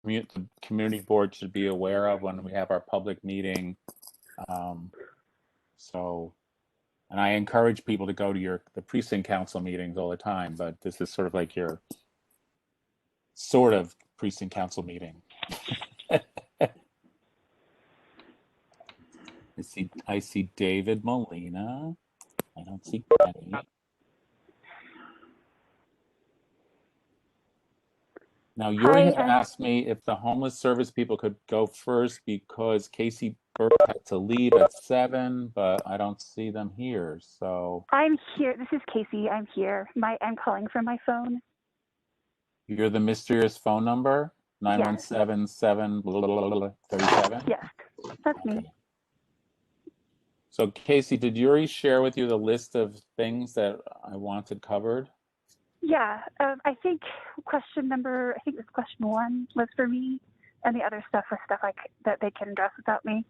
the community board should be aware of when we have our public meeting. And I encourage people to go to the precinct council meetings all the time, but this is sort of like your sort of precinct council meeting. I see David Molina. I don't see Kenny. Now, Yuri had asked me if the homeless service people could go first because Casey Burke had to leave at 7, but I don't see them here. So I'm here. This is Casey. I'm here. I'm calling from my phone. You're the mysterious phone number? 917-7-37? Yes, that's okay. me. So Casey, did Yuri share with you the list of things that I wanted covered? Yeah, I think question 1 was for me, and the other stuff was stuff that they can address without me.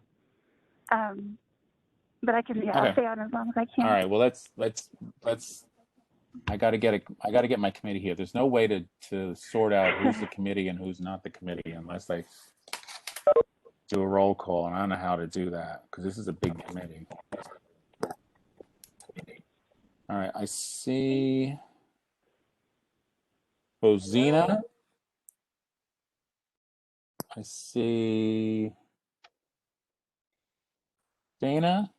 But I can, okay. I'll stay on as long as I can. All right. Well, let's. I got to get my committee here. There's no way to sort out who's the committee and who's not the committee unless I do a roll call, and I don't know how to do that because this is a big committee. All right. I see. Bozina. I see Dana.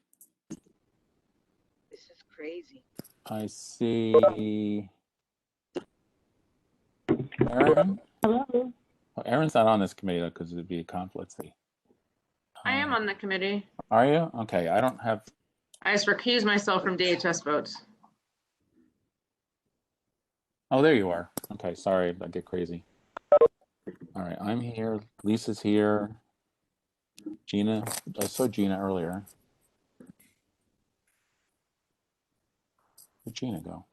This is crazy. I see Aaron. Hello. Well, Aaron's not on this committee because it'd be a conflict. I am on the committee. Are you? Okay. I don't have. I just recuse myself from DHS votes. Oh, there you are. Okay. Sorry, I get crazy. All right. I'm here. Lisa's here. Gina. I saw Gina earlier. Where'd Gina go?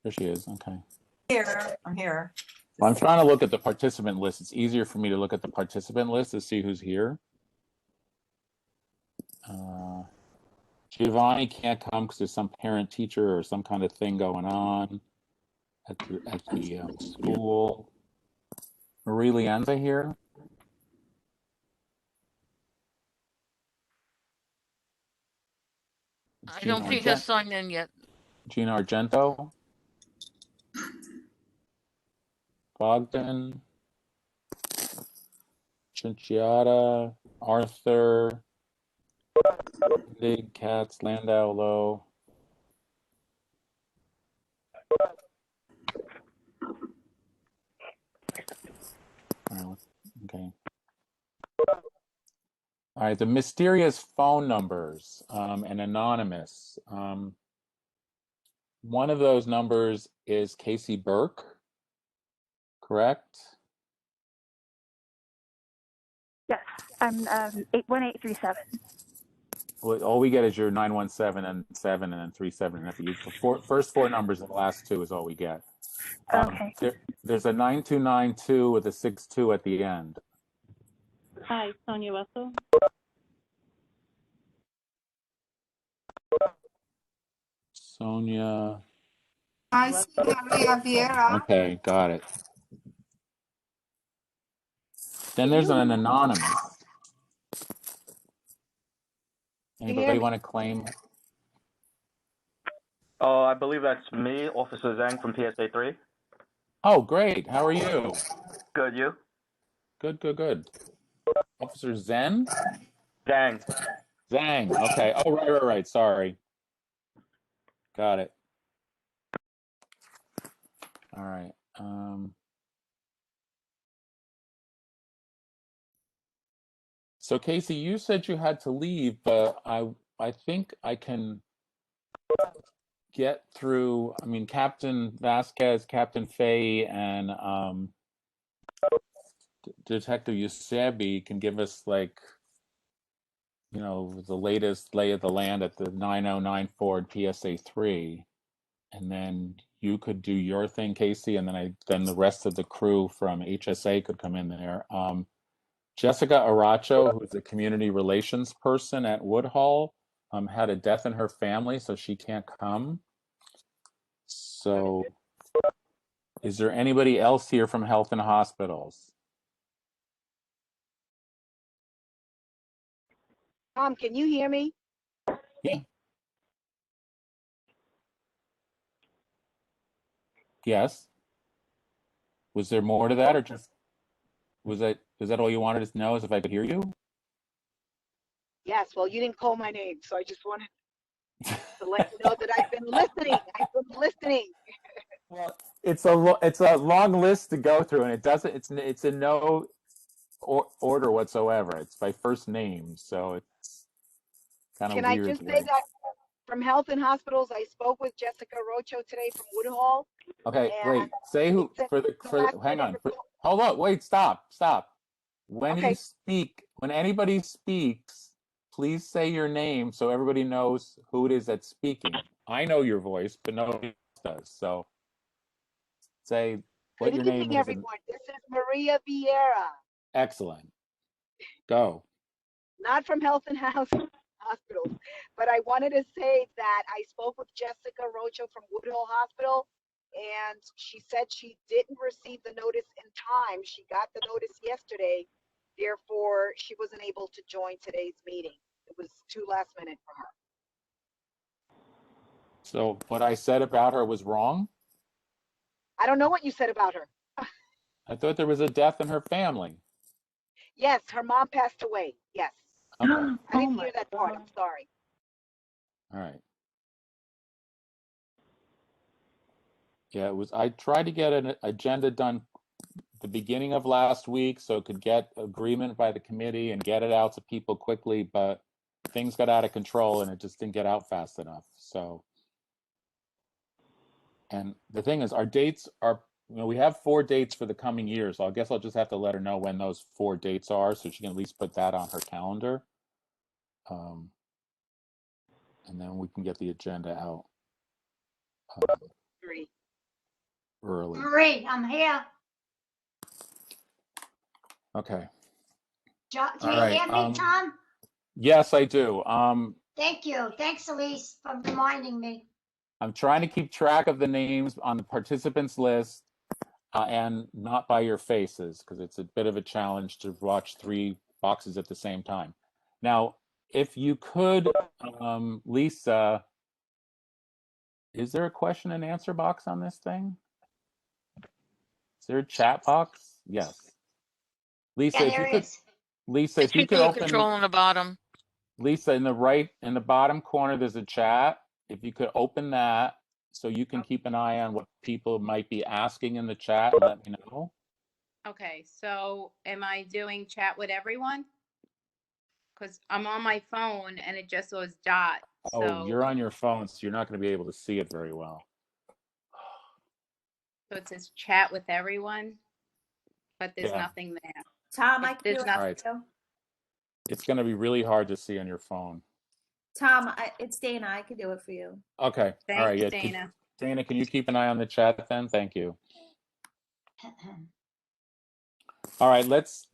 There she is. Okay. I'm here. Well, I'm trying to look at the participant list. It's easier for me to look at the participant list to see who's here. Giovanni can't come because there's some parent teacher or some kind of thing going on at the school. Marie Leanza here. I don't think he's signed in yet. Gina Argento. Bogdan. Cinciata. Arthur. Big Cats. Landau Low. Okay. All right, the mysterious phone numbers and anonymous. One of those numbers is Casey Burke, correct? Yes, I'm 81837. Well, all we get is your 917 and 7 and then 37. And if you use the first 4 numbers and the last 2 is all we get. Okay. There's a 9292 with a 62 at the end. Hi, Sonia Russell. Sonia. I see Maria Vieira. Okay, got it. Then there's an anonymous. Anybody want to claim? Oh, I believe that's me, Officer Zhang from PSA 3. Oh, great. How are you? Good, you? Good, good, good. Officer Zen? Zhang. Zhang. Okay. Oh, right. Sorry. Got it. All right. So Casey, you said you had to leave, but I think I can get through. I mean, Captain Vasquez, Captain Fay, and Detective Eusebi can give us, like, you know, the latest lay of the land at the 9094 PSA 3, and then you could do your thing, Casey, and then the rest of the crew from HSA could come in there. Jessica Aracho, who's a community relations person at Woodhull, had a death in her family, so she can't come. So Is there anybody else here from Health and Hospitals? Tom, can you hear me? Yes. Was there more to that, or just is that all you wanted us to know, is if I could hear you? Yes, well, you didn't call my name, so I just wanted to let you know that I've been listening. I've been listening. Well, it's a long list to go through, and it's in no order whatsoever. It's by first name, so it's kind of Can I weird. just say that from Health and Hospitals, I spoke with Jessica Rocho today from Woodhull. Okay, and wait. Say who it's for the last hang minute on. Hold on. Wait. Stop. When you Okay. speak, when anybody speaks, please say your name so everybody knows who it is that's speaking. I know your voice, but nobody else does. So say what Good your name evening, is. And everyone. This is Maria Vieira, excellent. Go. not from Health and Hospitals, but I wanted to say that I spoke with Jessica Rocho from Woodhull Hospital, and she said she didn't receive the notice in time. She got the notice yesterday, therefore she wasn't able to join today's meeting. It was too last minute for her. So what I said about her was wrong? I don't know what you said about her. I thought there was a death in her family. Yes, her mom passed away. Yes. Okay. I didn't hear that part. I'm sorry. All right. Yeah, I tried to get an agenda done the beginning of last week so it could get agreement by the committee and get it out to people quickly, but things got out of control and it just didn't get out fast enough. So, and the thing is, our dates are, we have 4 dates for the coming year, so I guess I'll just have to let her know when those 4 dates are so she can at least put that on her calendar. And then we can get the agenda out Agree. early. Marie, I'm here. Okay. Can All you right, hear me, Tom? Yes, I do. Thank you. Thanks, Elise, for reminding me. I'm trying to keep track of the names on the participants list and not by your faces because it's a bit of a challenge to watch 3 boxes at the same time. Now, if you could, Lisa, is there a question and answer box on this thing? Is there a chat box? Yes. Lisa, Yeah, if you there could, is. Lisa, if you Should could be a open, control on the bottom. Lisa, in the bottom corner, there's a chat. If you could open that so you can keep an eye on what people might be asking in the chat and let me know. Okay, so am I doing chat with everyone? Because I'm on my phone and it just was dot. Oh, So, you're on your phone, so you're not going to be able to see it very well. so it says chat with everyone, but there's Yeah. nothing there. Tom, I can There's do it nothing. Right. too. It's going to be really hard to see on your phone. Tom, it's Dana. I can do it for you. Okay. Thank All right. you, Yeah. Dana. Dana, can you keep an eye on the chat then? Thank you. All right. Let's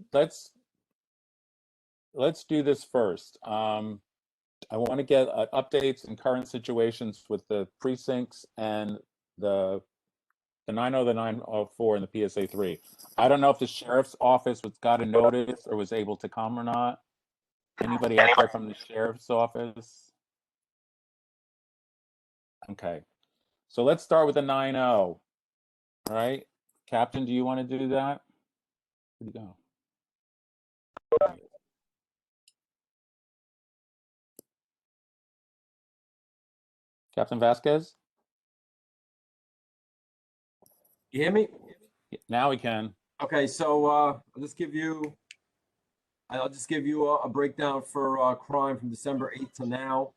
do this first. I want to get updates and current situations with the precincts and the 90, the 904, and the PSA 3. I don't know if the sheriff's office got a notice or was able to come or not. Anybody out there from the sheriff's office? Okay. So let's start with the 90. All right. Captain, do you want to do that? Where'd you go? Captain Vasquez? You hear me? Now we can. Okay, so I'll just give you a breakdown for crime from December 8th to now.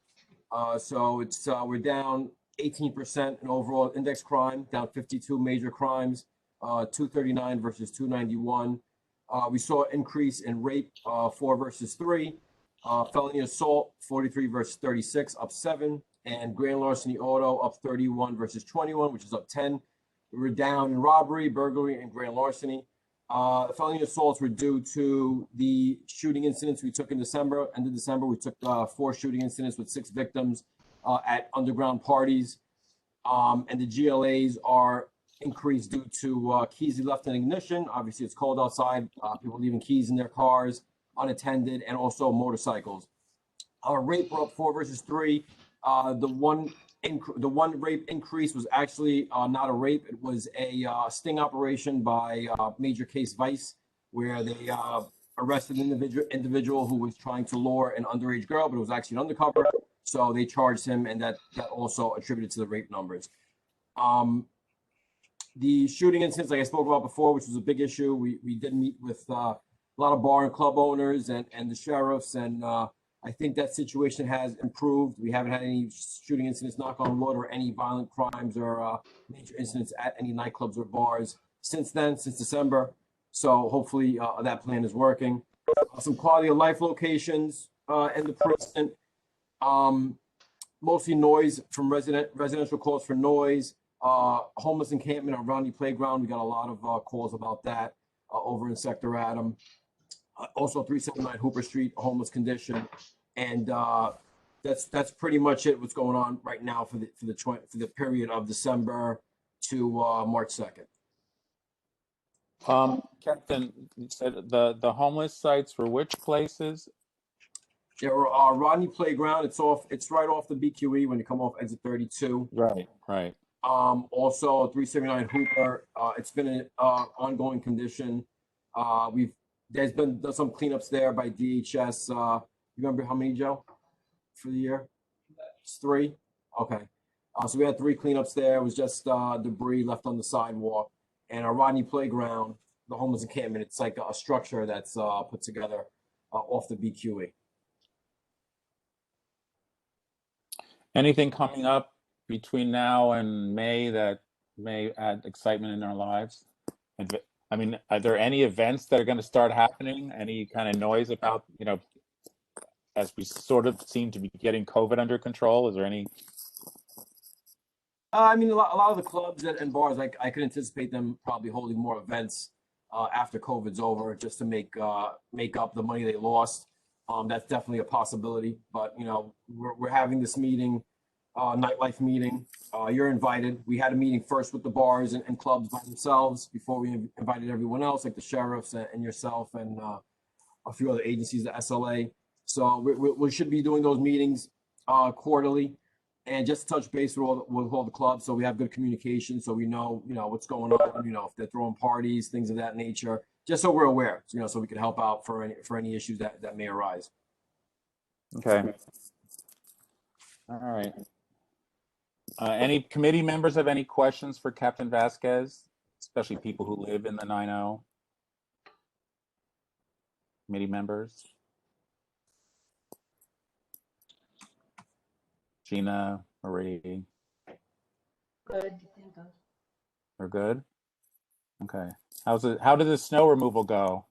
So it's we're down 18% in overall index crime, down 52 major crimes, 239 versus 291. We saw an increase in rape, 4 versus 3, felony assault, 43 versus 36, up 7, and grand larceny auto up 31 versus 21, which is up 10. We were down in robbery, burglary, and grand larceny. The felony assaults were due to the shooting incidents we took in December. End of December, we took 4 shooting incidents with 6 victims at underground parties. And the GLAs are increase due to keys left in ignition. Obviously, it's cold outside. People leaving keys in their cars unattended, and also motorcycles. Rape were up 4 versus 3. The one rape increase was actually not a rape. It was a sting operation by Major Case Vice, where they arrested an individual who was trying to lure an underage girl, but it was actually an undercover. So they charged him, and that also attributed to the rape numbers. The shooting incidents, like I spoke about before, which was a big issue, we did meet with a lot of bar and club owners and the sheriffs, and I think that situation has improved. We haven't had any shooting incidents, knock on wood, or any violent crimes or major incidents at any nightclubs or bars since then, since December. So hopefully that plan is working. Some quality of life locations in the precinct. Mostly noise from residential calls for noise. Homeless encampment on Rodney Playground. We got a lot of calls about that over in Sector Adam. Also 379 Hooper Street, homeless condition. And that's pretty much it. What's going on right now for the period of December to March 2nd. Captain, you said the homeless sites for which places? There were Rodney Playground. It's right off the BQE when you come off exit 32. Right. Also 379 Hooper. It's been an ongoing condition. There's been some cleanups there by DHS. You remember how many, Joe, for the year? It's 3. Okay. So we had 3 cleanups there. It was just debris left on the sidewalk. And our Rodney Playground, the homeless encampment, it's like a structure that's put together off the BQE. Anything coming up between now and May that may add excitement in our lives? I mean, are there any events that are going to start happening? Any kind of noise about, as we sort of seem to be getting COVID under control? Is there any? I mean, a lot of the clubs and bars, I could anticipate them probably holding more events after COVID's over, just to make up the money they lost. That's definitely a possibility. But we're having this meeting, nightlife meeting. You're invited. We had a meeting first with the bars and clubs by themselves before we invited everyone else, like the sheriffs and yourself and a few other agencies, the SLA. So we should be doing those meetings quarterly. And just touch base with all the clubs, so we have good communication, so we know what's going on. If they're throwing parties, things of that nature, just so we're aware. So we can help out for any issues that may arise. Okay. All right. Any committee members have any questions for Captain Vasquez, especially people who live in the 9-0? Committee members. Gina, Marie. Good. We're good? Okay. How did the snow removal go?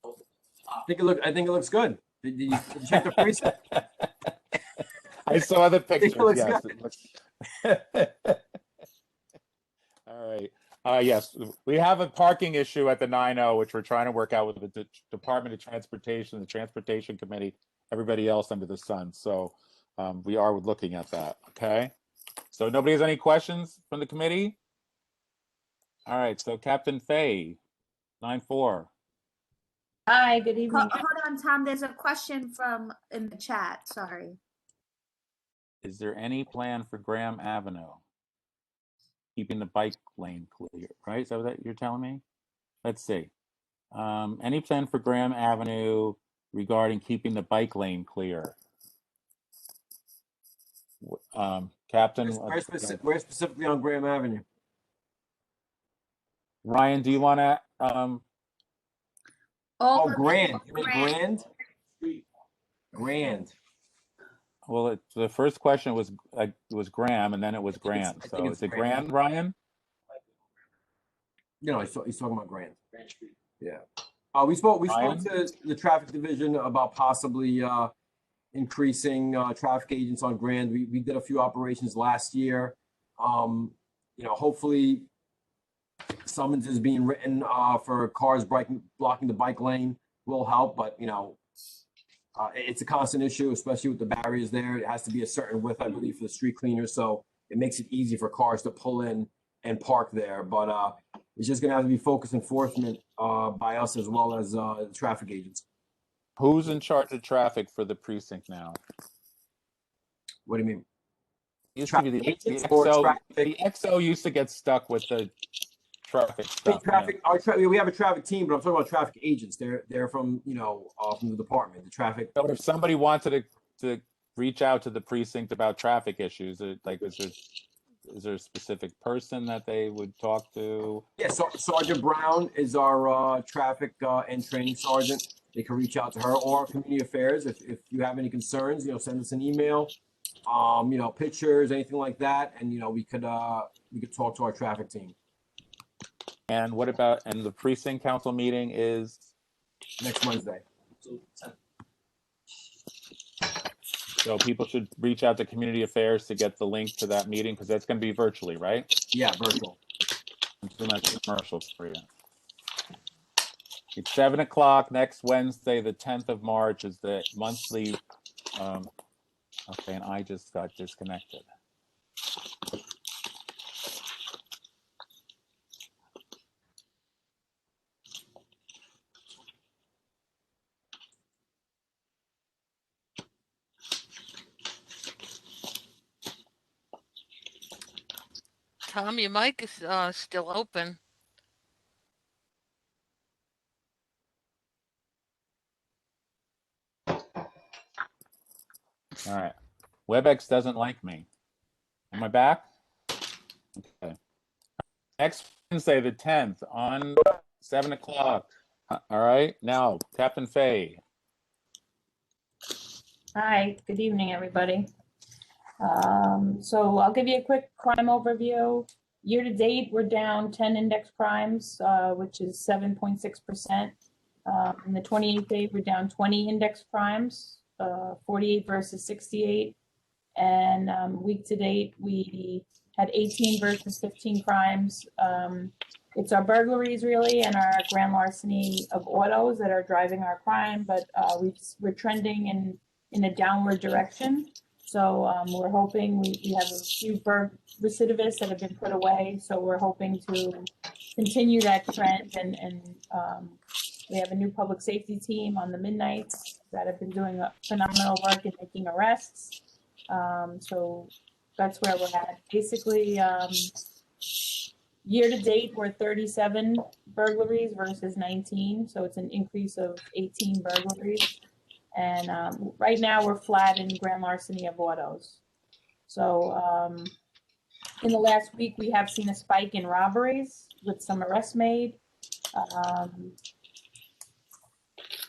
I think it looks good. Did you check the precinct? I saw the pictures. Yes. All right. Yes, we have a parking issue at the 9-0, which we're trying to work out with the Department of Transportation, the Transportation Committee, everybody else under the sun. So we are looking at that. Okay. So nobody has any questions from the committee? All right. So Captain Fay, 9-4. Hi, good evening. Hold on, Tom. There's a question in the chat. Sorry. Is there any plan for Graham Avenue? Keeping the bike lane clear, right? Is that what you're telling me? Let's see. Any plan for Graham Avenue regarding keeping the bike lane clear? Captain, where specifically on Graham Avenue? Ryan, do you want to? Grand. You mean Grand? Grand. Well, the first question was Graham, and then it was Grand. So is it Grand, Ryan? He's talking about Grand. Yeah. We spoke to the traffic division about possibly increasing traffic agents on Grand. We did a few operations last year. Hopefully summons is being written for cars blocking the bike lane will help, but it's a constant issue, especially with the barriers there. It has to be a certain width, I believe, for the street cleaners, so it makes it easy for cars to pull in and park there. But it's just gonna have to be focused enforcement by us as well as traffic agents. Who's in charge of traffic for the precinct now? What do you mean? Used to be the Agents or XO. traffic? The XO used to get stuck with the traffic stuff. We have a traffic team, but I'm talking about traffic agents. They're from from the department, the traffic. But if somebody wanted to reach out to the precinct about traffic issues, is there a specific person that they would talk to? Yeah, so Sergeant Brown is our traffic and training sergeant. They can reach out to her or community affairs if you have any concerns. Send us an email. Pictures, anything like that, and we could talk to our traffic team. And what about the precinct council meeting is next Wednesday. So people should reach out to community affairs to get the link to that meeting, because that's going to be virtually, right? Yeah, virtual. So that's commercials for you. It's 7 o'clock next Wednesday, the 10th of March, is the monthly. Okay, and I just got disconnected. Tom, your mic is still open. All right. WebEx doesn't like me. Am I back? Okay. Next Wednesday, the 10th, on 7 o'clock. All right. Now, Captain Fay. Hi, good evening, everybody. So I'll give you a quick crime overview. Year to date, we're down 10 index crimes, which is 7.6%. In the 28th day, we're down 20 index crimes, 48 versus 68. And week to date, we had 18 versus 15 crimes. It's our burglaries really and our grand larceny of autos that are driving our crime, but we're trending in a downward direction. So we're hoping we have a few recidivists that have been put away. So we're hoping to continue that trend, and we have a new public safety team on the midnights that have been doing phenomenal work in making arrests. So that's where we're at. Basically, year to date, we're 37 burglaries versus 19. So it's an increase of 18 burglaries. And right now we're flat in grand larceny of autos. So in the last week, we have seen a spike in robberies with some arrests made.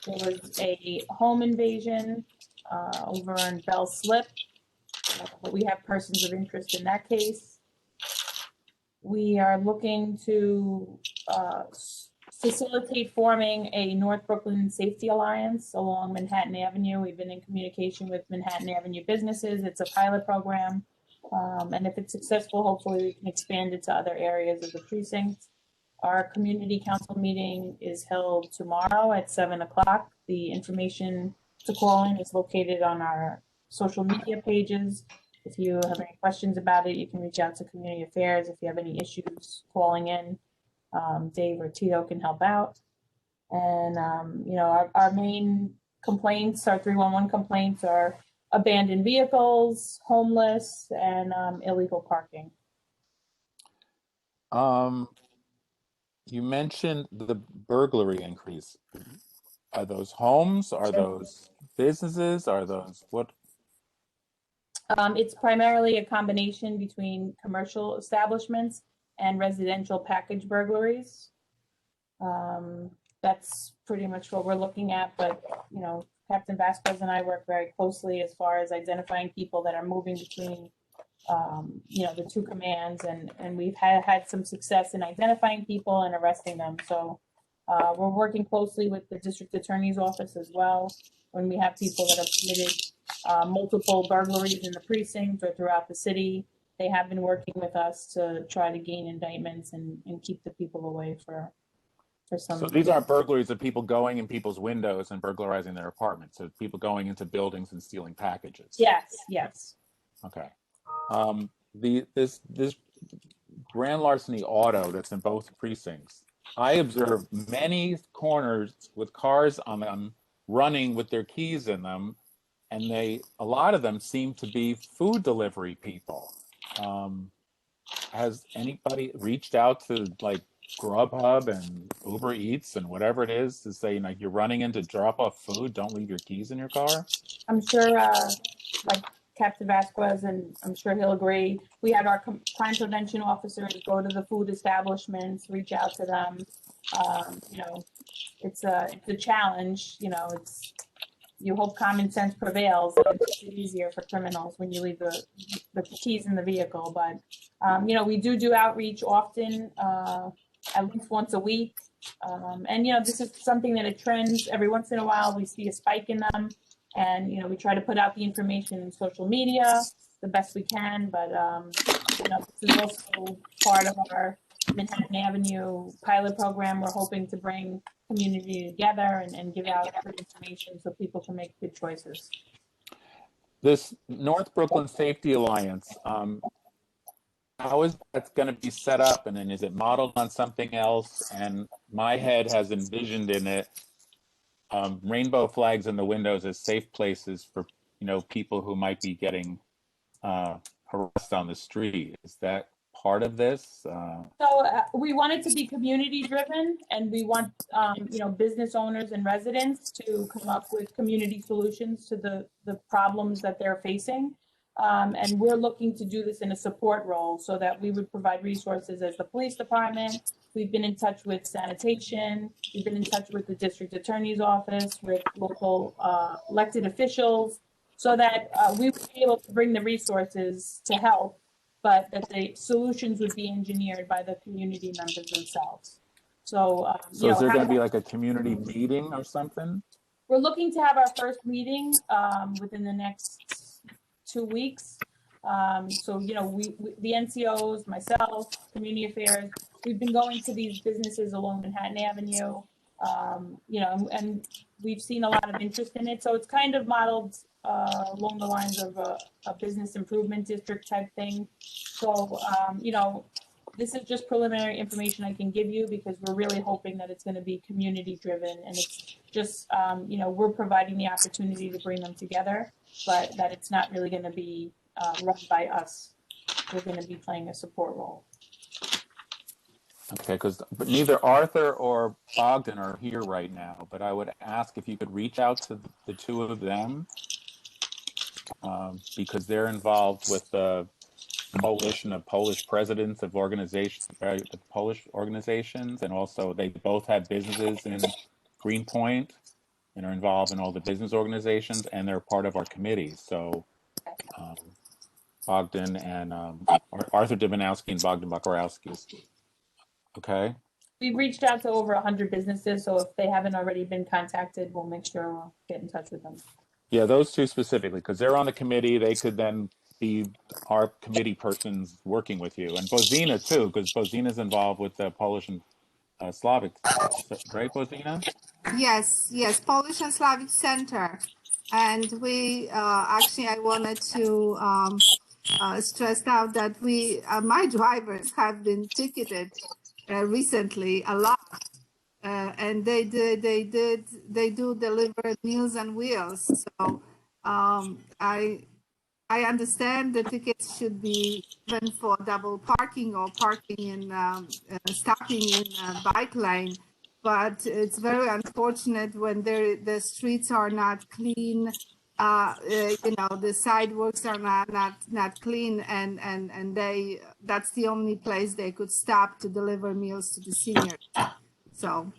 There was a home invasion over on Bell Slip, but we have persons of interest in that case. We are looking to facilitate forming a North Brooklyn Safety Alliance along Manhattan Avenue. We've been in communication with Manhattan Avenue businesses. It's a pilot program. And if it's successful, hopefully we can expand it to other areas of the precinct. Our community council meeting is held tomorrow at 7 o'clock. The information to call in is located on our social media pages. If you have any questions about it, you can reach out to community affairs. If you have any issues calling in, Dave or Tito can help out. And, our main complaints, our 311 complaints are abandoned vehicles, homeless, and illegal parking. You mentioned the burglary increase. Are those homes? Are those businesses? Are those what? It's primarily a combination between commercial establishments and residential package burglaries. That's pretty much what we're looking at, but Captain Vasquez and I work very closely as far as identifying people that are moving between the two commands, and we've had some success in identifying people and arresting them. So we're working closely with the district attorney's office as well when we have people that have committed multiple burglaries in the precinct or throughout the city. They have been working with us to try to gain indictments and keep the people away for some. So these aren't burglaries of people going in people's windows and burglarizing their apartments. So people going into buildings and stealing packages. Yes. Okay. grand larceny auto that's in both precincts, I observe many corners with cars on them running with their keys in them, and a lot of them seem to be food delivery people. Has anybody reached out to like Grubhub and Uber Eats and whatever it is to say, like, you're running in to drop off food, don't leave your keys in your car? I'm sure, like Captain Vasquez, and I'm sure he'll agree. We had our crime prevention officers go to the food establishments, reach out to them. You know, it's a challenge. You know, you hope common sense prevails. It makes it easier for criminals when you leave the keys in the vehicle. But you know, we do outreach often, at least once a week. And you know, this is something that it trends. Every once in a while, we see a spike in them. And, you know, we try to put out the information in social media the best we can, but, you know, this is also part of our Manhattan Avenue pilot program. We're hoping to bring community together and give out good information so people can make good choices. This North Brooklyn Safety Alliance, how is that going to be set up? And then is it modeled on something else? And my head has envisioned in it rainbow flags in the windows as safe places for, you know, people who might be getting harassed on the street. Is that part of this? So we want it to be community driven, and we want you know, business owners and residents to come up with community solutions to the problems that they're facing. And we're looking to do this in a support role so that we would provide resources as the police department. We've been in touch with sanitation. We've been in touch with the district attorney's office, with local elected officials, so that we would be able to bring the resources to help, but that the solutions would be engineered by the community members themselves. So, so is there going to be like a community meeting or something? We're looking to have our first meeting within the next 2 weeks. So, you know, the NCOs, myself, community affairs, we've been going to these businesses along Manhattan Avenue, you know, and we've seen a lot of interest in it. So it's kind of modeled along the lines of a business improvement district type thing. So, you know, this is just preliminary information I can give you because we're really hoping that it's going to be community driven, and it's just, you know, we're providing the opportunity to bring them together, but that it's not really going to be run by us. We're going to be playing a support role. Okay, but neither Arthur or Bogdan are here right now, but I would ask if you could reach out to the two of them because they're involved with the coalition of Polish presidents of organizations, the Polish organizations, and also they both have businesses in Greenpoint and are involved in all the business organizations, and they're part of our committee. So Bogdan and Arthur Divinowski and Bogdan Bakarowski. Okay. We've reached out to over 100 businesses, so if they haven't already been contacted, we'll make sure we'll get in touch with them. Yeah, those two specifically, because they're on the committee. They could then be our committee persons working with you. And Bozina too, because Bozina's involved with the Polish and Slavic, right, Bozina? Yes, Polish and Slavic Center. And we actually, I wanted to stress out that my drivers have been ticketed recently a lot, and they do deliver Meals on Wheels. So I understand the tickets should be given for double parking or parking in stopping in a bike lane, but it's very unfortunate when the streets are not clean. You know, the sidewalks are not clean, and that's the only place they could stop to deliver meals to the seniors. So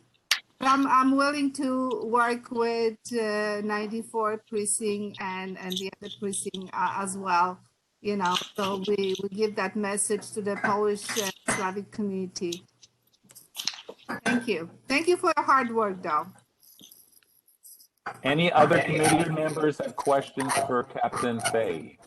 I'm willing to work with 94 precinct and the other precinct as well. You know, so we give that message to the Polish Slavic community. Thank you for your hard work, though. Any other committee members have questions for Captain Fay?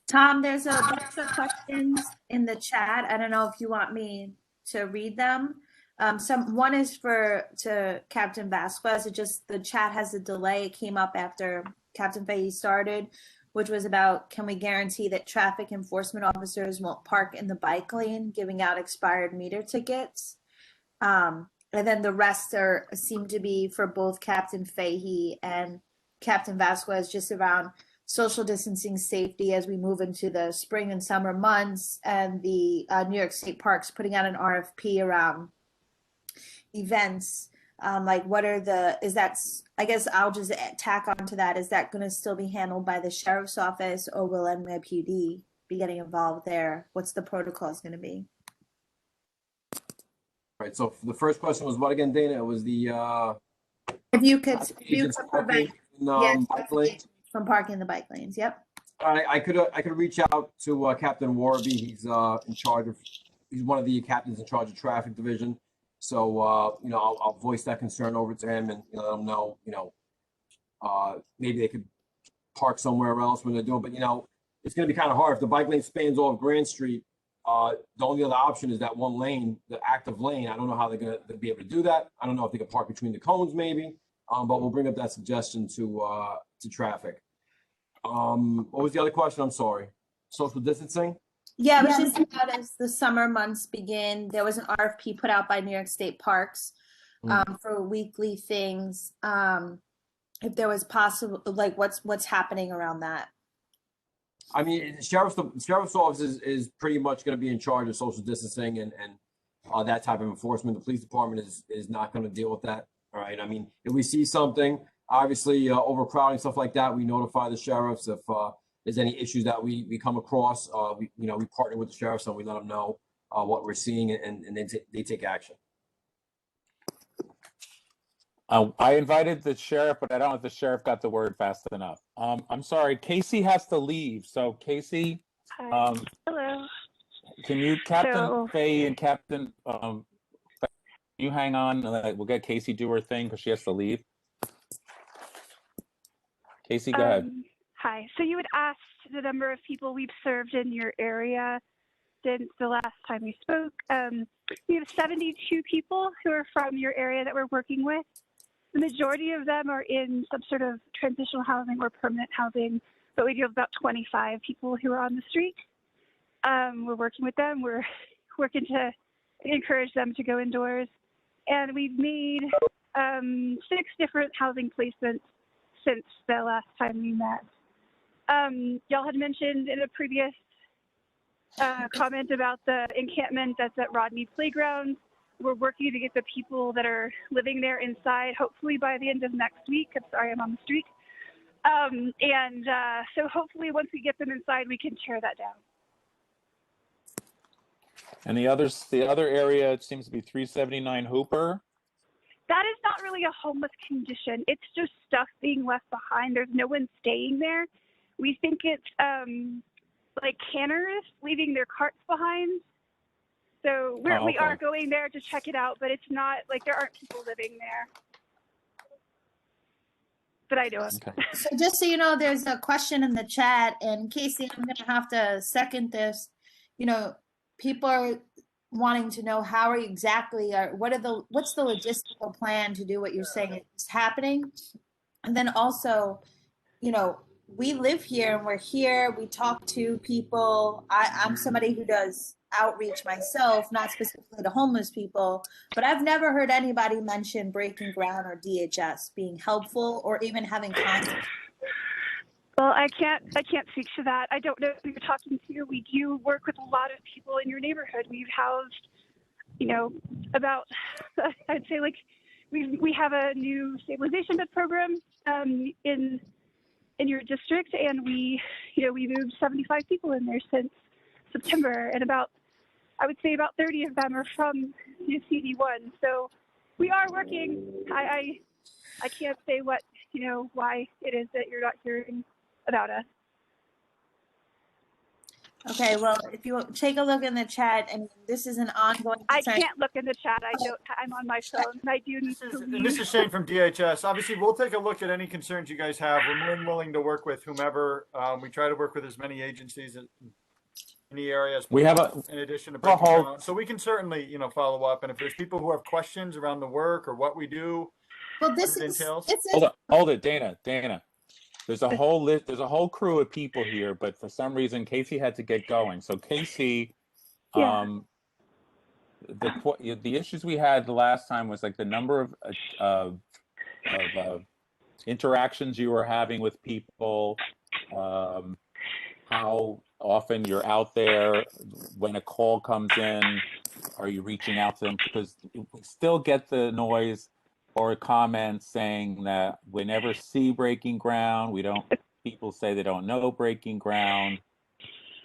Tom, there's a bunch of questions in the chat. I don't know if you want me to read them. One is to Captain Vasquez. The chat has a delay. It came up after Captain Fay started. which was about, can we guarantee that traffic enforcement officers won't park in the bike lane, giving out expired meter tickets? And then the rest seem to be for both Captain Fahey and Captain Vasquez, just around social distancing, safety as we move into the spring and summer months, and the New York State Parks putting out an RFP around events. Like, what are I guess I'll just tack on to that. Is that going to still be handled by the sheriff's office, or will NYPD be getting involved there? What's the protocols going to be? Right, so the first question was what again, Dana? It was the If you could agents prevent bike lane. from parking in the bike lanes. Yep. I could reach out to Captain Warby. He's he's one of the captains in charge of traffic division. So you know, I'll voice that concern over to him and let him know, maybe they could park somewhere else when they're doing. But it's going to be kind of hard if the bike lane spans off Grand Street. The only other option is that one lane, the active lane. I don't know how they're going to be able to do that. I don't know if they could park between the cones, maybe. But we'll bring up that suggestion to traffic. What was the other question? I'm sorry. Social distancing? Yeah, it was just about as the summer months begin. There was an RFP put out by New York State Parks for weekly things. If there was possible, like what's happening around that? I mean, the sheriff's office is pretty much going to be in charge of social distancing and that type of enforcement. The police department is not going to deal with that. All right. I mean, if we see something, obviously overcrowding, stuff like that, we notify the sheriffs. If there's any issues that we come across, we partner with the sheriffs and we let them know what we're seeing, and then they take action. I invited the sheriff, but I don't know if the sheriff got the word fast enough. I'm sorry, Casey has to leave. So Casey, Hello. Can you, Captain Fahey and Captain, you hang on? We'll get Casey do her thing because she has to leave. Casey, go ahead. Hi. So you had asked the number of people we've served in your area since the last time we spoke. We have 72 people who are from your area that we're working with. The majority of them are in some sort of transitional housing or permanent housing, but we do have about 25 people who are on the street. We're working with them. We're working to encourage them to go indoors. And we've made 6 different housing placements since the last time we met. Y'all had mentioned in a previous comment about the encampment that's at Rodney Playground. We're working to get the people that are living there inside, hopefully by the end of next week. I'm sorry, I'm on the street. So hopefully once we get them inside, we can tear that down. And the other area, it seems to be 379 Hooper. That is not really a homeless condition. It's just stuff being left behind. There's no one staying there. We think it's like canners leaving their carts behind. So we are going there to check it out, but it's not like there aren't people living there. But I do it. Okay. So just so you know, there's a question in the chat, and Casey, I'm going to have to second this. People are wanting to know what's the logistical plan to do what you're saying is happening. And then also, we live here and we're here, we talk to people. I'm somebody who does outreach myself, not specifically to homeless people, but I've never heard anybody mention Breaking Ground or DHS being helpful or even having contact. Well, I can't speak to that. I don't know who you're talking to. We do work with a lot of people in your neighborhood. We've housed, about, I'd say like we have a new stabilization bed program in your district, and we moved 75 people in there since September, and I would say about 30 of them are from CD1. So we are working. I can't say why it is that you're not hearing about us. Okay, well, if you take a look in the chat, and this is an ongoing concern. I can't look in the chat. I'm on my phone, and I do need to leave. This is Shane from DHS. Obviously, we'll take a look at any concerns you guys have. We're more than willing to work with whomever. We try to work with as many agencies in the area as possible, in addition to Breaking Ground. So we can certainly, follow up. And if there's people who have questions around the work or what we do, well, this entails. Hold it, Dana. there's a whole list, there's a whole crew of people here, but for some reason Casey had to get going. So Casey, Yeah. the issues we had the last time was like the number of interactions you were having with people, how often you're out there, when a call comes in, are you reaching out to them? Because we still get the noise or a comment saying that we never see breaking ground. People say they don't know breaking ground.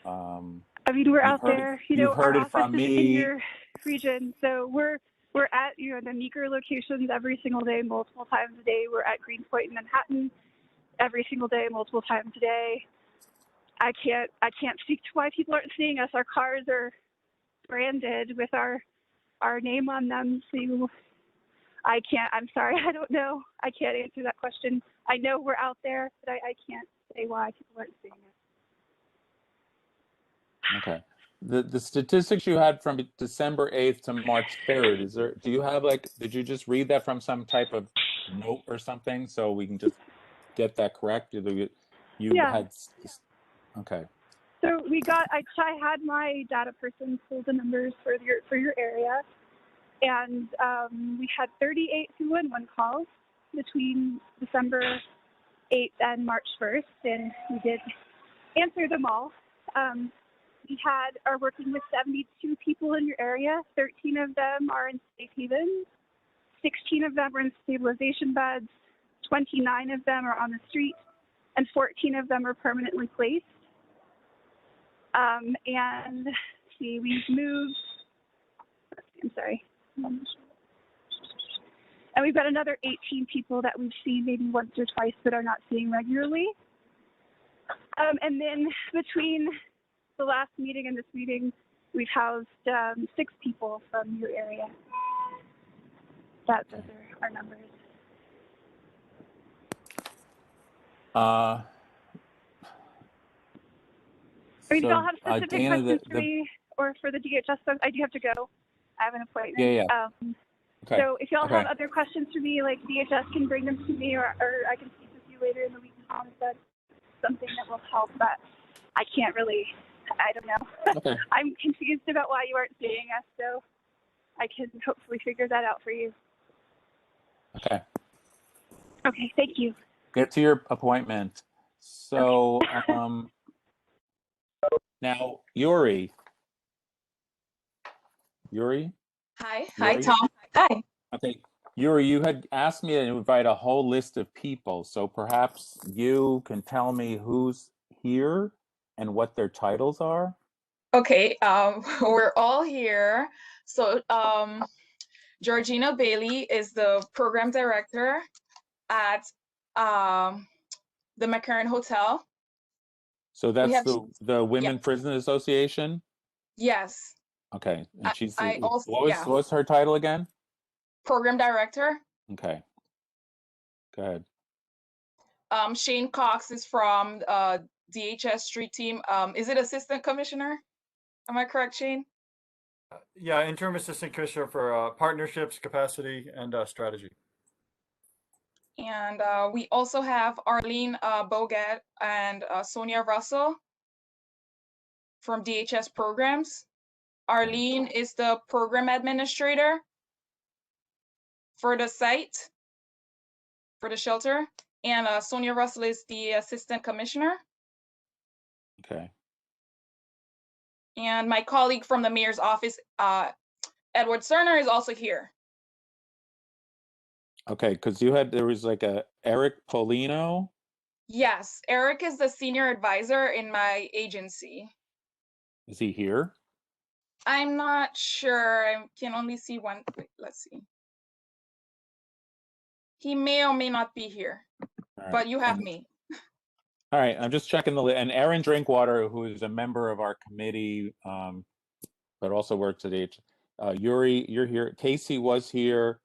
I mean, we're out there, you've heard our it from office is in me. your region. So we're at, the Meeker locations every single day, multiple times a day. We're at Greenpoint in Manhattan every single day, multiple times a day. I can't speak to why people aren't seeing us. Our cars are branded with our name on them. So I'm sorry, I don't know. I can't answer that question. I know we're out there, but I can't say why people aren't seeing us. Okay. The statistics you had from December 8th to March 3rd, do you have did you just read that from some type of note or something so we can just get that correct? Yeah. Okay. So I had my data person pull the numbers for your area, and we had 38 211 calls between December 8th and March 1st, and we did answer them all. We are working with 72 people in your area. 13 of them are in safe havens. 16 of them are in stabilization beds. 29 of them are on the street, and 14 of them are permanently placed. And we've moved. I'm sorry. And we've got another 18 people that we've seen maybe once or twice but are not seeing regularly. And then between the last meeting and this meeting, we've housed 6 people from your area. Those are our numbers. I mean, if y'all have specific Dana, questions for me or for the DHS folks, I do have to go. I have an appointment. Yeah. Okay. So if y'all Okay. have other questions for me, like DHS can bring them to me, or I can speak with you later in the week if that's something that will help. But I can't really. I don't know. Okay. I'm confused about why you aren't seeing us, so I can hopefully figure that out for you. Okay. Okay. Thank you. Get to your appointment. So, now Yuri. Hi, Yuri? Tom. Hi. Okay, Yuri, you had asked me to invite a whole list of people, so perhaps you can tell me who's here and what their titles are? Okay, we're all here. So, Georgina Bailey is the program director at the McCarran Hotel. So that's have- the Women Prison Association? Yes. Okay, and she's I also, what's her title again? Program director. Okay, go ahead. Shane Cox is from DHS Street Team. Is it assistant commissioner? Am I correct, Shane? Yeah, interim assistant commissioner for partnerships, capacity, and strategy. And we also have Arlene Bogat and Sonia Russell from DHS programs. Arlene is the program administrator for the site, for the shelter, and Sonia Russell is the assistant commissioner. Okay. And my colleague from the mayor's office, Edward Cerner, is also here. Okay, because there was like a Eric Polino. Yes, Eric is the senior advisor in my agency. Is he here? I'm not sure. I can only see one. Wait, let's see. He may or may not be here, but you have me. All right, I'm just checking the list. And Aaron Drinkwater, who is a member of our committee, but also works at Yuri, you're here. Casey was here.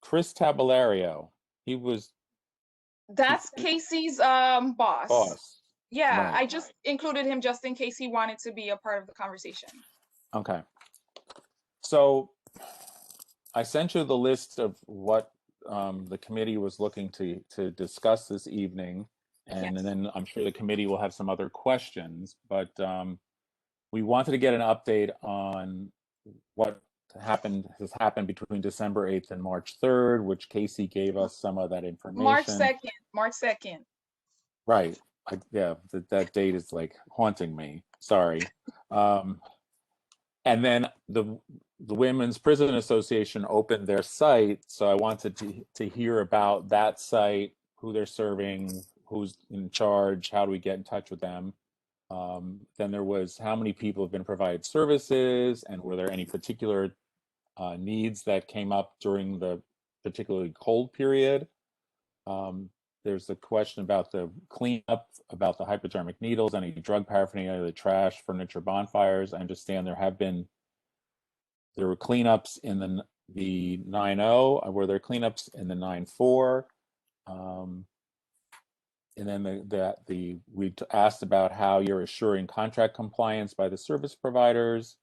Chris Tabellario, he was. That's Casey's boss. Yeah, Right. I just included him just in case he wanted to be a part of the conversation. Okay. So I sent you the list of what the committee was looking to discuss this evening. And then I'm sure the committee will have some other questions, but we wanted to get an update on what has happened between December 8th and March 3rd, which Casey gave us some of that information. March 2nd. Right. Yeah, that date is like haunting me. Sorry. And then the Women's Prison Association opened their site, so I wanted to hear about that site, who they're serving, who's in charge, how do we get in touch with them. Then there was how many people have been provided services, and were there any particular needs that came up during the particularly cold period. There's a question about the cleanup, about the hypodermic needles, any drug paraphernalia, the trash, furniture, bonfires. I understand there were cleanups in the 9.0. Were there cleanups in the 9.4? And then we asked about how you're assuring contract compliance by the service providers.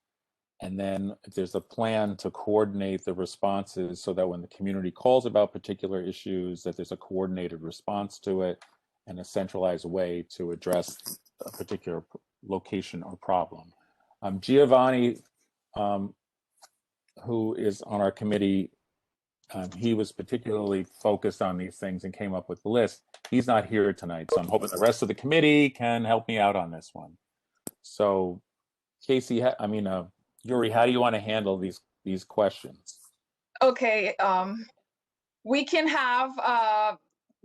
And then if there's a plan to coordinate the responses so that when the community calls about particular issues, that there's a coordinated response to it and a centralized way to address a particular location or problem. Giovanni, who is on our committee, he was particularly focused on these things and came up with the list. He's not here tonight, so I'm hoping the rest of the committee can help me out on this one. So Casey, Yuri, how do you want to handle these questions? Okay, we can have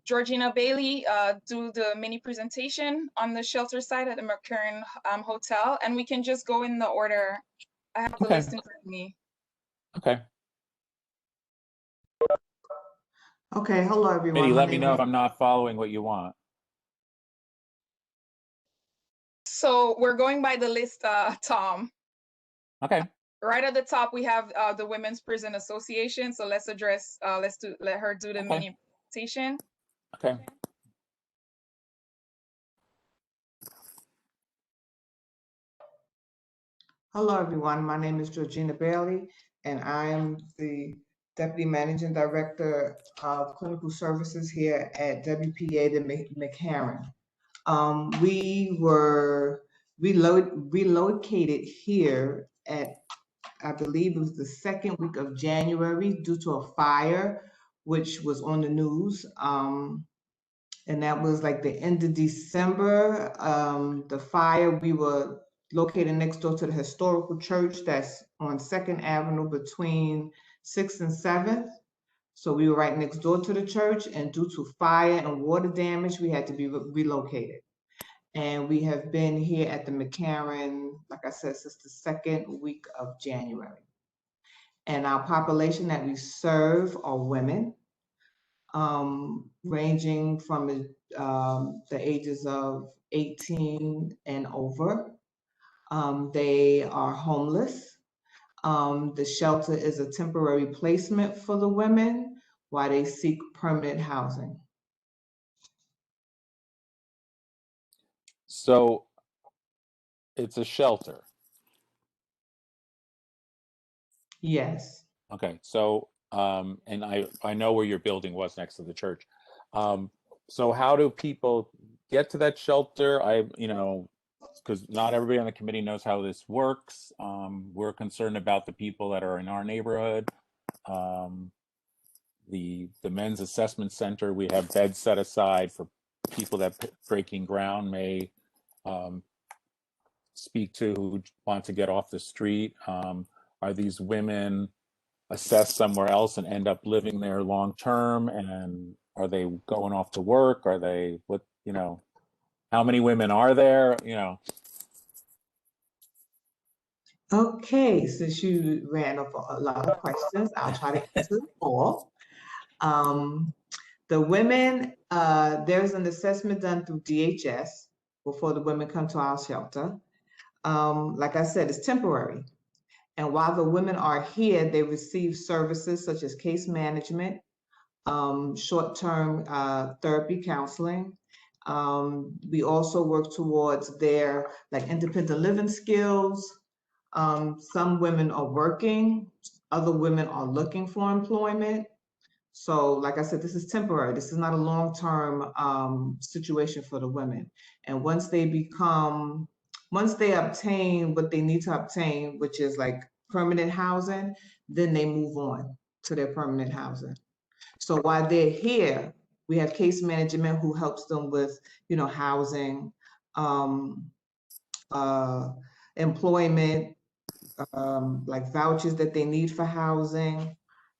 Georgina Bailey do the mini presentation on the shelter side at the McCurran Hotel, and we can just go in the order. I have the list in front of me. Okay. Okay, hello everyone. Maybe let me know if I'm not following what you want. So we're going by the list, Tom. Okay. Right at the top, we have the Women's Prison Association. So let's address, let her do the mini presentation. Okay. Hello everyone, my name is Georgina Bailey, and I am the Deputy Managing Director of Clinical Services here at WPA the McCarran. We were relocated here at, I believe it was the second week of January due to a fire, which was on the news. And that was like the end of December. The fire, we were located next door to the historical church that's on 2nd Avenue between 6th and 7th. So we were right next door to the church, and due to fire and water damage, we had to be relocated. And we have been here at the McCarran, like I said, since the second week of January. And our population that we serve are women, ranging from the ages of 18 and over. They are homeless. The shelter is a temporary placement for the women while they seek permanent housing. So it's a shelter. Yes. Okay, so and I know where your building was next to the church. So how do people get to that shelter? Because not everybody on the committee knows how this works. We're concerned about the people that are in our neighborhood. The Men's Assessment Center, we have beds set aside for people that Breaking Ground may speak to, who want to get off the street. Are these women assessed somewhere else and end up living there long term? And are they going off to work? Are they, how many women are there? Okay, since you ran off a lot of questions, I'll try to answer them all. The women, there's an assessment done through DHS before the women come to our shelter. Like I said, it's temporary. And while the women are here, they receive services such as case management, short-term therapy counseling. We also work towards their independent living skills. Some women are working, other women are looking for employment. So like I said, this is temporary. This is not a long-term situation for the women. And once they obtain what they need to obtain, which is like permanent housing, then they move on to their permanent housing. So while they're here, we have case management who helps them with, housing, employment, like vouchers that they need for housing.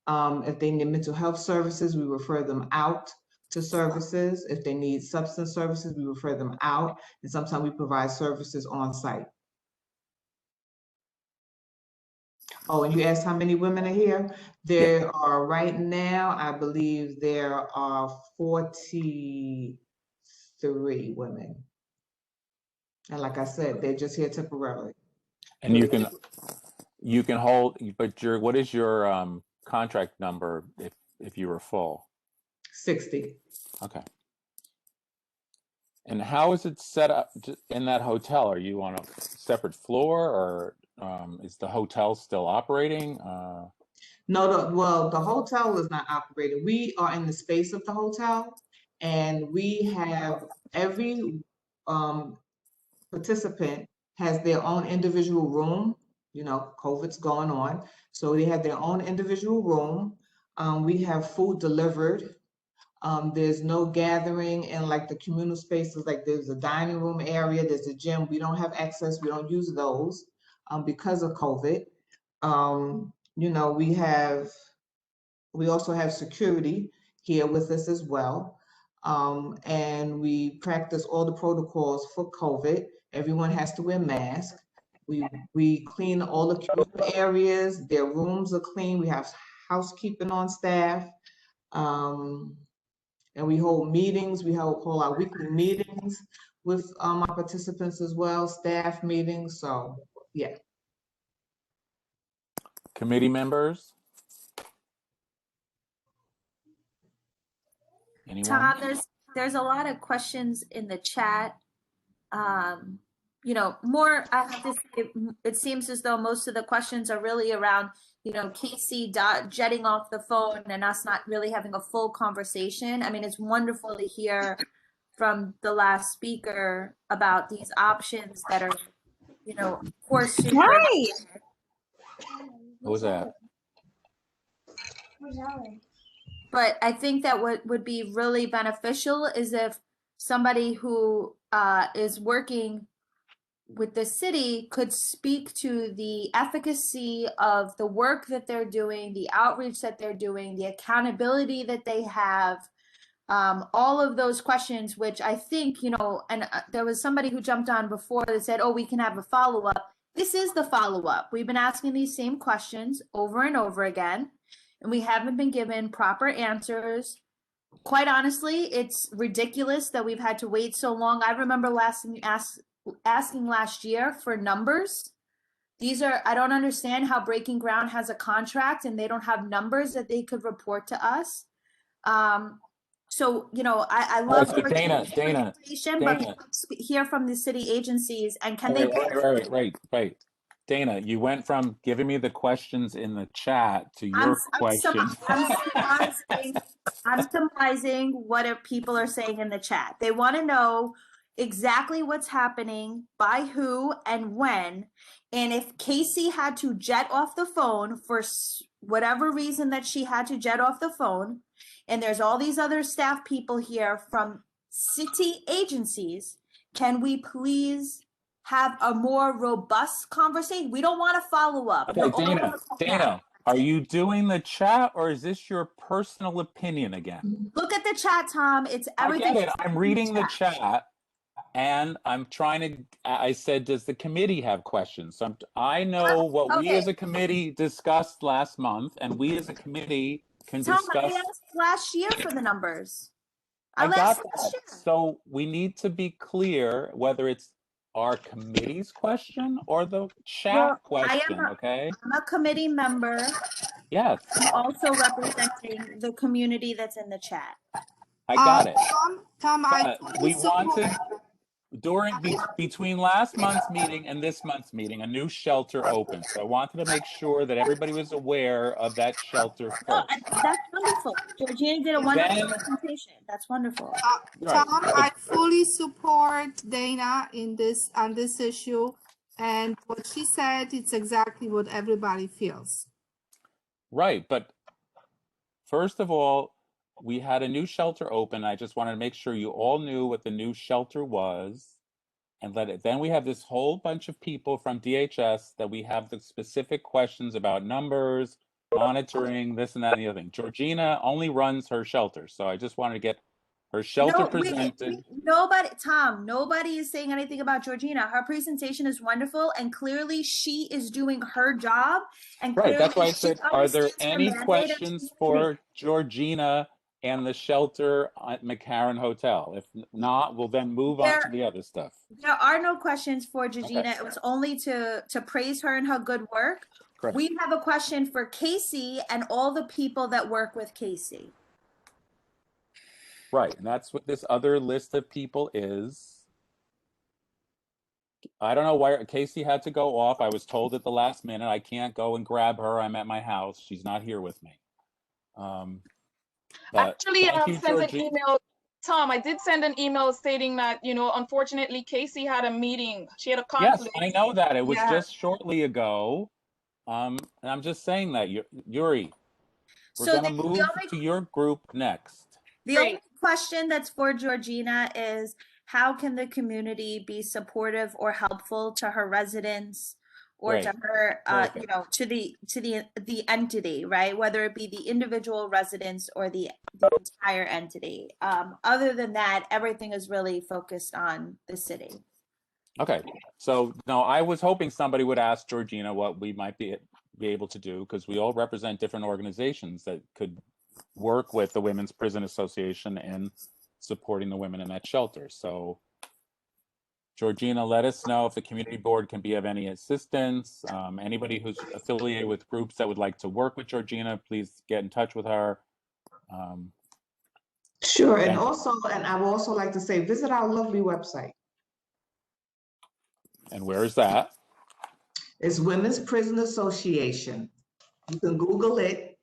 If they need mental health services, we refer them out to services. If they need substance services, we refer them out. And sometimes we provide services on site. Oh, and you asked how many women are here? There are right now, I believe there are 43 women. And like I said, they're just here temporarily. And you can hold, but what is your contract number if you were full? 60. Okay. And how is it set up in that hotel? Are you on a separate floor, or is the hotel still operating? No, the hotel is not operating. We are in the space of the hotel, and we have every participant has their own individual room. COVID's going on, so they have their own individual room. We have food delivered. There's no gathering in like the communal spaces, like there's a dining room area, there's a gym. We don't have access, we don't use those because of COVID. We also have security here with us as well. And we practice all the protocols for COVID. Everyone has to wear masks. We clean all the communal areas. Their rooms are clean. We have housekeeping on staff. And we hold meetings. We hold our weekly meetings with our participants as well, staff meetings. So, yeah. Committee members? Anyone? Tom, there's a lot of questions in the chat. More, I have to say, it seems as though most of the questions are really around, Casey jetting off the phone and us not really having a full conversation. I mean, it's wonderful to hear from the last speaker about these options that are, of course, super. What was that? But I think that what would be really beneficial is if somebody who is working with the city could speak to the efficacy of the work that they're doing, the outreach that they're doing, the accountability that they have, all of those questions, which I think, and there was somebody who jumped on before that said, oh, we can have a follow-up. This is the follow-up. We've been asking these same questions over and over again, and we haven't been given proper answers. Quite honestly, it's ridiculous that we've had to wait so long. I remember asking last year for numbers. I don't understand how Breaking Ground has a contract and they don't have numbers that they could report to us. So, I love Dana, but hear from the city agencies and can they Right. Dana, you went from giving me the questions in the chat to your question. I'm summarizing what people are saying in the chat. They want to know exactly what's happening, by who and when, and if Casey had to jet off the phone for whatever reason that she had to jet off the phone, and there's all these other staff people here from city agencies, can we please have a more robust conversation? We don't want to follow up. Okay, Dana, are you doing the chat or is this your personal opinion again? Look at the chat, Tom. It's everything. I get it. I'm reading the chat. And I said, does the committee have questions? So I know what we as a committee discussed last month, and we as a committee can discuss. I asked last year for the numbers. I got that. So we need to be clear whether it's our committee's question or the chat question, okay? I'm a committee member. Yes. I'm also representing the community that's in the chat. I got it. Tom, we wanted, between last month's meeting and this month's meeting, a new shelter opened. So I wanted to make sure that everybody was aware of that shelter first. That's wonderful. Georgina did a wonderful presentation. That's wonderful. Tom, I fully support Dana in this on this issue, and what she said, it's exactly what everybody feels. Right, but first of all, we had a new shelter open. I just wanted to make sure you all knew what the new shelter was, and then we have this whole bunch of people from DHS that we have the specific questions about numbers, monitoring, this and that and the other thing. Georgina only runs her shelter, so I just wanted to get her shelter presented. Nobody is saying anything about Georgina. Her presentation is wonderful, and clearly she is doing her job. And Right, that's why I she said, are there understands her any mandate and questions she's for Georgina and the shelter at McCarran Hotel? If not, we'll then move on to the other stuff. There are no questions for Georgina. Okay. It was only to praise her and her good work. Correct. We have a question for Casey and all the people that work with Casey. Right, and that's what this other list of people is. I don't know why Casey had to go off. I was told at the last minute I can't go and grab her. I'm at my house. She's not here with me. Actually, thank I you, sent an Georgie. email. Tom, I did send an email stating that, unfortunately, Casey had a meeting. She had a conflict. Yes, I know that. It was Yeah. just shortly ago. And I'm just saying that, Yuri, we're So going to move to your group next. The only question that's for Georgina is, how can the community be supportive or helpful to her residents or to her, to the entity, right? Whether it be the individual residents or the entire entity. Other than that, everything is really focused on the city. Okay, so no, I was hoping somebody would ask Georgina what we might be able to do, because we all represent different organizations that could work with the Women's Prison Association in supporting the women in that shelter. So Georgina, let us know if the community board can be of any assistance. Anybody who's affiliated with groups that would like to work with Georgina, please get in touch with her. Sure, and I would also like to say, visit our lovely website. And where is that? It's Women's Prison Association. You can Google it,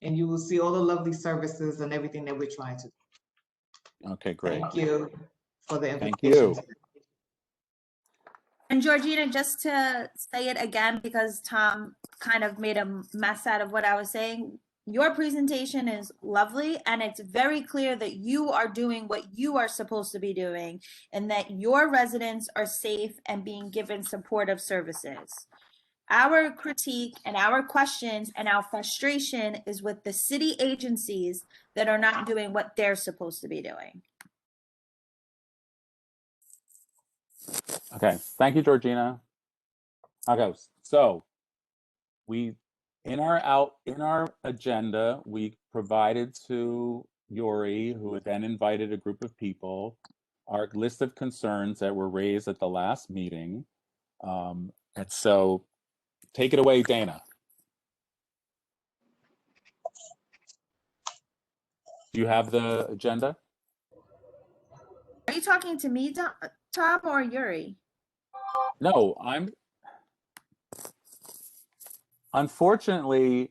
and you will see all the lovely services and everything that we're trying to do. Okay, great. Thank you for the Thank invitation. you. And Georgina, just to say it again, because Tom kind of made a mess out of what I was saying, your presentation is lovely, and it's very clear that you are doing what you are supposed to be doing, and that your residents are safe and being given supportive services. Our critique and our questions and our frustration is with the city agencies that are not doing what they're supposed to be doing. Okay, thank you, Georgina. Okay, so in our agenda, we provided to Yuri, who had then invited a group of people, our list of concerns that were raised at the last meeting. And so take it away, Dana. Do you have the agenda? Are you talking to me, Tom, or Yuri? No, unfortunately,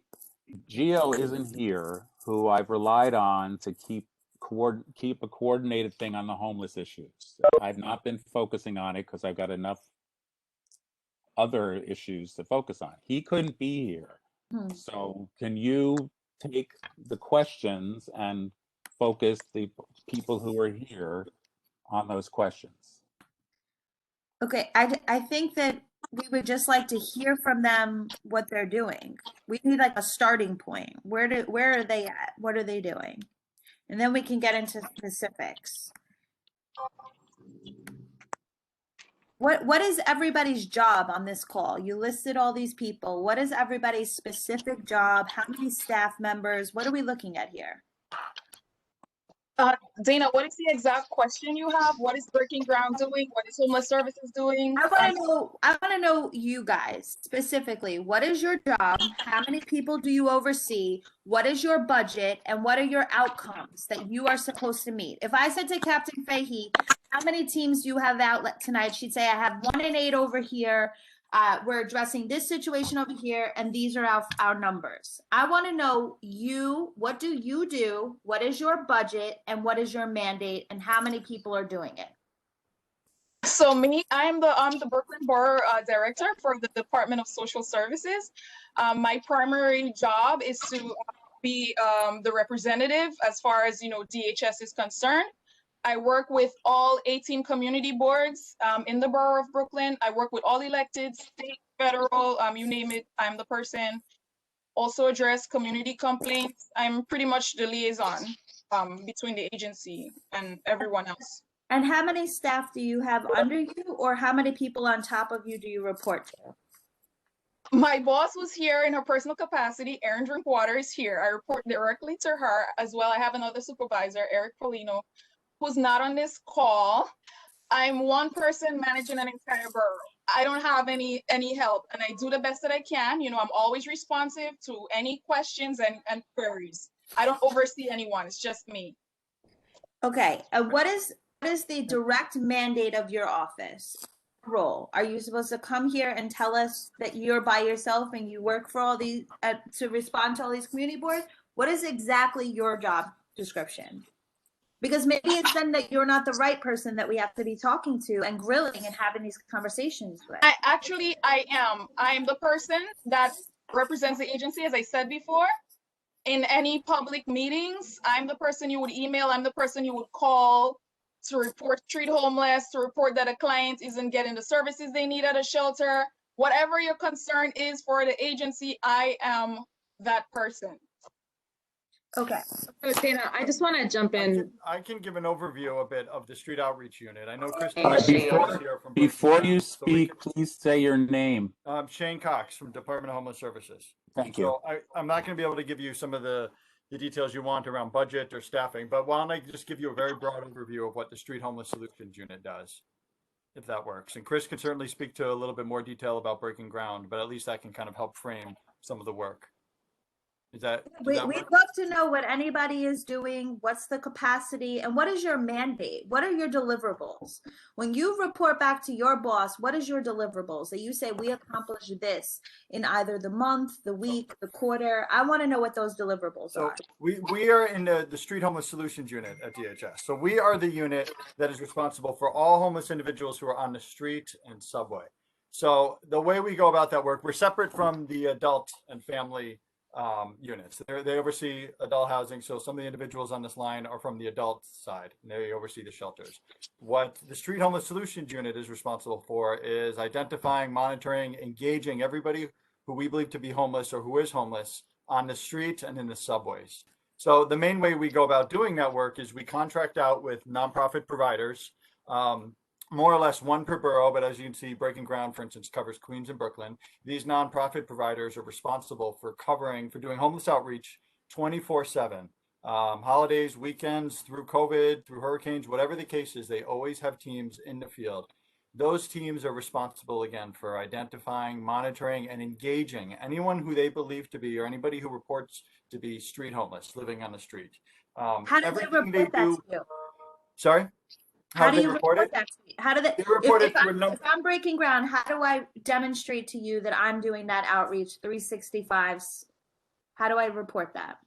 Gio isn't here, who I've relied on to keep a coordinated thing on the homeless issues. I've not been focusing on it because I've got enough other issues to focus on. He couldn't be here. So can you take the questions and focus the people who are here on those questions? Okay, I think that we would just like to hear from them what they're doing. We need like a starting point. Where are they at? What are they doing? And then we can get into specifics. What is everybody's job on this call? You listed all these people. What is everybody's specific job? How many staff members? What are we looking at here? Dana, what is the exact question you have? What is Breaking Ground doing? What is Homeless Services doing? I want to know you guys specifically. What is your job? How many people do you oversee? What is your budget? And what are your outcomes that you are supposed to meet? If I said to Captain Fahey, how many teams do you have out tonight? She'd say, I have 1 and 8 over here. We're addressing this situation over here, and these are our numbers. I want to know what do you do? What is your budget, and what is your mandate, and how many people are doing it? So I'm the Brooklyn Borough Director for the Department of Social Services. My primary job is to be the representative as far as, DHS is concerned. I work with all 18 community boards in the borough of Brooklyn. I work with all elected, state, federal, you name it, I'm the person. Also address community complaints. I'm pretty much the liaison between the agency and everyone else. And how many staff do you have under you, or how many people on top of you do you report to? My boss was here in her personal capacity. Erin Drinkwater is here. I report directly to her as well. I have another supervisor, Eric Polino, who's not on this call. I'm one person managing an entire borough. I don't have any help, and I do the best that I can. I'm always responsive to any questions and queries. I don't oversee anyone. It's just me. Okay. What is the direct mandate of your office role? Are you supposed to come here and tell us that you're by yourself and you work for all these to respond to all these community boards? What is exactly your job description? Because maybe it's then that you're not the right person that we have to be talking to and grilling and having these conversations with. I am. I'm the person that represents the agency, as I said before. In any public meetings, I'm the person you would email. I'm the person you would call to report street homeless, to report that a client isn't getting the services they need at a shelter. Whatever your concern is for the agency, I am that person. Okay. So Dana, I just want to jump in. I can give an overview a bit of the street outreach unit. I know Chris. Before you speak, please say your name. Shane Cox from Department of Homeless Services. Thank you. So I'm not going to be able to give you some of the details you want around budget or staffing, but why don't I just give you a very broad overview of what the Street Homeless Solutions Unit does, if that works. And Chris can certainly speak to a little bit more detail about Breaking Ground, but at least that can kind of help frame some of the work. We'd love to know what anybody is doing, what's the capacity, and what is your mandate? What are your deliverables? When you report back to your boss, what is your deliverables? That you say, we accomplished this in either the month, the week, the quarter. I want to know what those deliverables are. We are in the Street Homeless Solutions Unit at DHS. So we are the unit that is responsible for all homeless individuals who are on the street and subway. So the way we go about that work, we're separate from the adult and family units. They oversee adult housing. So some of the individuals on this line are from the adult side, and they oversee the shelters. What the Street Homeless Solutions Unit is responsible for is identifying, monitoring, engaging everybody who we believe to be homeless or who is homeless on the street and in the subways. So the main way we go about doing that work is we contract out with nonprofit providers, more or less one per borough, but as you can see, Breaking Ground, for instance, covers Queens and Brooklyn. These nonprofit providers are responsible for doing homeless outreach 24/7. Holidays, weekends, through COVID, through hurricanes, whatever the case is, they always have teams in the field. Those teams are responsible, again, for identifying, monitoring, and engaging anyone who they believe to be, or anybody who reports to be street homeless, living on the street. How do they report that to you? Sorry? How do you report that to me? How do they report it if I'm Breaking Ground, how do I demonstrate to you that I'm doing that outreach 365s? How do I report that?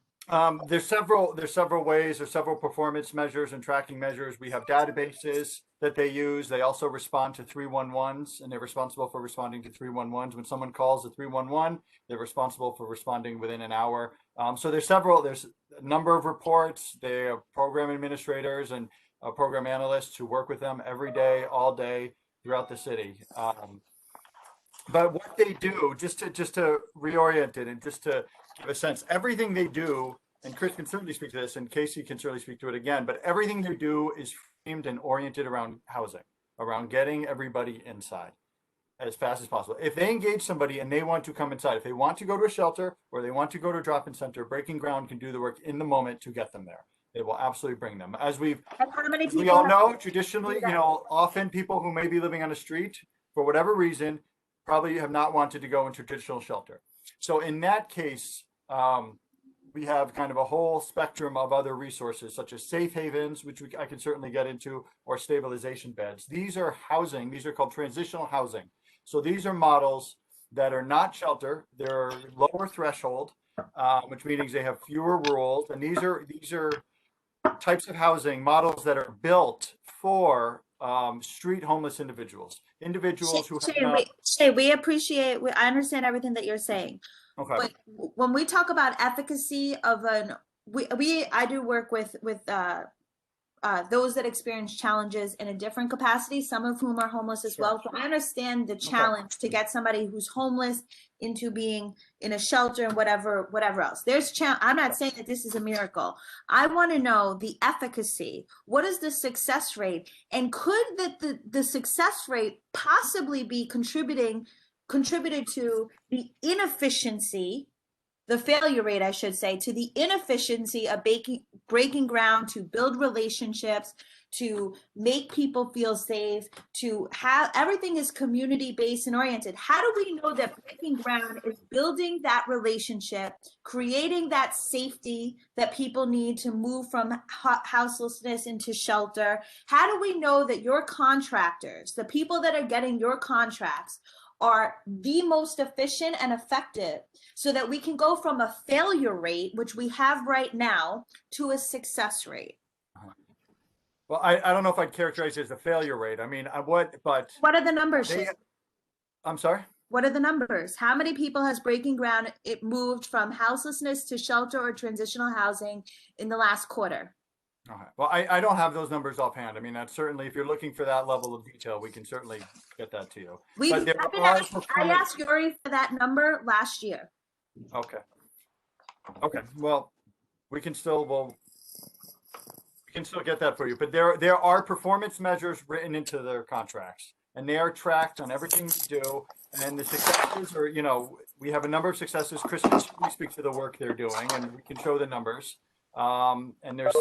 There's several ways. There's several performance measures and tracking measures. We have databases that they use. They also respond to 311s, and they're responsible for responding to 311s. When someone calls the 311, they're responsible for responding within an hour. So there's a number of reports. They have program administrators and program analysts who work with them every day, all day throughout the city. But what they do, just to reorient it and just to give a sense, everything they do, and Chris can certainly speak to this, and Casey can certainly speak to it again, but everything they do is framed and oriented around housing, around getting everybody inside as fast as possible. If they engage somebody and they want to come inside, if they want to go to a shelter or they want to go to a drop-in center, Breaking Ground can do the work in the moment to get them there. They will absolutely bring them. As we all know, traditionally, often people who may be living on the street for whatever reason probably have not wanted to go into traditional shelter. So in that case, we have kind of a whole spectrum of other resources, such as safe havens, which I can certainly get into, or stabilization beds. These are housing. These are called transitional housing. So these are models that are not shelter. They're lower threshold, which means they have fewer rules. And these are types of housing models that are built for street homeless individuals who have not. Shay, we appreciate, I understand everything that you're saying. Okay. But when we talk about efficacy of I do work with those that experience challenges in a different capacity, some of whom are homeless as well. So I understand the challenge to get somebody who's homeless into being in a shelter and whatever else. I'm not saying that this is a miracle. I want to know the efficacy. What is the success rate? And could the success rate possibly be contributed to the inefficiency, the failure rate, I should say, to the inefficiency of breaking ground to build relationships, to make people feel safe, to have everything is community-based and oriented. How do we know that breaking ground is building that relationship, creating that safety that people need to move from houselessness into shelter? How do we know that your contractors, the people that are getting your contracts, are the most efficient and effective, so that we can go from a failure rate, which we have right now, to a success rate? Well, I don't know if I'd characterize it as a failure rate. I mean, what are the numbers? I'm sorry? What are the numbers? How many people has Breaking Ground moved from houselessness to shelter or transitional housing in the last quarter? Okay. Well, I don't have those numbers offhand. I mean, that's certainly, if you're looking for that level of detail, we can certainly get that to you. I asked Yuri for that number last year. Okay. Okay. Well, we can still get that for you. But there are performance measures written into their contracts, and they are tracked on everything we do. And the successes are, we have a number of successes. Chris can speak to the work they're doing, and we can show the numbers. And there's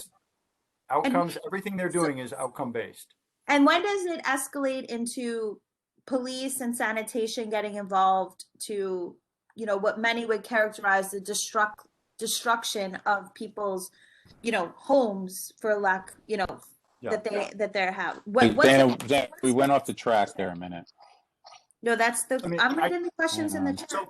outcomes. Everything they're doing is outcome based. And when does it escalate into police and sanitation getting involved to, what many would characterize the destruction of people's, homes, for lack, that they have? Dana, we went off the track there a minute. No, I'm reading the questions in the chat.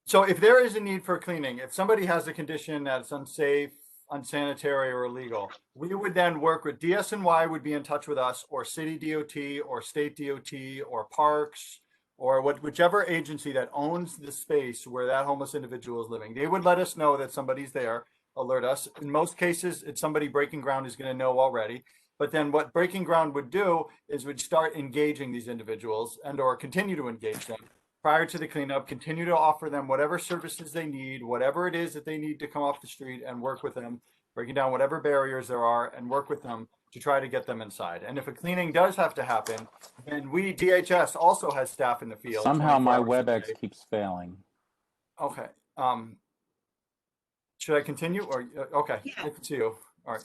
So if there is a need for cleaning, if somebody has a condition that's unsafe, unsanitary, or illegal, we would then work with DSNY, would be in touch with us, or city DOT, or state DOT, or parks, or whichever agency that owns the space where that homeless individual is living. They would let us know that somebody's there, alert us. In most cases, it's somebody Breaking Ground is going to know already. But then what Breaking Ground would do is would start engaging these individuals or continue to engage them prior to the cleanup, continue to offer them whatever services they need, whatever it is that they need to come off the street, and work with them, breaking down whatever barriers there are and work with them to try to get them inside. And if a cleaning does have to happen, then DHS also has staff in the field. Somehow my WebEx keeps failing. Okay. Should I continue or, okay, I can see you. All right.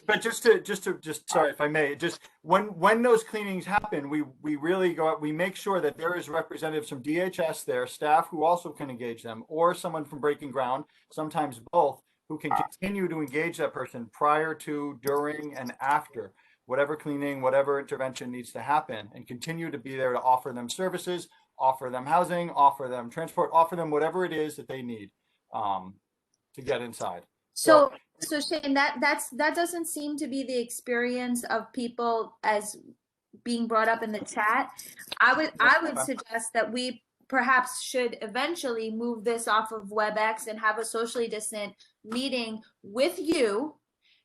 But just sorry if I may, just when those cleanings happen, we really go out, we make sure that there is representatives from DHS there, staff who also can engage them, or someone from Breaking Ground, sometimes both, who can continue to engage that person prior to, during, and after whatever cleaning, whatever intervention needs to happen, and continue to be there to offer them services, offer them housing, offer them transport, offer them whatever it is that they need to get inside. So Shane, that doesn't seem to be the experience of people as being brought up in the chat. I would suggest that we perhaps should eventually move this off of WebEx and have a socially distant meeting with you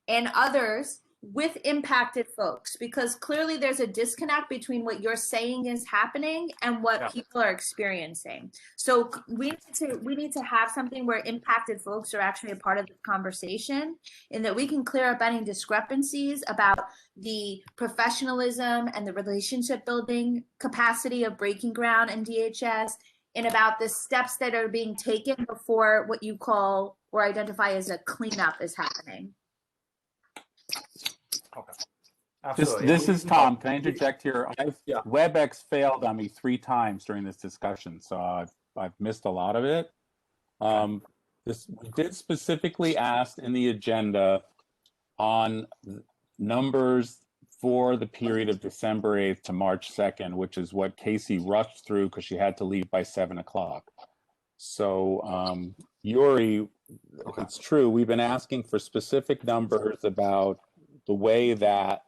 and others with impacted folks, because clearly there's a disconnect between what you're saying is happening and what people are experiencing. So we need to have something where impacted folks are actually a part of the conversation, and that we can clear up any discrepancies about the professionalism and the relationship building capacity of Breaking Ground and DHS, and about the steps that are being taken before what you call or identify as a cleanup is happening. Okay. Absolutely. This is Tom. Can I interject here? WebEx failed on me 3 times during this discussion, so I've missed a lot of it. We did specifically ask in the agenda on numbers for the period of December 8th to March 2nd, which is what Casey rushed through because she had to leave by 7 o'clock. So Yuri, it's true. We've been asking for specific numbers about the way that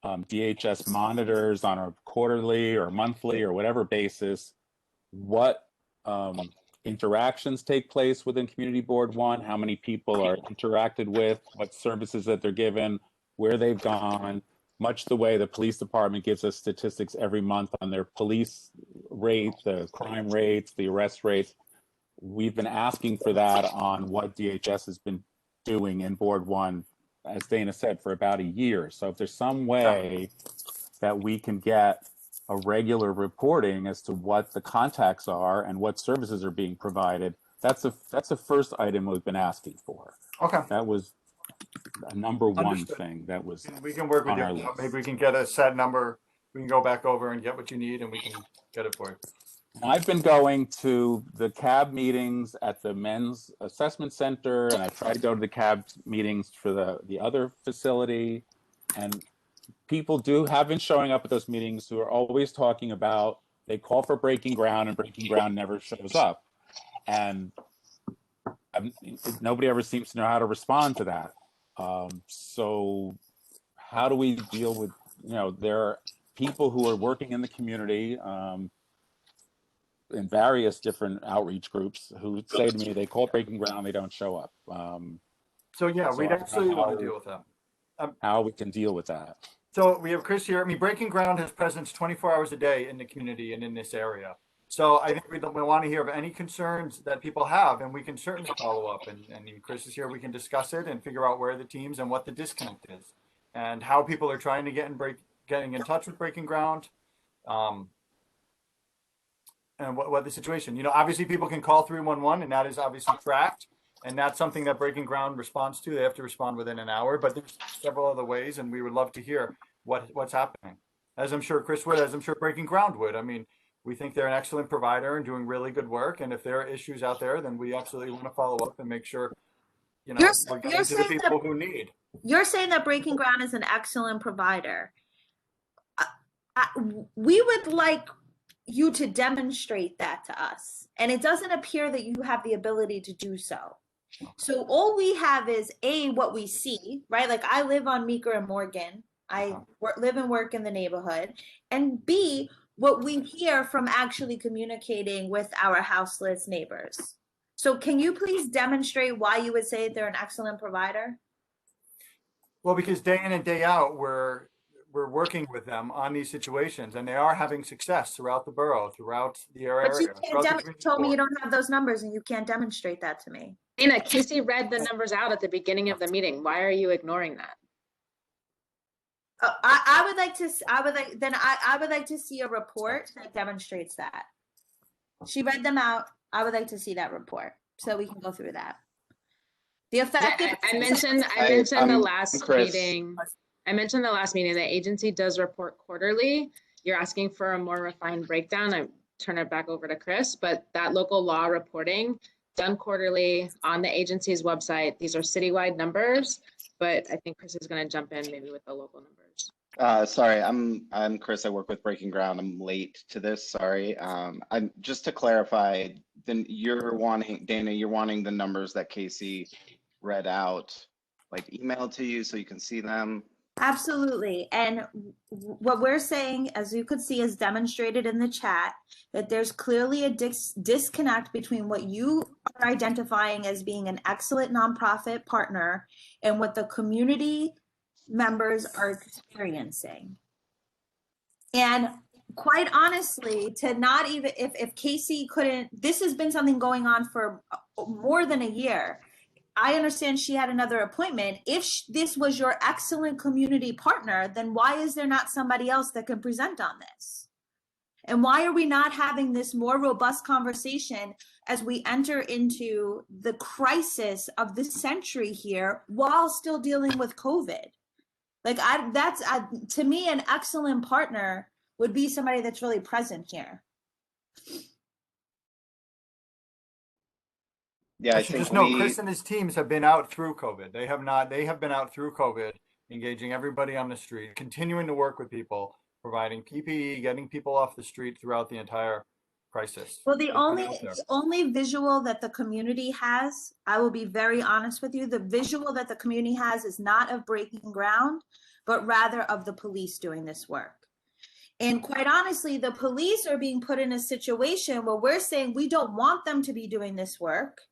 DHS monitors on a quarterly or monthly or whatever basis what interactions take place within Community Board 1, how many people are interacted with, what services that they're given, where they've gone, much the way the police department gives us statistics every month on their police rate, the crime rates, the arrest rates. We've been asking for that on what DHS has been doing in Board 1, as Dana said, for about a year. So if there's some way that we can get a regular reporting as to what the contacts are and what services are being provided, that's the first item we've been asking for. Okay. That was a number one Understood. thing that was We can work with on our you. list. Maybe we can get a set number. We can go back over and get what you need and we can get it for you. I've been going to the CAB meetings at the Men's Assessment Center, and I tried to go to the CAB meetings for the other facility. And people have been showing up at those meetings who are always talking about, they call for breaking ground and breaking ground never shows up. And nobody ever seems to know how to respond to that. So how do we deal with, there are people who are working in the community, in various different outreach groups who say to me, they call breaking ground, they don't show up. So yeah, So we'd I don't absolutely know want to deal with that. how we can deal with that. So we have Chris here. I mean, Breaking Ground has presence 24 hours a day in the community and in this area. So I think we want to hear of any concerns that people have, and we can certainly follow up. And Chris is here. We can discuss it and figure out where the teams and what the disconnect is, and how people are trying to getting in touch with Breaking Ground, and what the situation. Obviously people can call 311, and that is obviously tracked. And that's something that Breaking Ground responds to. They have to respond within an hour, but there's several other ways, and we would love to hear what's happening. As I'm sure Chris would, as I'm sure Breaking Ground would. I mean, we think they're an excellent provider and doing really good work. And if there are issues out there, then we absolutely want to follow up and make sure, we're getting to the people who need. You're saying that Breaking Ground is an excellent provider. We would like you to demonstrate that to us. And it doesn't appear that you have the ability to do so. So all we have is what we see, right? Like I live on Meeker and Morgan. I live and work in the neighborhood. And B, what we hear from actually communicating with our houseless neighbors. So can you please demonstrate why you would say they're an excellent provider? Well, because day in and day out, we're working with them on these situations, and they are having success throughout the borough, throughout the area. But you can't told me you don't have those numbers, and you can't demonstrate that to me. Dana, Casey read the numbers out at the beginning of the meeting. Why are you ignoring that? I would like to see a report that demonstrates that. She read them out. I would like to see that report so we can go through that. The effective. I mentioned the last meeting. I mentioned the last meeting. The agency does report quarterly. You're asking for a more refined breakdown. I turn it back over to Chris, but that local law reporting done quarterly on the agency's website. These are citywide numbers, but I think Chris is going to jump in maybe with the local numbers. Sorry, I'm Chris. I work with Breaking Ground. I'm late to this. Sorry. I'm just to clarify. Then Dana, you're wanting the numbers that Casey read out, like emailed to you so you can see them. Absolutely. And what we're saying, as you could see, is demonstrated in the chat, that there's clearly a disconnect between what you are identifying as being an excellent nonprofit partner and what the community members are experiencing. And quite honestly, to not even, if Casey couldn't, this has been something going on for more than a year. I understand she had another appointment. If this was your excellent community partner, then why is there not somebody else that can present on this? And why are we not having this more robust conversation as we enter into the crisis of the century here while still dealing with COVID? Like to me, an excellent partner would be somebody that's really present here. Yeah, I think think Chris and his teams have been out through COVID. They have been out through COVID engaging everybody on the street, continuing to work with people, providing PPE, getting people off the street throughout the entire crisis. Well, It's been out there. the only visual that the community has, I will be very honest with you, the visual that the community has is not of breaking ground, but rather of the police doing this work. And quite honestly, the police are being put in a situation where we're saying we don't want them to be doing this work,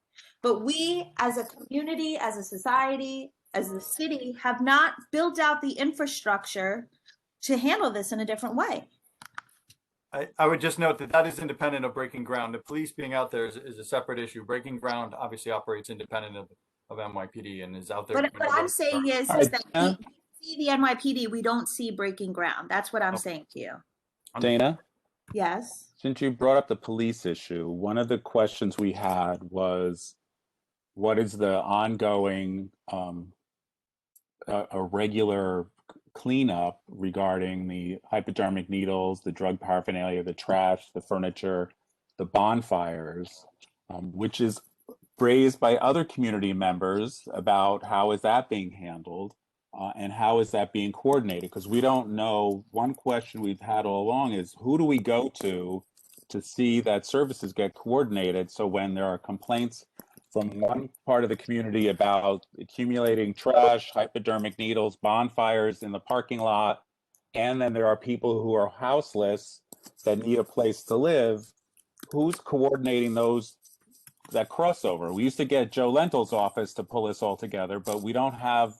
but we as a community, as a society, as a city have not built out the infrastructure to handle this in a different way. I would just note that that is independent of breaking ground. The police being out there is a separate issue. Breaking ground obviously operates independent of NYPD and is out there. But what I'm saying is that we see the NYPD, we don't see breaking ground. That's what I'm saying to you. Dana, Yes. since you brought up the police issue, one of the questions we had was, what is the ongoing a regular cleanup regarding the hypodermic needles, the drug paraphernalia, the trash, the furniture, the bonfires, which is raised by other community members about how is that being handled and how is that being coordinated? Because we don't know. One question we've had all along is, who do we go to see that services get coordinated? So when there are complaints from one part of the community about accumulating trash, hypodermic needles, bonfires in the parking lot, and then there are people who are houseless that need a place to live, who's coordinating that crossover? We used to get Joe Lentil's office to pull us all together, but we don't have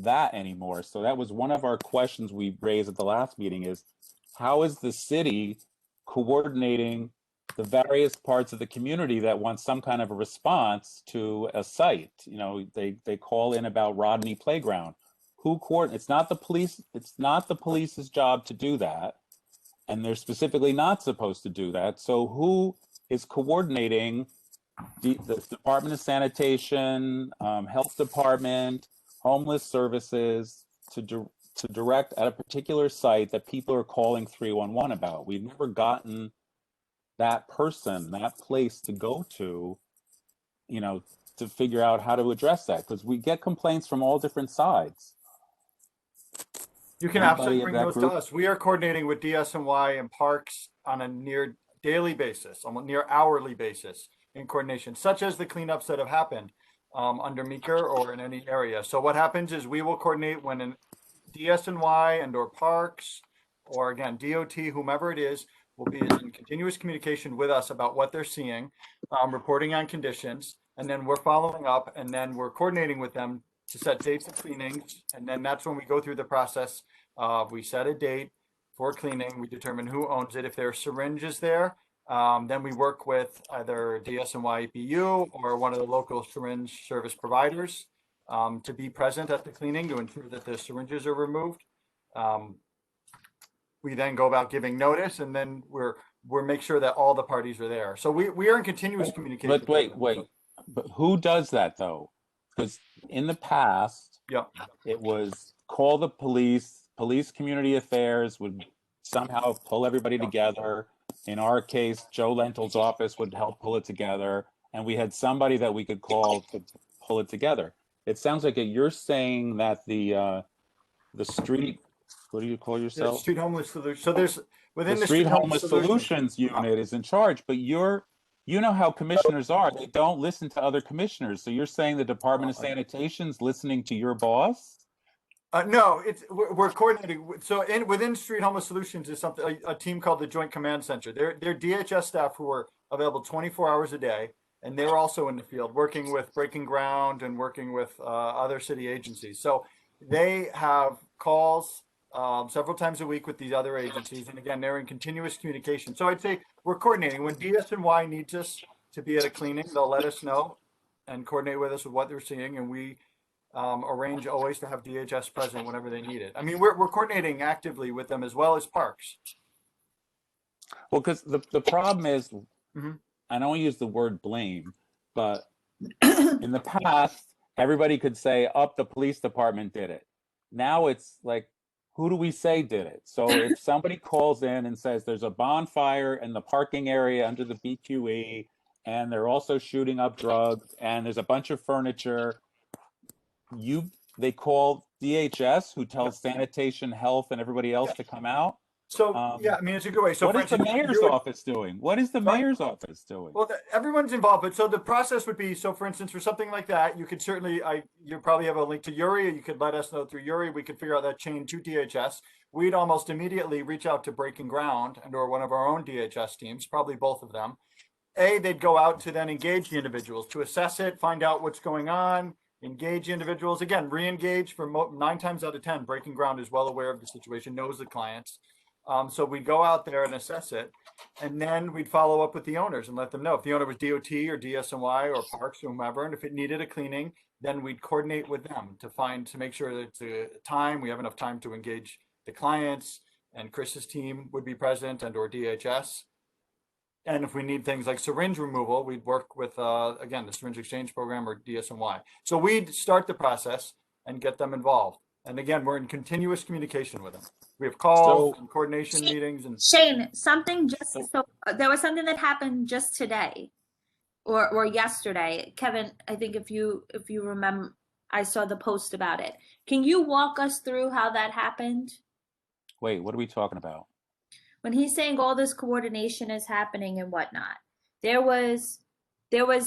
that anymore. So that was one of our questions we raised at the last meeting, is how is the city coordinating the various parts of the community that want some kind of a response to a site? You know, they call in about Rodney Playground. Who coordinates? It's not the police. It's not the police's job to do that, and they're specifically not supposed to do that. So who is coordinating the Department of Sanitation, Health Department, Homeless Services to direct at a particular site that people are calling 311 about? We've never gotten that person, that place to go to, you know, to figure out how to address that, because we get complaints from all different sides. You can absolutely bring those to us. We are coordinating with DSNY and parks on a near daily basis, on a near hourly basis in coordination, such as the cleanups that have happened under Meeker or in any area. So what happens is we will coordinate when an DSNY and or parks, or again, DOT, whomever it is, will be in continuous communication with us about what they're seeing, reporting on conditions, and then we're following up, and then we're coordinating with them to set dates of cleanings. And then that's when we go through the process. We set a date for cleaning, we determine who owns it. If there are syringes there, then we work with either DSNY EPU or one of the local syringe service providers to be present at the cleaning to ensure that the syringes are removed. We then go about giving notice, and then we're make sure that all the parties are there. So we are in continuous communication. But wait, but who does that though? Because in the past, it was call the police community affairs would somehow pull everybody together. In our case, Joe Lentil's office would help pull it together, and we had somebody that we could call to pull it together. It sounds like you're saying that the street, what do you call yourself? Street Homeless Solutions. So there's within the Street Homeless Solutions unit is in charge, but you know how commissioners are. They don't listen to other commissioners. So you're saying the Department of Sanitation's listening to your boss? No, we're coordinating. So within Street Homeless Solutions is something, a team called the Joint Command Center. They're DHS staff who are available 24 hours a day, and they're also in the field working with Breaking Ground and working with other city agencies. So they have calls several times a week with these other agencies, and again, they're in continuous communication. So I'd say we're coordinating. When DSNY needs us to be at a cleaning, they'll let us know and coordinate with us with what they're seeing, and we arrange always to have DHS present whenever they need it. I mean, we're coordinating actively with them as well as parks. Well, because the problem is, I don't use the word blame, but in the past, everybody could say, the police department did it. Now it's like, who do we say did it? So if somebody calls in and says there's a bonfire in the parking area under the BQE, and they're also shooting up drugs, and there's a bunch of furniture, they call DHS who tells sanitation, health, and everybody else to come out? So, yeah, I mean, it's a good way. So what for is the instance, mayor's you would- office doing? What is the mayor's office doing? Well, everyone's involved, but so the process would be, so for instance, for something like that, you could certainly, you probably have a link to Yuri, you could let us know through Yuri, we could figure out that chain to DHS. We'd almost immediately reach out to Breaking Ground and or one of our own DHS teams, probably both of them. They'd go out to then engage the individuals, to assess it, find out what's going on, engage the individuals. Again, re-engage for 9 times out of 10, Breaking Ground is well aware of the situation, knows the clients. So we'd go out there and assess it, and then we'd follow up with the owners and let them know if the owner was DOT or DSNY or Parks or whomever, and if it needed a cleaning, then we'd coordinate with them to make sure that it's a time, we have enough time to engage the clients, and Chris's team would be present and or DHS. And if we need things like syringe removal, we'd work with, again, the syringe exchange program or DSNY. So we'd start the process and get them involved. And again, we're in continuous communication with them. We have calls and coordination meetings and Shane, something just so there was something that happened just today or yesterday. Kevin, I think if you remember, I saw the post about it. Can you walk us through how that happened? Wait, what are we talking about? When he's saying all this coordination is happening and whatnot, there was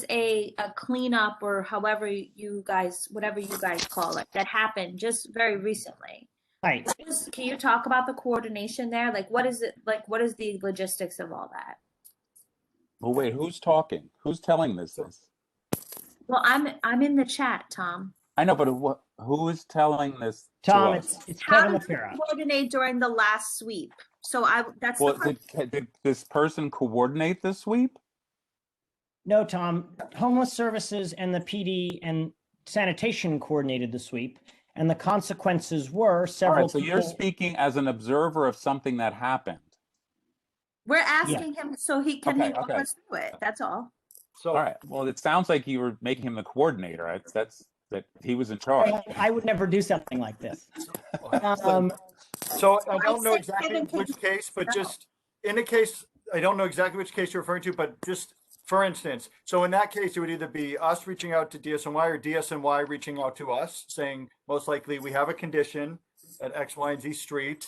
a cleanup or however you guys, whatever you guys call it, that happened just very recently. Right. Can you talk about the coordination there? Like, what is it? Like, what is the logistics of all that? Well, wait, who's talking? Who's telling this? Well, I'm in the chat, Tom. I know, but who is telling this? Tom, to us? it's How Kevin did you LaFera. coordinate during the last sweep? So that's Well, the question. did this person coordinate the sweep? No, Tom, Homeless Services and the PD and sanitation coordinated the sweep, and the consequences were All several right, so you're people- speaking as an observer of something that happened. We're asking him so he can Okay, walk okay. us through it. That's all. So, all right. Well, it sounds like you were making him the coordinator. That he was in charge. I would never do something like this. So I don't know said exactly Kevin can- which case, but just in a case, I don't know exactly which case you're referring to, but just for instance, so in that case, it would either be us reaching out to DSNY or DSNY reaching out to us saying, most likely we have a condition at X, Y, and Z street.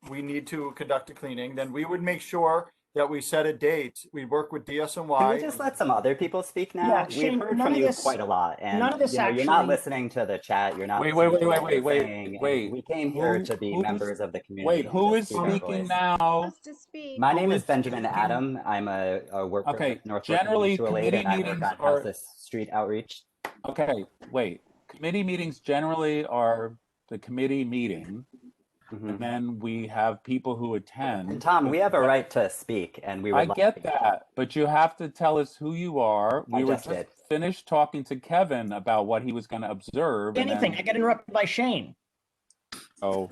We need to conduct a cleaning. Then we would make sure that we set a date. We work with DSNY. Can we just let some other people speak now? Yeah, We've Shane, heard none from of you this- quite a lot, and none of this you know, you're not actually- listening to the chat. You're not. Wait, listening to what we're saying, and wait. We came here Who- to be who's- members of the community. Wait, and who to is speak our speaking voice. now? My Who name is is Benjamin speaking? Adam. I'm a worker Okay, with North generally Mutual Aid, committee and I work meetings on are- Houseless Street Outreach. Okay, wait. Committee meetings generally are the committee meeting, and then we have people who attend. And Tom, we have a right to speak, and we would I like get to- that, but you have to tell us who you are. We were just just did. finished talking to Kevin about what he was going to observe. and Anything. I then- get interrupted by Shane. Oh,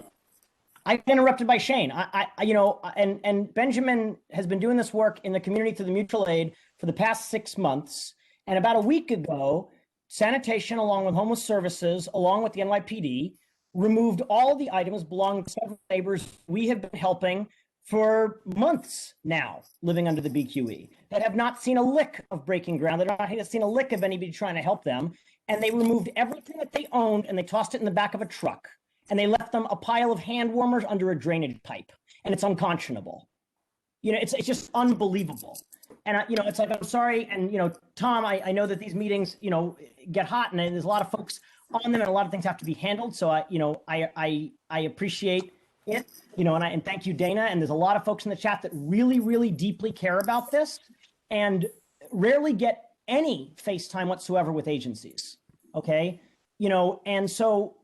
I get interrupted by Shane. And Benjamin has been doing this work in the community through the mutual aid for the past 6 months. And about a week ago, sanitation, along with homeless services, along with the NYPD, removed all the items belonging to several neighbors we have been helping for months now, living under the BQE, that have not seen a lick of Breaking Ground, that have not seen a lick of anybody trying to help them. And they removed everything that they owned and they tossed it in the back of a truck. And they left them a pile of hand warmers under a drainage pipe. And it's unconscionable. It's just unbelievable. And it's like, I'm sorry. And Tom, I know that these meetings, get hot, and there's a lot of folks on them, and a lot of things have to be handled. So I appreciate it, and thank you, Dana. And there's a lot of folks in the chat that really, really deeply care about this, and rarely get any face time whatsoever with agencies. Okay, and so.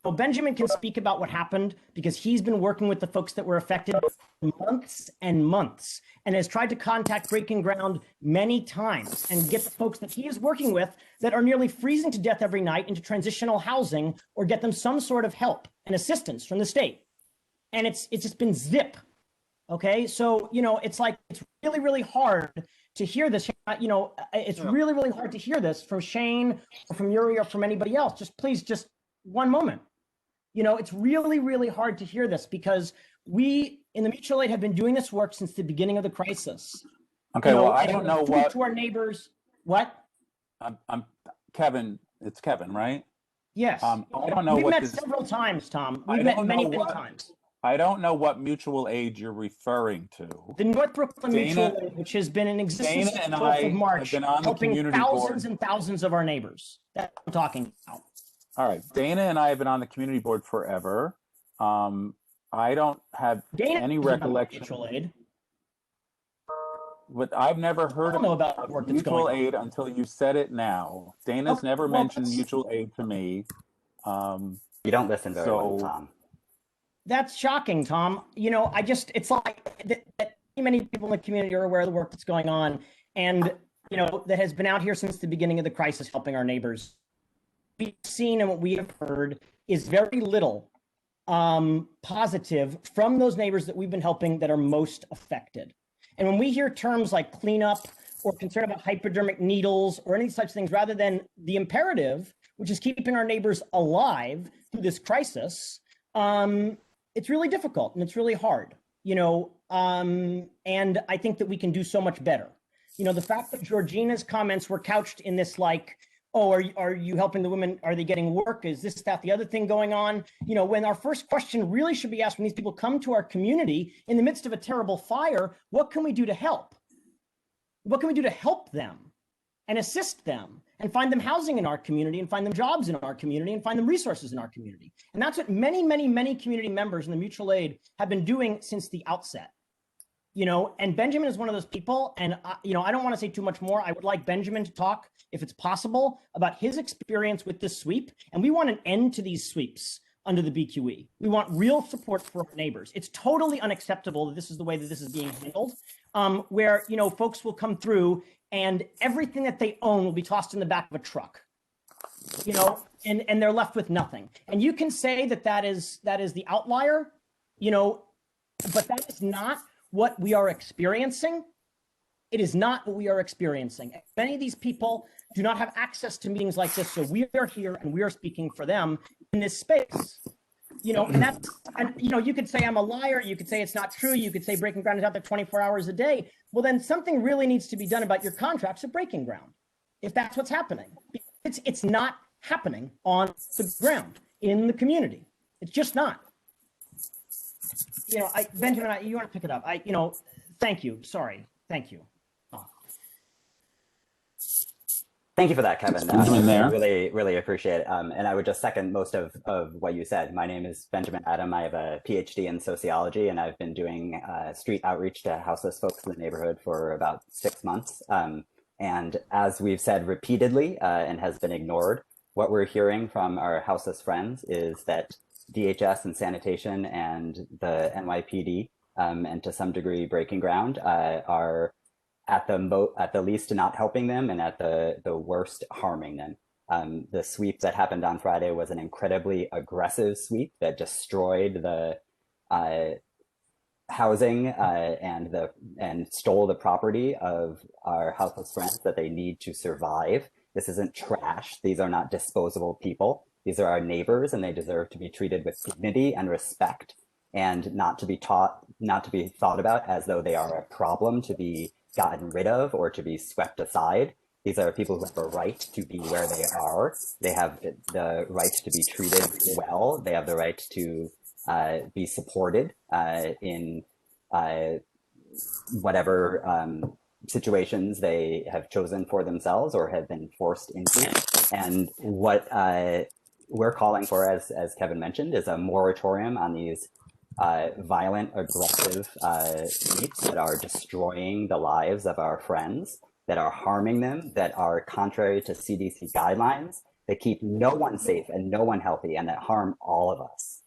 Well, Benjamin can speak about what happened because he's been working with the folks that were affected for months and months, and has tried to contact Breaking Ground many times and get the folks that he is working with that are nearly freezing to death every night into transitional housing, or get them some sort of help and assistance from the state. And it's just been zip. Okay, so it's like, it's really, really hard to hear this. It's really, really hard to hear this from Shane or from Yuri or from anybody else. Just one moment. It's really, really hard to hear this because we in the mutual aid have been doing this work since the beginning of the crisis. okay. Well, I and don't know food what. to our neighbors. What? I'm Kevin. It's Kevin, right? Yes. I don't know We've what met this. several times, Tom. I We've met don't many, know many what- times. I don't know what mutual aid you're referring to. The North Brooklyn Dana- Mutual Aid, which has been in existence Dana since and the 12th I of March, have been on the helping community thousands board. and thousands of our neighbors. That's what I'm talking about. All right, Dana and I have been on the community board forever. I don't have Dana any knows about recollection, mutual aid. but I've never heard I don't know about the work that's mutual going on. aid until you said it now. Dana's Okay, never well, mentioned that's- mutual aid to me. You don't listen very well, Tom. That's shocking, Tom. You know, it's like that many people in the community are aware of the work that's going on and, you know, that has been out here since the beginning of the crisis, helping our neighbors. What we've seen and what we have heard is very little positive from those neighbors that we've been helping that are most affected. And when we hear terms like cleanup or concern about hypodermic needles or any such things, rather than the imperative, which is keeping our neighbors alive through this crisis, it's really difficult and it's really hard, you know, and I think that we can do so much better. You know, the fact that Georgina's comments were couched in this like, oh, are you helping the women? Are they getting work? Is this, that, the other thing going on? You know, when our first question really should be asked when these people come to our community in the midst of a terrible fire, what can we do to help? What can we do to help them and assist them and find them housing in our community and find them jobs in our community and find them resources in our community? And that's what many, many, many community members in the mutual aid have been doing since the outset. You know, and Benjamin is one of those people, and you know, I don't want to say too much more. I would like Benjamin to talk, if it's possible, about his experience with this sweep, and we want an end to these sweeps under the BQE. We want real support for our neighbors. It's totally unacceptable that this is the way that this is being handled, where, you know, folks will come through and everything that they own will be tossed in the back of a truck, you know, and they're left with nothing. And you can say that that is the outlier, you know, but that is not what we are experiencing. It is not what we are experiencing. Many of these people do not have access to meetings like this, so we are here and we are speaking for them in this space. You know, and you know, you could say I'm a liar, you could say it's not true, you could say Breaking Ground is out there 24 hours a day. Well, then something really needs to be done about your contracts at Breaking Ground, if that's what's happening. It's not happening on the ground in the community. It's just not. You know, Benjamin, you want to pick it up? You know, thank you. Sorry, thank you. Thank you for that, Kevin. Benjamin there. I really, really appreciate it. And I would just second most of what you said. My name is Benjamin Adam. I have a PhD in sociology, and I've been doing street outreach to houseless folks in the neighborhood for about 6 months. And as we've said repeatedly and has been ignored, what we're hearing from our houseless friends is that DHS and sanitation and the NYPD and to some degree Breaking Ground are at the least not helping them and at the worst harming them. The sweep that happened on Friday was an incredibly aggressive sweep that destroyed the housing and stole the property of our houseless friends that they need to survive. This isn't trash. These are not disposable people. These are our neighbors, and they deserve to be treated with dignity and respect, and not to be thought about as though they are a problem to be gotten rid of or to be swept aside. These are people who have a right to be where they are. They have the right to be treated well. They have the right to be supported in whatever situations they have chosen for themselves or have been forced into. And what we're calling for, as Kevin mentioned, is a moratorium on these violent, aggressive sweeps that are destroying the lives of our friends, that are harming them, that are contrary to CDC guidelines, that keep no one safe and no one healthy, and that harm all of us.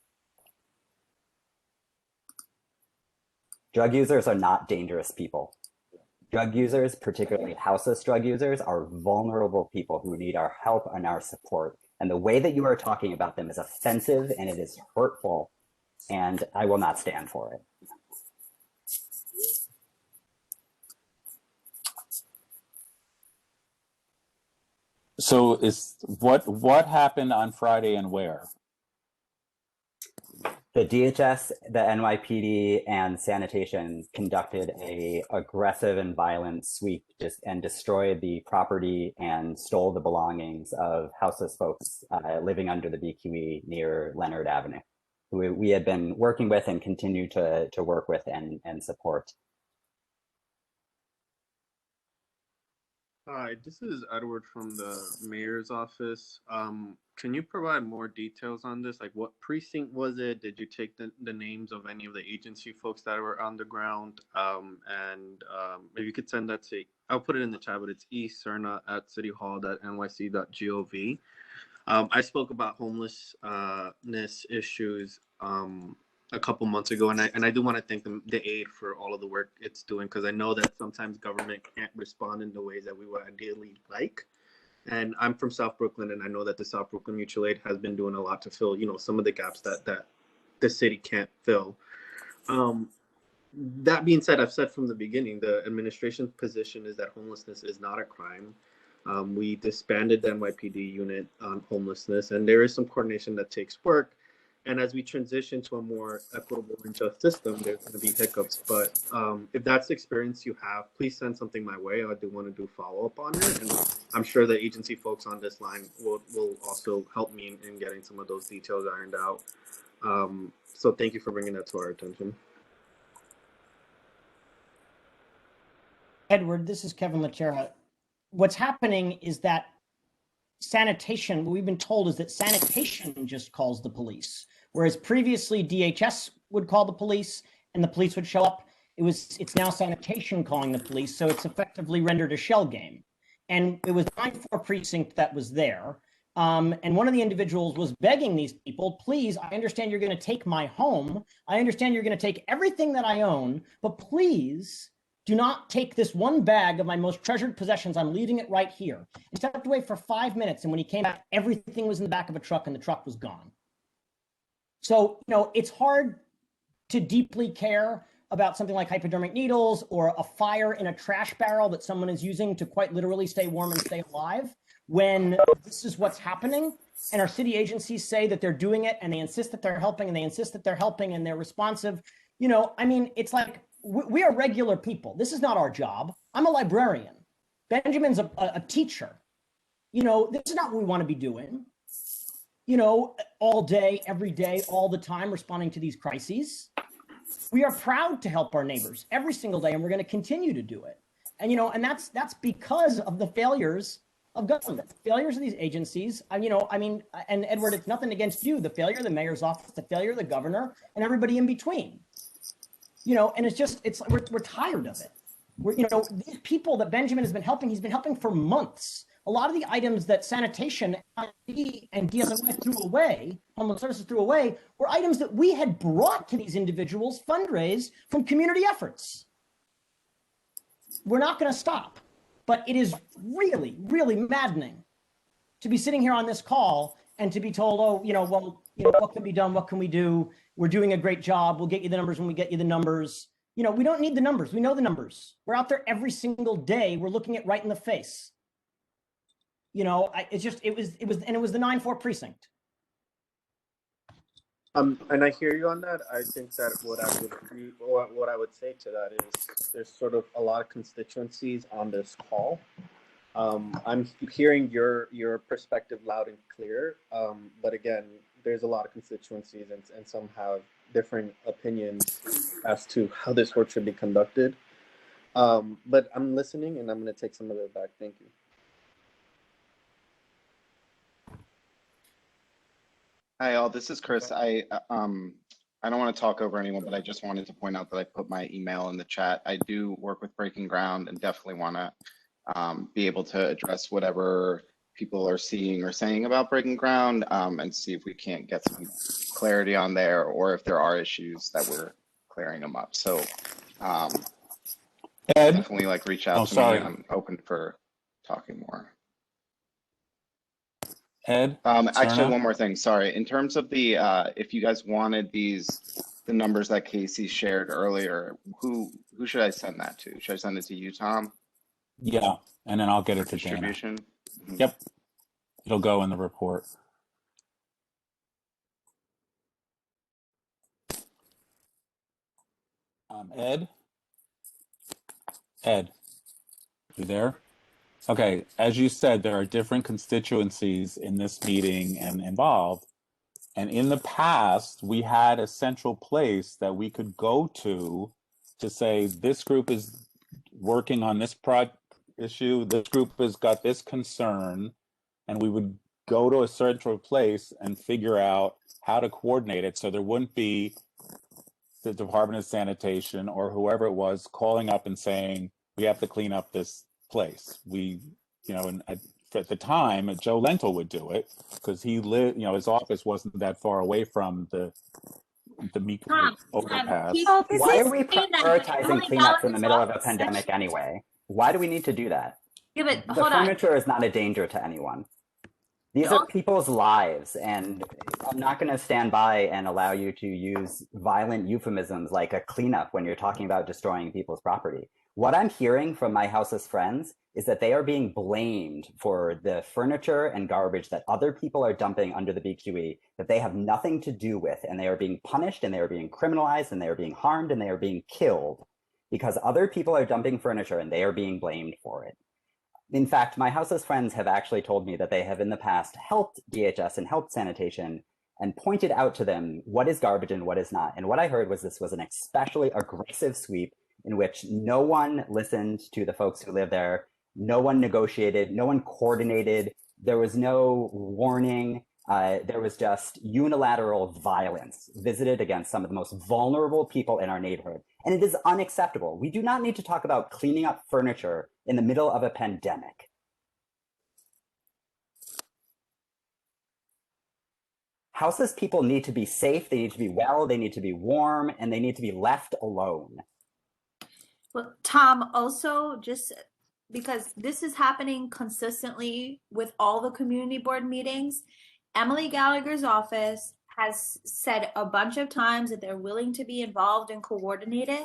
Drug users are not dangerous people. Drug users, particularly houseless drug users, are vulnerable people who need our help and our support. And the way that you are talking about them is offensive and it is hurtful, and I will not stand for it. So what happened on Friday and where? The DHS, the NYPD, and sanitation conducted a aggressive and violent sweep and destroyed the property and stole the belongings of houseless folks living under the BQE near Leonard Avenue, who we had been working with and continue to work with and support. Hi, this is Edward from the mayor's office. Can you provide more details on this? Like, what precinct was it? Did you take the names of any of the agency folks that were on the ground? Maybe you could send that to, I'll put it in the chat, but it's ecerna@cityhall.nyc.gov. I spoke about homelessness issues a couple months ago, and I do want to thank the aid for all of the work it's doing, because I know that sometimes government can't respond in the ways that we would ideally like. And I'm from South Brooklyn, and I know that the South Brooklyn Mutual Aid has been doing a lot to fill, some of the gaps that the city can't fill. That being said, I've said from the beginning, the administration's position is that homelessness is not a crime. We disbanded the NYPD unit on homelessness, and there is some coordination that takes work. And as we transition to a more equitable and just system, there's going to be hiccups. But if that's the experience you have, please send something my way. I do want to do follow-up on it. And I'm sure the agency folks on this line will also help me in getting some of those details ironed out. So thank you for bringing that to our attention. Edward, this is Kevin Lachera. What's happening is that sanitation, what we've been told is that sanitation just calls the police, whereas previously DHS would call the police and the police would show up. It's now sanitation calling the police, so it's effectively rendered a shell game. And it was 9-4 precinct that was there. And one of the individuals was begging these people, please, I understand you're going to take my home. I understand you're going to take everything that I own, but please do not take this one bag of my most treasured possessions. I'm leaving it right here. He stepped away for 5 minutes, and when he came back, everything was in the back of a truck, and the truck was gone. So, it's hard to deeply care about something like hypodermic needles or a fire in a trash barrel that someone is using to quite literally stay warm and stay alive when this is what's happening. And our city agencies say that they're doing it, and they insist that they're helping, and they insist that they're helping, and they're responsive. It's like, we are regular people. This is not our job. I'm a librarian. Benjamin's a teacher. This is not what we want to be doing, all day, every day, all the time, responding to these crises. We are proud to help our neighbors every single day, and we're going to continue to do it. And that's because of the failures of government, failures of these agencies. And Edward, it's nothing against you, the failure of the mayor's office, the failure of the governor, and everybody in between. And we're tired of it. These people that Benjamin has been helping, he's been helping for months. A lot of the items that sanitation and DSNY threw away, homeless services threw away, were items that we had brought to these individuals, fundraised from community efforts. We're not going to stop, but it is really, really maddening to be sitting here on this call and to be told, what can be done? What can we do? We're doing a great job. We'll get you the numbers when we get you the numbers. We don't need the numbers. We know the numbers. We're out there every single day. We're looking it right in the face. It was the 9-4 precinct. And I hear you on that. I think that what I would say to that is there's sort of a lot of constituencies on this call. I'm hearing your perspective loud and clear. But again, there's a lot of constituencies and some have different opinions as to how this work should be conducted. But I'm listening, and I'm going to take some of it back. Thank you. Hi, all. This is Chris. I don't want to talk over anyone, but I just wanted to point out that I put my email in the chat. I do work with Breaking Ground and definitely want to be able to address whatever people are seeing or saying about Breaking Ground and see if we can't get some clarity on there or if there are issues that we're clearing them up. So definitely reach out to me. I'm open for talking more. Ed? Actually, one more thing. Sorry. In terms of the, if you guys wanted the numbers that Casey shared earlier, who should I send that to? Should I send it to you, Tom? Yeah, and then I'll get it to distribution. Dana. Yep, it'll go in the report. Ed? Ed, you there? Okay, as you said, there are different constituencies in this meeting and involved. And in the past, we had a central place that we could go to say, this group is working on this issue, this group has got this concern, and we would go to a central place and figure out how to coordinate it so there wouldn't be the Department of Sanitation or whoever it was calling up and saying, we have to clean up this place. We, you know, and at the time, Joe Lentil would do it because he lived, you know, his office wasn't that far away from the Meek overpass. Why are we prioritizing cleanups in the middle of a pandemic anyway? Why do we need to do that? Yeah, but The hold on. furniture is not a danger to anyone. These are people's lives, and I'm not going to stand by and allow you to use violent euphemisms like a cleanup when you're talking about destroying people's property. What I'm hearing from my house's friends is that they are being blamed for the furniture and garbage that other people are dumping under the BQE that they have nothing to do with, and they are being punished, and they are being criminalized, and they are being harmed, and they are being killed because other people are dumping furniture and they are being blamed for it. In fact, my house's friends have actually told me that they have in the past helped DHS and helped sanitation and pointed out to them what is garbage and what is not. And what I heard was this was an especially aggressive sweep in which no one listened to the folks who live there, no one negotiated, no one coordinated, there was no warning, there was just unilateral violence visited against some of the most vulnerable people in our neighborhood. And it is unacceptable. We do not need to talk about cleaning up furniture in the middle of a pandemic. Houseless people need to be safe, they need to be well, they need to be warm, and they need to be left alone. Well, Tom, also just because this is happening consistently with all the community board meetings, Emily Gallagher's office has said a bunch of times that they're willing to be involved and coordinating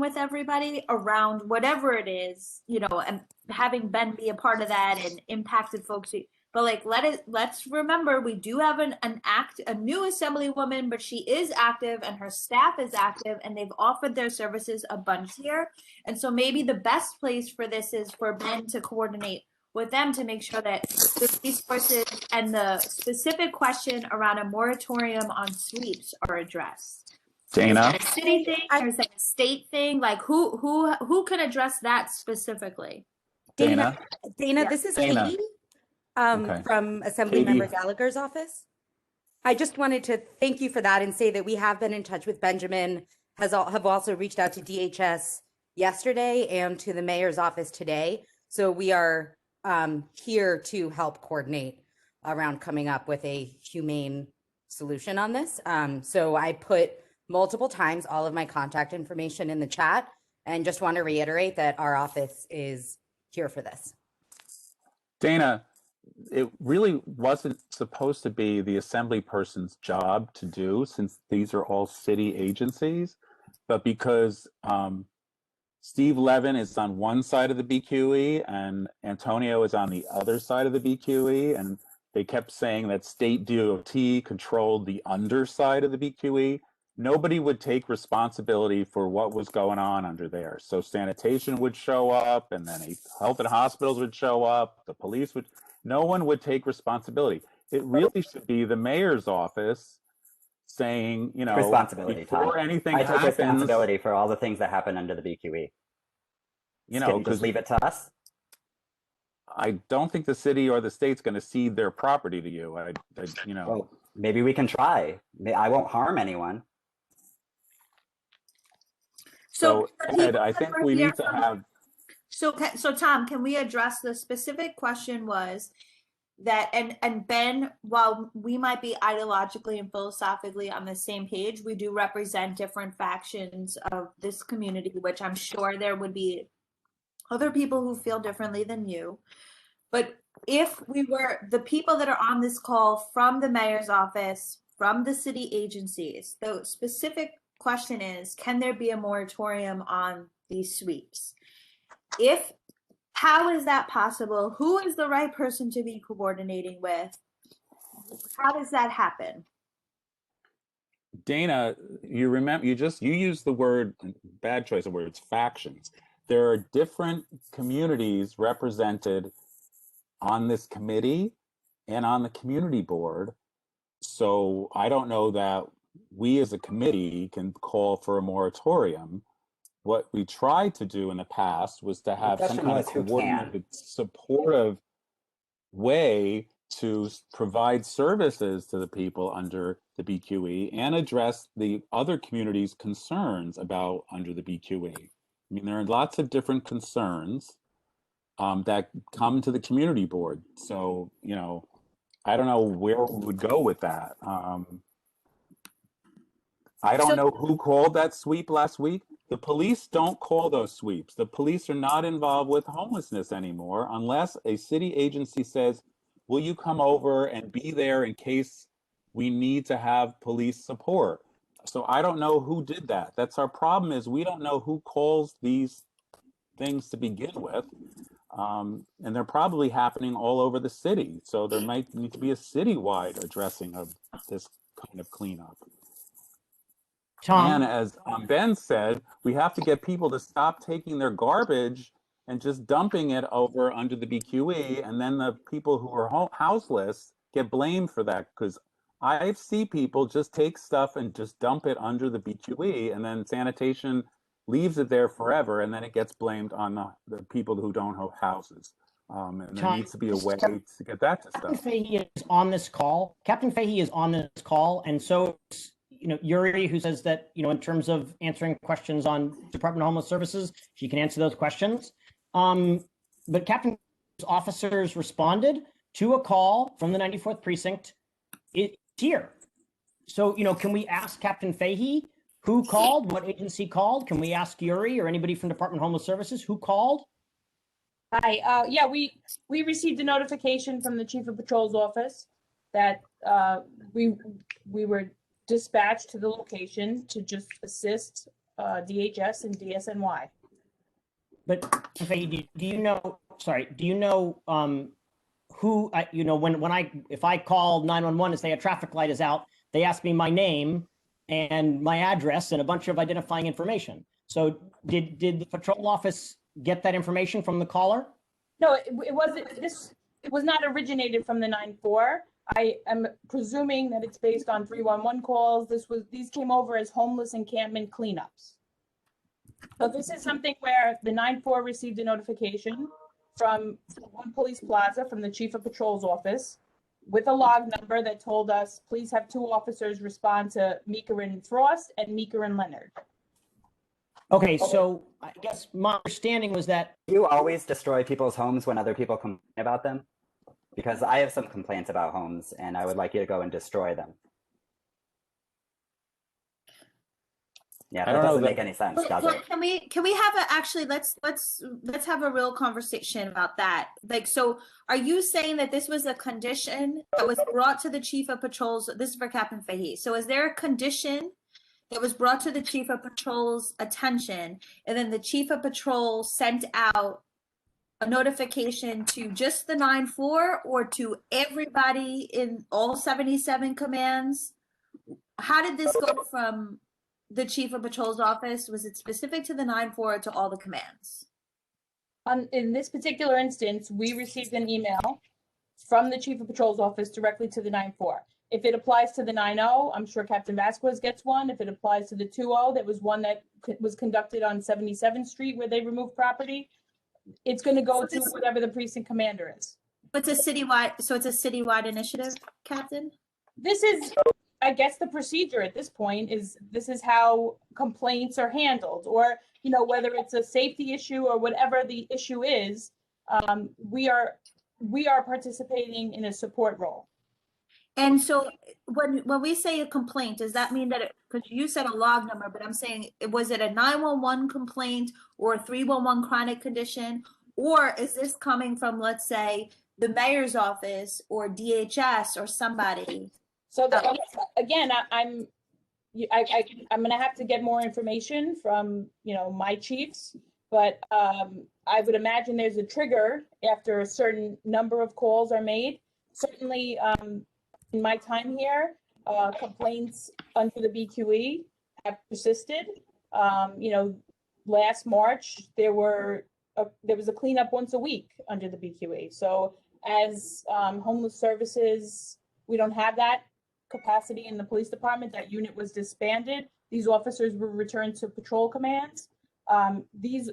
with everybody around whatever it is, you know, and having Ben be a part of that and impacted folks. But like, let's remember, we do have a new assemblywoman, but she is active and her staff is active and they've offered their services a bunch here. And so maybe the best place for this is for Ben to coordinate with them to make sure that the resources and the specific question around a moratorium on sweeps are addressed. Dana? Is that a city thing or is that a state thing? Like who can address that specifically? Dana? Dana, this is Dana. Katie Okay. from Assemblymember Katie. Gallagher's office. I just wanted to thank you for that and say that we have been in touch with Benjamin, have also reached out to DHS yesterday and to the mayor's office today. So we are here to help coordinate around coming up with a humane solution on this. So I put multiple times all of my contact information in the chat and just want to reiterate that our office is here for this. Dana, it really wasn't supposed to be the assembly person's job to do, since these are all city agencies, but because Steve Levin is on one side of the BQE and Antonio is on the other side of the BQE, and they kept saying that state DOT controlled the underside of the BQE. Nobody would take responsibility for what was going on under there. So sanitation would show up, and then health and hospitals would show up, the police would, no one would take responsibility. It really should be the mayor's office saying, you know, Responsibility, before Tom. anything I take happens, responsibility for all the things that happen under the BQE. you know, Can you because just leave it to us? I don't think the city or the state's going to cede their property to you. You know, Well, maybe we can try. I won't harm anyone. So Ed, I think we need to have. So Tom, can we address the specific question was that, and Ben, while we might be ideologically and philosophically on the same page, we do represent different factions of this community, which I'm sure there would be other people who feel differently than you. But if we were the people that are on this call from the mayor's office, from the city agencies, the specific question is, can there be a moratorium on these sweeps? How is that possible? Who is the right person to be coordinating with? How does that happen? Dana, you remember, you used the word, bad choice of words, factions. There are different communities represented on this committee and on the community board. So I don't know that we as a committee can call for a moratorium. What we tried to do in the past was to have some kind of coordinated, supportive way to provide services to the people under the BQE and address the other communities' concerns about under the BQE. I mean, there are lots of different concerns that come to the community board. So, you know, I don't know where we would go with that. I don't know who called that sweep last week. The police don't call those sweeps. The police are not involved with homelessness anymore unless a city agency says, will you come over and be there in case we need to have police support? So I don't know who did that. That's our problem, is we don't know who calls these things to begin with. And they're probably happening all over the city. So there might need to be a citywide addressing of this kind of cleanup. Tom. And as Ben said, we have to get people to stop taking their garbage and just dumping it over under the BQE, and then the people who are houseless get blamed for that, because I see people just take stuff and just dump it under the BQE, and then sanitation leaves it there forever, and then it gets blamed on the people who don't have houses. And there needs to be a way to get that to stop. Captain Fahey is on this call. Captain Fahey is on this call, and so you know, Yuri, who says that, you know, in terms of answering questions on Department of Homeless Services, she can answer those questions. But Captain officers responded to a call from the 94th precinct. It's here. So, you know, can we ask Captain Fahey who called, what agency called? Can we ask Yuri or anybody from Department of Homeless Services who called? Hi, yeah, we received a notification from the Chief of Patrol's office that we were dispatched to the location to just assist DHS and DSNY. But do you know? Sorry, do you know who? You know, if I call 911 and say a traffic light is out, they ask me my name and my address and a bunch of identifying information. So did the patrol office get that information from the caller? No, it wasn't. It was not originated from the 9-4. I am presuming that it's based on 311 calls. These came over as homeless encampment cleanups. So this is something where the 9-4 received a notification from One Police Plaza from the Chief of Patrol's office with a log number that told us, please have 2 officers respond to Meeker and Frost and Meeker and Leonard. Okay, so I guess my understanding was that you always destroy people's homes when other people complain about them. Because I have some complaints about homes and I would like you to go and destroy them. Yeah, that doesn't make any sense, does it? Can we have let's have a real conversation about that. Like, so are you saying that this was a condition that was brought to the Chief of Patrol's, this is for Captain Fahey. So is there a condition that was brought to the Chief of Patrol's attention and then the Chief of Patrol sent out a notification to just the 9-4 or to everybody in all 77 commands? How did this go from the Chief of Patrol's office? Was it specific to the 9-4 or to all the commands? In this particular instance, we received an email from the Chief of Patrol's office directly to the 9-4. If it applies to the 9-0, I'm sure Captain Vasquez gets one. If it applies to the 2-0, that was one that was conducted on 77th Street where they removed property, it's going to go to whatever the precinct commander is. But it's a citywide, so it's a citywide initiative, Captain? This is, I guess, the procedure at this point is this is how complaints are handled, or, you know, whether it's a safety issue or whatever the issue is, we are participating in a support role. And so when we say a complaint, does that mean that because you said a log number, but I'm saying, was it a 911 complaint or a 311 chronic condition? Or is this coming from, let's say, the mayor's office or DHS or somebody? So again, I'm going to have to get more information from, you know, my chiefs, but I would imagine there's a trigger after a certain number of calls are made. Certainly, in my time here, complaints under the BQE have persisted. Last March, there was a cleanup once a week under the BQE. So as homeless services, we don't have that capacity in the police department. That unit was disbanded. These officers were returned to patrol commands. These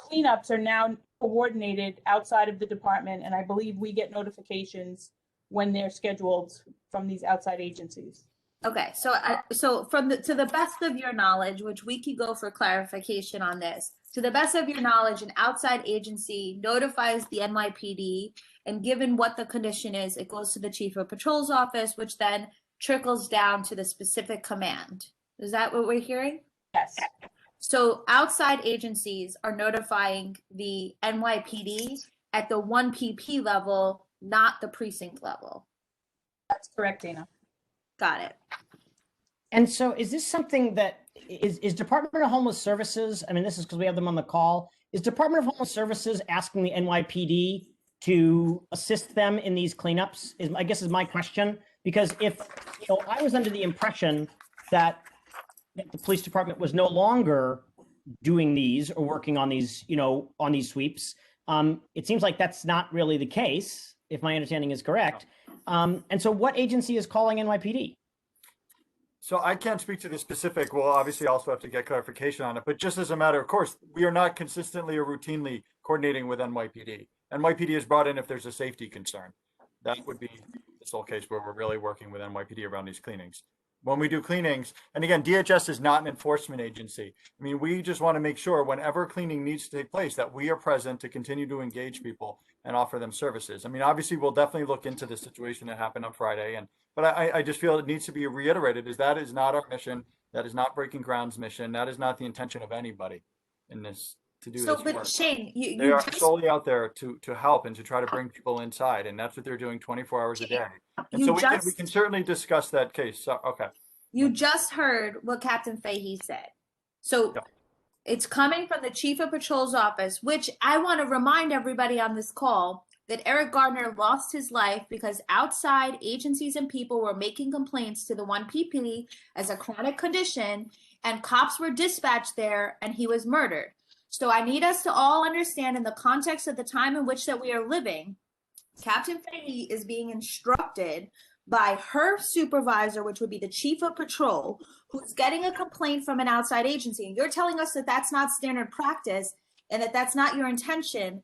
cleanups are now coordinated outside of the department, and I believe we get notifications when they're scheduled from these outside agencies. Okay, so to the best of your knowledge, which we could go for clarification on this, to the best of your knowledge, an outside agency notifies the NYPD, and given what the condition is, it goes to the chief of patrol's office, which then trickles down to the specific command. Is that what we're hearing? Yes. So outside agencies are notifying the NYPD at the 1 PP level, not the precinct level. That's correct, Dana. Got it. And so is this something that is Department of Homeless Services, I mean, this is because we have them on the call, is Department of Homeless Services asking the NYPD to assist them in these cleanups, I guess is my question. Because if I was under the impression that the police department was no longer doing these or working on these, on these sweeps, it seems like that's not really the case, if my understanding is correct. And so what agency is calling NYPD? So I can't speak to the specific. We'll obviously also have to get clarification on it. But just as a matter of course, we are not consistently or routinely coordinating with NYPD. NYPD is brought in if there's a safety concern. That would be the sole case where we're really working with NYPD around these cleanings. When we do cleanings, and again, DHS is not an enforcement agency. I mean, we just want to make sure whenever cleaning needs to take place that we are present to continue to engage people and offer them services. I mean, obviously, we'll definitely look into the situation that happened on Friday. But I just feel it needs to be reiterated, is that is not our mission. That is not Breaking Ground's mission. That is not the intention of anybody in this to do this work. Shane, they are solely out there to help and to try to bring people inside, and that's what they're doing 24 hours a day. And so we can certainly discuss that case. So, okay. You just heard what Captain Fahey said. So it's coming from the Chief of Patrol's office, which I want to remind everybody on this call that Eric Gardner lost his life because outside agencies and people were making complaints to the 1 PP as a chronic condition, and cops were dispatched there and he was murdered. So I need us to all understand, in the context of the time in which that we are living, Captain Fahey is being instructed by her supervisor, which would be the Chief of Patrol, who's getting a complaint from an outside agency. And you're telling us that that's not standard practice and that that's not your intention.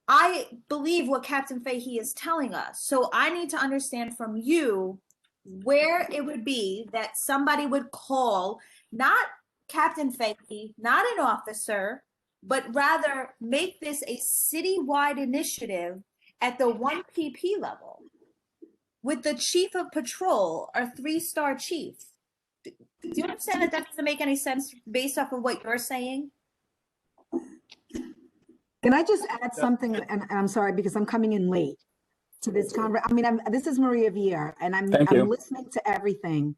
I believe what Captain Fahey is telling us. So I need to understand from you where it would be that somebody would call, not Captain Fahey, not an officer, but rather make this a citywide initiative at the 1 PP level with the Chief of Patrol, our 3-star chief. Do you understand that that doesn't make any sense based off of what you're saying? Can I just add something? And I'm sorry, because I'm coming in late to this conversation. I mean, this is Maria Villa, and I'm listening to everything.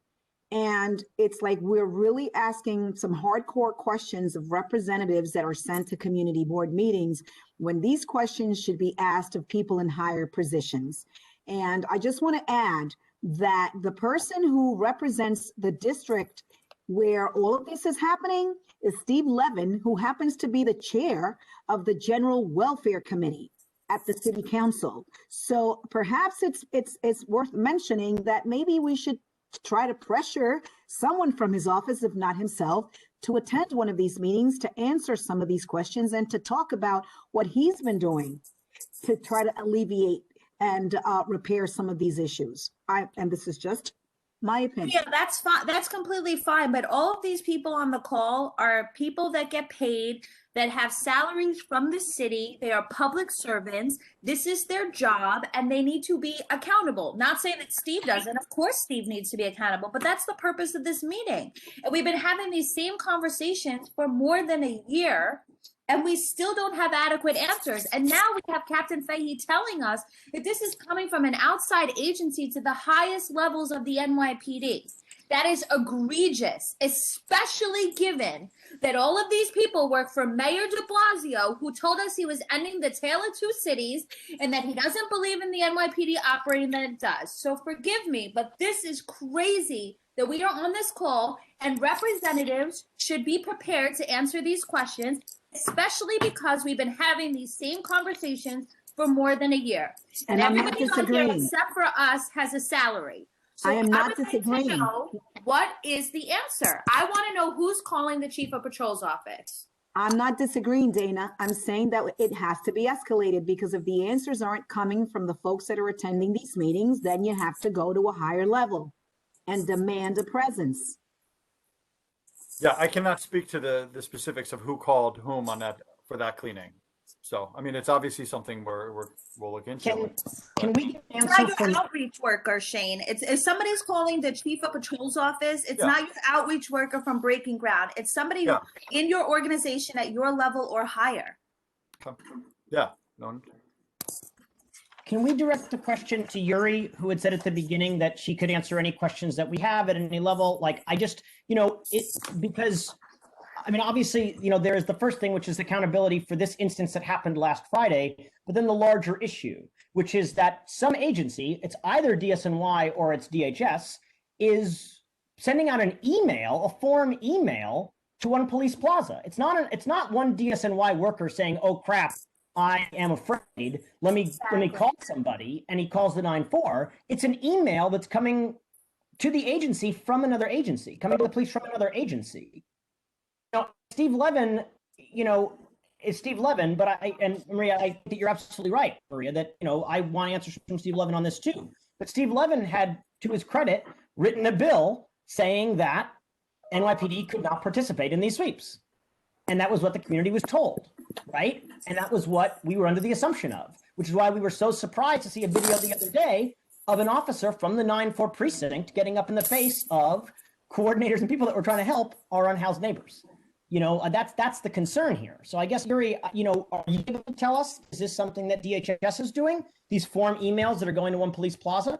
And it's like we're really asking some hardcore questions of representatives that are sent to community board meetings when these questions should be asked of people in higher positions. And I just want to add that the person who represents the district where all of this is happening is Steve Levin, who happens to be the chair of the General Welfare Committee at the City Council. So perhaps it's worth mentioning that maybe we should try to pressure someone from his office, if not himself, to attend one of these meetings to answer some of these questions and to talk about what he's been doing to try to alleviate and repair some of these issues. And this is just my opinion. Yeah, that's fine. That's completely fine. But all of these people on the call are people that get paid, that have salaries from the city. They are public servants. This is their job, and they need to be accountable. Not saying that Steve doesn't. Of course, Steve needs to be accountable, but that's the purpose of this meeting. And we've been having these same conversations for more than a year, and we still don't have adequate answers. And now we have Captain Fahey telling us that this is coming from an outside agency to the highest levels of the NYPD. That is egregious, especially given that all of these people work for Mayor de Blasio, who told us he was ending the tale of two cities and that he doesn't believe in the NYPD operating that it does. So forgive me, but this is crazy that we are on this call and representatives should be prepared to answer these questions, especially because we've been having these same conversations for more than a year. And I'm not everybody on here disagreeing. except for us has a salary. So I am not would like disagreeing. to know, what is the answer? I want to know who's calling the chief of patrol's office. I'm not disagreeing, Dana. I'm saying that it has to be escalated because if the answers aren't coming from the folks that are attending these meetings, then you have to go to a higher level and demand a presence. Yeah, I cannot speak to the specifics of who called whom on that for that cleaning. So, I mean, it's obviously something we'll look into. Can we get an It's answer not your from? outreach worker, Shane. It's if somebody's calling the chief of patrol's office, it's Yeah. not your outreach worker from Breaking Ground. It's somebody Yeah. in your organization at your level or higher. Yeah. No. Can we direct the question to Yuri, who had said at the beginning that she could answer any questions that we have at any level? Like, I just, because, I mean, obviously, there is the first thing, which is accountability for this instance that happened last Friday, but then the larger issue, which is that some agency, it's either DSNY or it's DHS, is sending out an email, a form email to One Police Plaza. It's not one DSNY worker saying, "Oh crap, I am afraid. Let me call somebody," and he calls the 9-4. It's an email that's coming to the agency from another agency, coming to the police from another agency. Steve Levin, is Steve Levin, but Maria, I think you're absolutely right, Maria, that, I want answers from Steve Levin on this too. But Steve Levin had, to his credit, written a bill saying that NYPD could not participate in these sweeps. And that was what the community was told, right? And that was what we were under the assumption of, which is why we were so surprised to see a video the other day of an officer from the 9-4 precinct getting up in the face of coordinators and people that were trying to help our unhoused neighbors. That's the concern here. So I guess, Yuri, are you able to tell us, is this something that DHS is doing? These form emails that are going to One Police Plaza?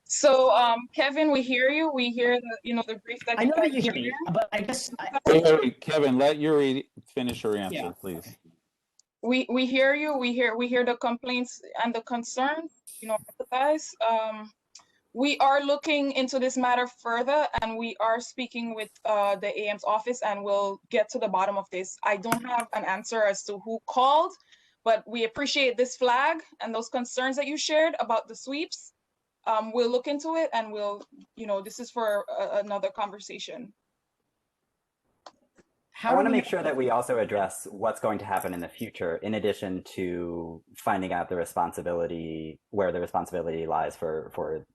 So, Kevin, we hear you. We hear the brief that I know that you hear me, but I guess. Wait, Kevin, let Yuri finish her answer, please. We hear you. We hear the complaints and the concerns. Empathize. We are looking into this matter further, and we are speaking with the AM's office, and we'll get to the bottom of this. I don't have an answer as to who called, but we appreciate this flag and those concerns that you shared about the sweeps. We'll look into it, and this is for another conversation. I want to make sure that we also address what's going to happen in the future, in addition to finding out where the responsibility lies for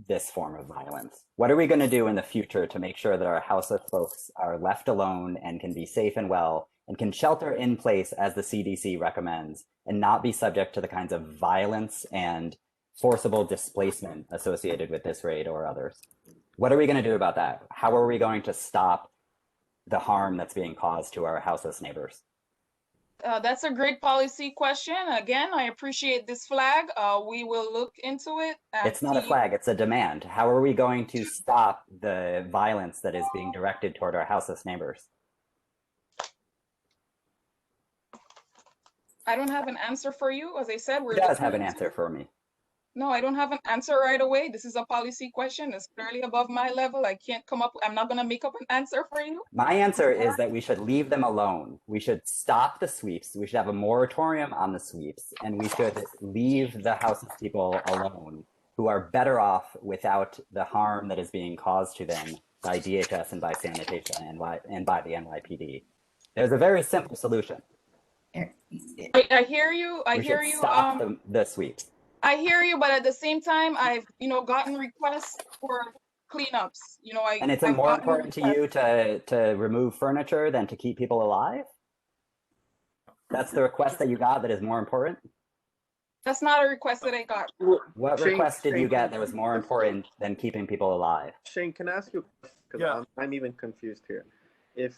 this form of violence. What are we going to do in the future to make sure that our houseless folks are left alone and can be safe and well and can shelter in place as the CDC recommends and not be subject to the kinds of violence and forcible displacement associated with this raid or others? What are we going to do about that? How are we going to stop the harm that's being caused to our houseless neighbors? That's a great policy question. Again, I appreciate this flag. We will look into it. It's not a flag, it's a demand. How are we going to stop the violence that is being directed toward our houseless neighbors? I don't have an answer for you. As I said, Who does have an answer for me? No, I don't have an answer right away. This is a policy question. It's clearly above my level. I can't I'm not going to make up an answer for you. My answer is that we should leave them alone. We should stop the sweeps. We should have a moratorium on the sweeps, and we should leave the houseless people alone, who are better off without the harm that is being caused to them by DHS and by sanitation and by the NYPD. There's a very simple solution. I hear you. I hear you. Stop the sweeps. I hear you, but at the same time, I've gotten requests for cleanups. And it's more important to you to remove furniture than to keep people alive? That's the request that you got that is more important? That's not a request that I got. What request did you get that was more important than keeping people alive? Shane, can I ask you, because I'm even confused here. If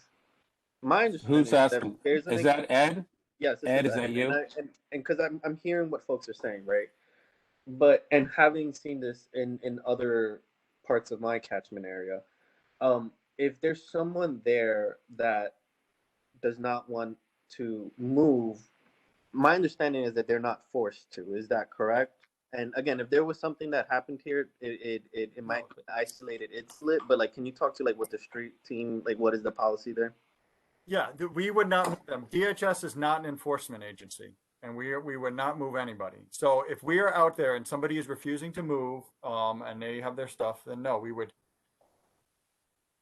my understanding Who's asking? Is that Ed? Yes. Ed, is that you? And because I'm hearing what folks are saying, right? And having seen this in other parts of my catchment area. If there's someone there that does not want to move, my understanding is that they're not forced to. Is that correct? And again, if there was something that happened here, it might isolate its slit. But like, can you talk to like what the street team, like what is the policy there? Yeah, we would not move them. DHS is not an enforcement agency, and we would not move anybody. So if we are out there and somebody is refusing to move, and they have their stuff, then no, we would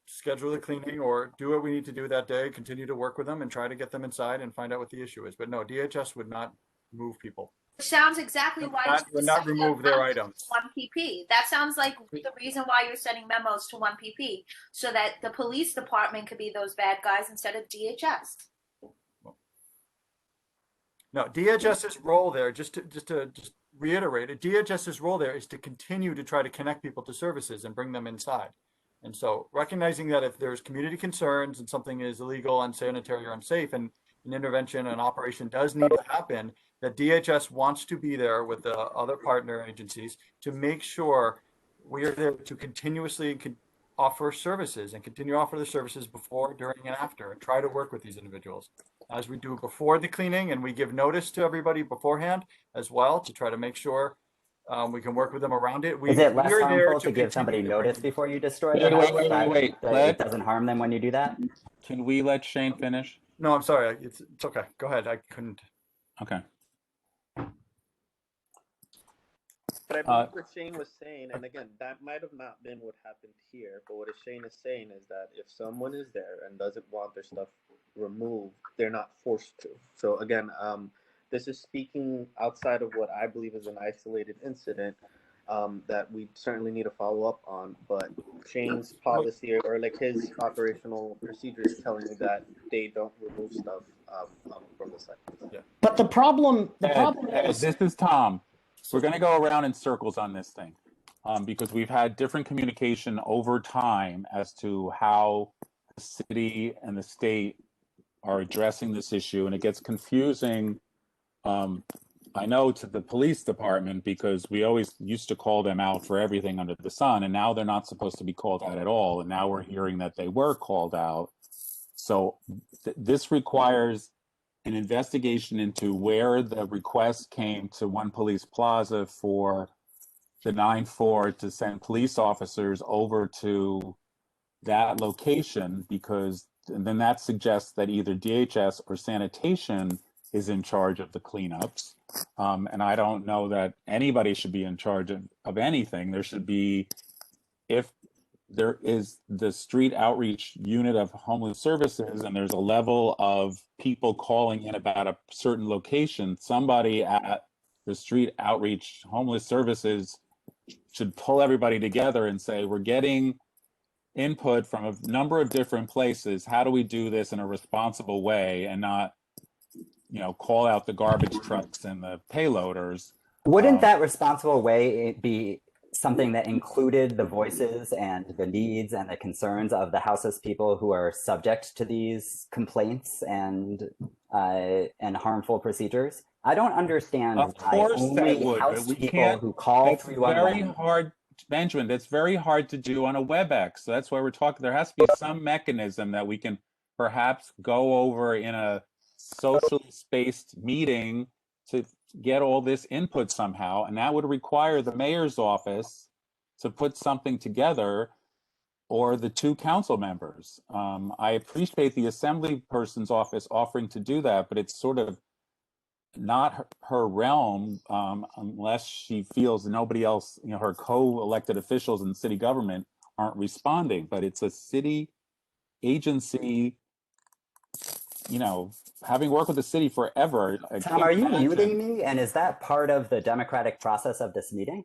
schedule the cleaning or do what we need to do that day, continue to work with them and try to get them inside and find out what the issue is. But no, DHS would not move people. Sounds exactly why Would not remove their items. 1PP. That sounds like the reason why you're sending memos to 1PP, so that the police department could be those bad guys instead of DHS. No, DHS's role there, just to reiterate it, DHS's role there is to continue to try to connect people to services and bring them inside. And so recognizing that if there's community concerns and something is illegal, unsanitary, or unsafe, and an intervention, an operation does need to happen, that DHS wants to be there with the other partner agencies to make sure we are there to continuously offer services and continue to offer the services before, during, and after, and try to work with these individuals as we do before the cleaning, and we give notice to everybody beforehand as well to try to make sure we can work with them around it. Is it less harmful to give somebody notice before you destroy the house? Wait. It doesn't harm them when you do that? Can we let Shane finish? No, I'm sorry. It's okay. Go ahead. I couldn't. Okay. But I believe what Shane was saying, and again, that might have not been what happened here, but what Shane is saying is that if someone is there and doesn't want their stuff removed, they're not forced to. So again, this is speaking outside of what I believe is an isolated incident that we certainly need to follow up on. But Shane's policy or like his operational procedure is telling me that they don't remove stuff from the site. Yeah. But the problem is this is Tom. We're going to go around in circles on this thing because we've had different communication over time as to how the city and the state are addressing this issue, and it gets confusing. I know to the police department because we always used to call them out for everything under the sun, and now they're not supposed to be called out at all. And now we're hearing that they were called out. So this requires an investigation into where the request came to One Police Plaza for the 9-4 to send police officers over to that location, because and then that suggests that either DHS or sanitation is in charge of the cleanups. And I don't know that anybody should be in charge of anything. There should be, if there is the street outreach unit of homeless services and there's a level of people calling in about a certain location, somebody at the street outreach homeless services should pull everybody together and say, we're getting input from a number of different places. How do we do this in a responsible way and not, call out the garbage trucks and the payloaders? Wouldn't that responsible way be something that included the voices and the needs and the concerns of the houseless people who are subject to these complaints and harmful procedures? I don't understand why only house people who call 311. Very hard, Benjamin. That's very hard to do on a WebEx. So that's why we're talking. There has to be some mechanism that we can perhaps go over in a socially spaced meeting to get all this input somehow, and that would require the mayor's office to put something together, or the two council members. I appreciate the assembly person's office offering to do that, but it's sort of not her realm unless she feels nobody else, her co-elected officials in city government aren't responding. But it's a city agency, having worked with the city forever. Tom, are you muting me? And is that part of the democratic process of this meeting?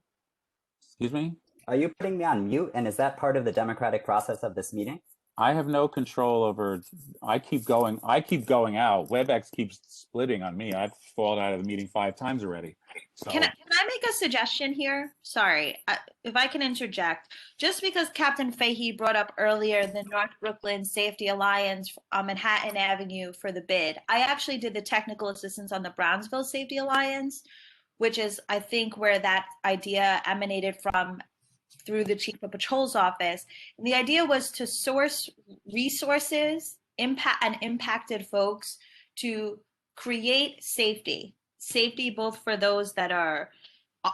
Excuse me? Are you putting me on mute? And is that part of the democratic process of this meeting? I have no control over, I keep going out. WebEx keeps splitting on me. I've fallen out of the meeting 5 times already. So. Can I make a suggestion here? Sorry, if I can interject. Just because Captain Fahey brought up earlier the North Brooklyn Safety Alliance on Manhattan Avenue for the bid, I actually did the technical assistance on the Brownsville Safety Alliance, which is, I think, where that idea emanated from through the chief of patrol's office. And the idea was to source resources, impacted folks to create safety both for those that are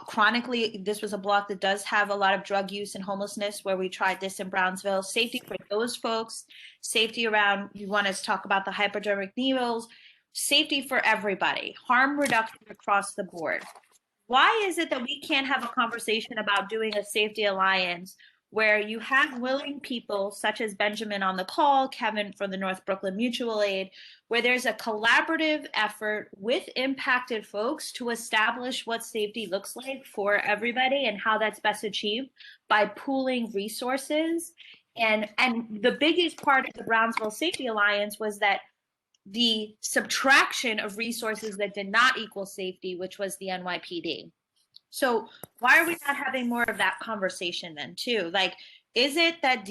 chronically, this was a block that does have a lot of drug use and homelessness where we tried this in Brownsville, safety for those folks, safety around, you want us to talk about the hypodermic needles, safety for everybody, harm reduction across the board. Why is it that we can't have a conversation about doing a safety alliance where you have willing people such as Benjamin on the call, Kevin from the North Brooklyn Mutual Aid, where there's a collaborative effort with impacted folks to establish what safety looks like for everybody and how that's best achieved by pooling resources. And the biggest part of the Brownsville Safety Alliance was that the subtraction of resources that did not equal safety, which was the NYPD. So why are we not having more of that conversation then too? Like, is it that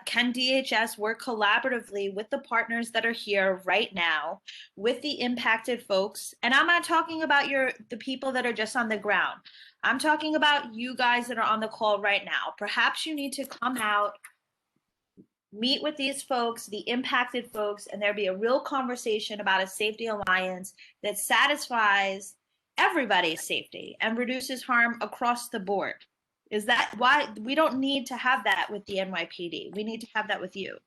can DHS work collaboratively with the partners that are here right now, with the impacted folks? And I'm not talking about the people that are just on the ground. I'm talking about you guys that are on the call right now. Perhaps you need to come out, meet with these folks, the impacted folks, and there be a real conversation about a safety alliance that satisfies everybody's safety and reduces harm across the board. Is that why we don't need to have that with the NYPD? We need to have that with you.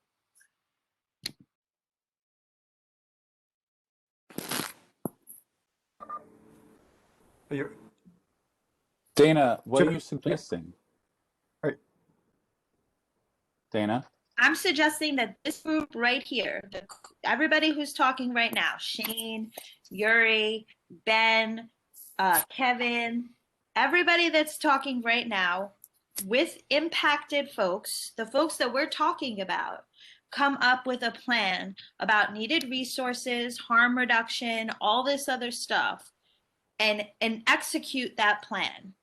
Dana, what are you suggesting? Dana? I'm suggesting that this group right here, everybody who's talking right now, Shane, Yuri, Ben, Kevin, everybody that's talking right now with impacted folks, the folks that we're talking about, come up with a plan about needed resources, harm reduction, all this other stuff, and execute that plan.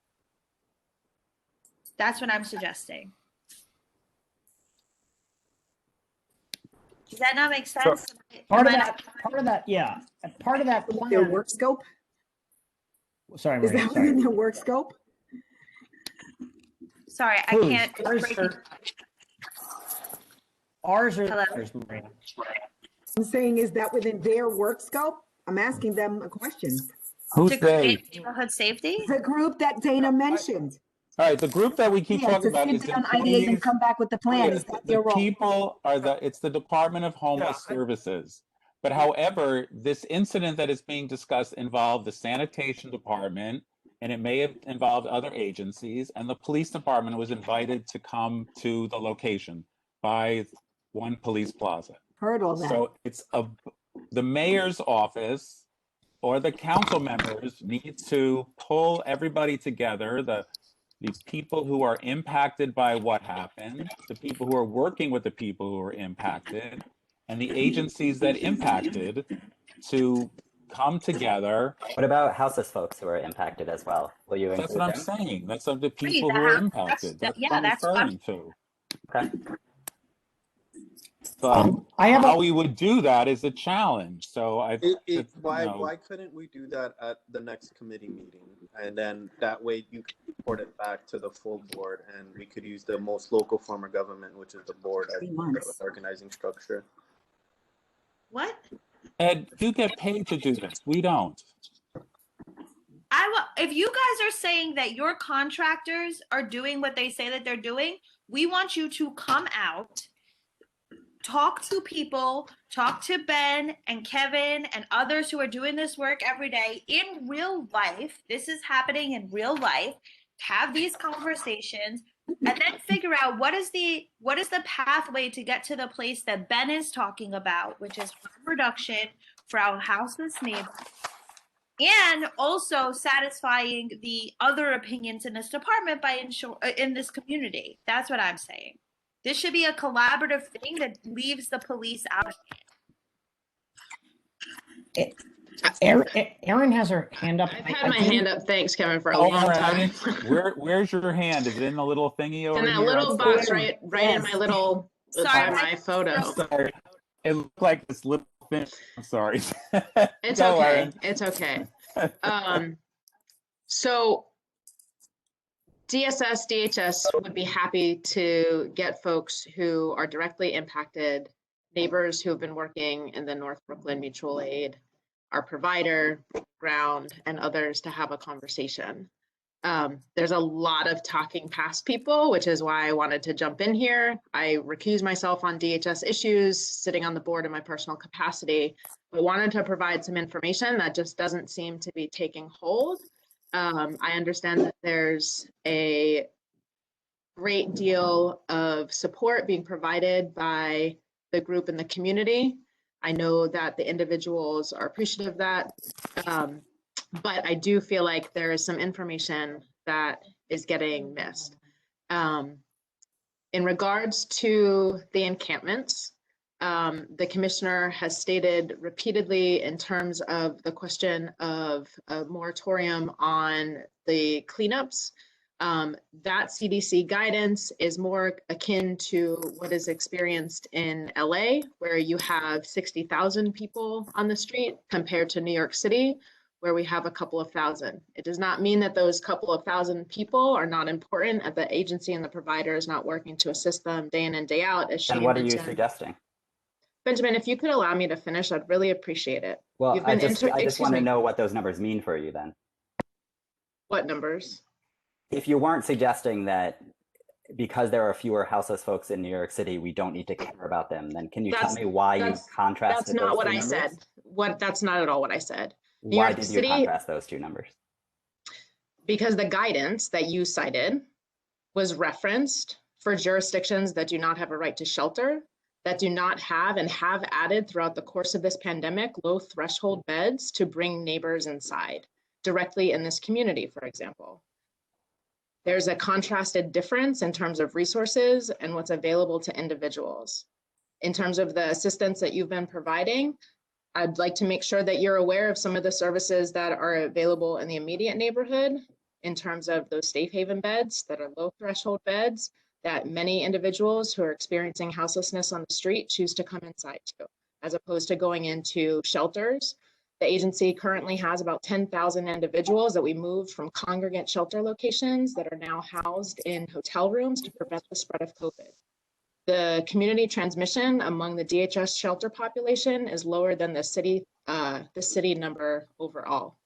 That's what I'm suggesting. Does that not make sense? Part of that, yeah. Part of that plan. Their work scope? Sorry, Maria. Is that within their work scope? Sorry, I can't. Ours are Hello? theirs, Maria. I'm saying, is that within their work scope? I'm asking them a question. Who's To they? create neighborhood safety? The group that Dana mentioned. All right, the group that we keep Yeah, talking to about is sit down, ideate, and come back with the plan. Is that the their role? people are it's the Department of Homeless Services. But however, this incident that is being discussed involved the sanitation department, and it may have involved other agencies, and the police department was invited to come to the location by One Police Plaza. Heard all that. So it's the mayor's office or the council members need to pull everybody together, the people who are impacted by what happened, the people who are working with the people who are impacted, and the agencies that impacted to come together. What about houseless folks who are impacted as well? Will you include That's what I'm them? saying. That's of the people who are impacted. That's what I'm referring to. Okay. But how we would do that is a challenge. So why couldn't we do that at the next committee meeting? And then that way you could report it back to the full board and we could use the most local form of government, which is the board as the organizing structure. What? Ed, you get paid to do this. We don't. If you guys are saying that your contractors are doing what they say that they're doing, we want you to come out, talk to people, talk to Ben and Kevin and others who are doing this work every day in real life. This is happening in real life. Have these conversations and then figure out what is the pathway to get to the place that Ben is talking about, which is harm reduction for our houseless neighbors, and also satisfying the other opinions in this department in this community. That's what I'm saying. This should be a collaborative thing that leaves the police out of it. Erin has her hand up. I've had my hand up. Thanks, Kevin, for a long time. Where's your hand? Is it in the little thingy over And that here? little box right in my little by my photo. Sorry. It looked like this little thing. I'm sorry. It's Go, okay. Erin. It's okay. So DSS, DHS would be happy to get folks who are directly impacted, neighbors who have been working in the North Brooklyn Mutual Aid, our provider, Ground, and others to have a conversation. There's a lot of talking past people, which is why I wanted to jump in here. I recuse myself on DHS issues, sitting on the board in my personal capacity, but wanted to provide some information that just doesn't seem to be taking hold. I understand that there's a great deal of support being provided by the group in the community. I know that the individuals are appreciative of that, but I do feel like there is some information that is getting missed. In regards to the encampments, the commissioner has stated repeatedly in terms of the question of a moratorium on the cleanups, that CDC guidance is more akin to what is experienced in LA, where you have 60,000 people on the street compared to New York City, where we have a couple of thousand. It does not mean that those couple of thousand people are not important, and the agency and the provider is not working to assist them day in and day out. As And what are you suggesting? Benjamin, if you could allow me to finish, I'd really appreciate it. Well, You've been I just excuse want to me. know what those numbers mean for you then. What numbers? If you weren't suggesting that because there are fewer houseless folks in New York City, we don't need to care about them, then can you tell me why you contrasted That's not those what two I numbers? said. That's not at all what I said. New Why York did you City, contrast those two numbers? because the guidance that you cited was referenced for jurisdictions that do not have a right to shelter, that do not have and have added throughout the course of this pandemic low threshold beds to bring neighbors inside directly in this community, for example. There's a contrasted difference in terms of resources and what's available to individuals. In terms of the assistance that you've been providing, I'd like to make sure that you're aware of some of the services that are available in the immediate neighborhood in terms of those safe haven beds that are low threshold beds that many individuals who are experiencing houselessness on the street choose to come inside to, as opposed to going into shelters. The agency currently has about 10,000 individuals that we moved from congregate shelter locations that are now housed in hotel rooms to prevent the spread of COVID. The community transmission among the DHS shelter population is lower than the city number overall.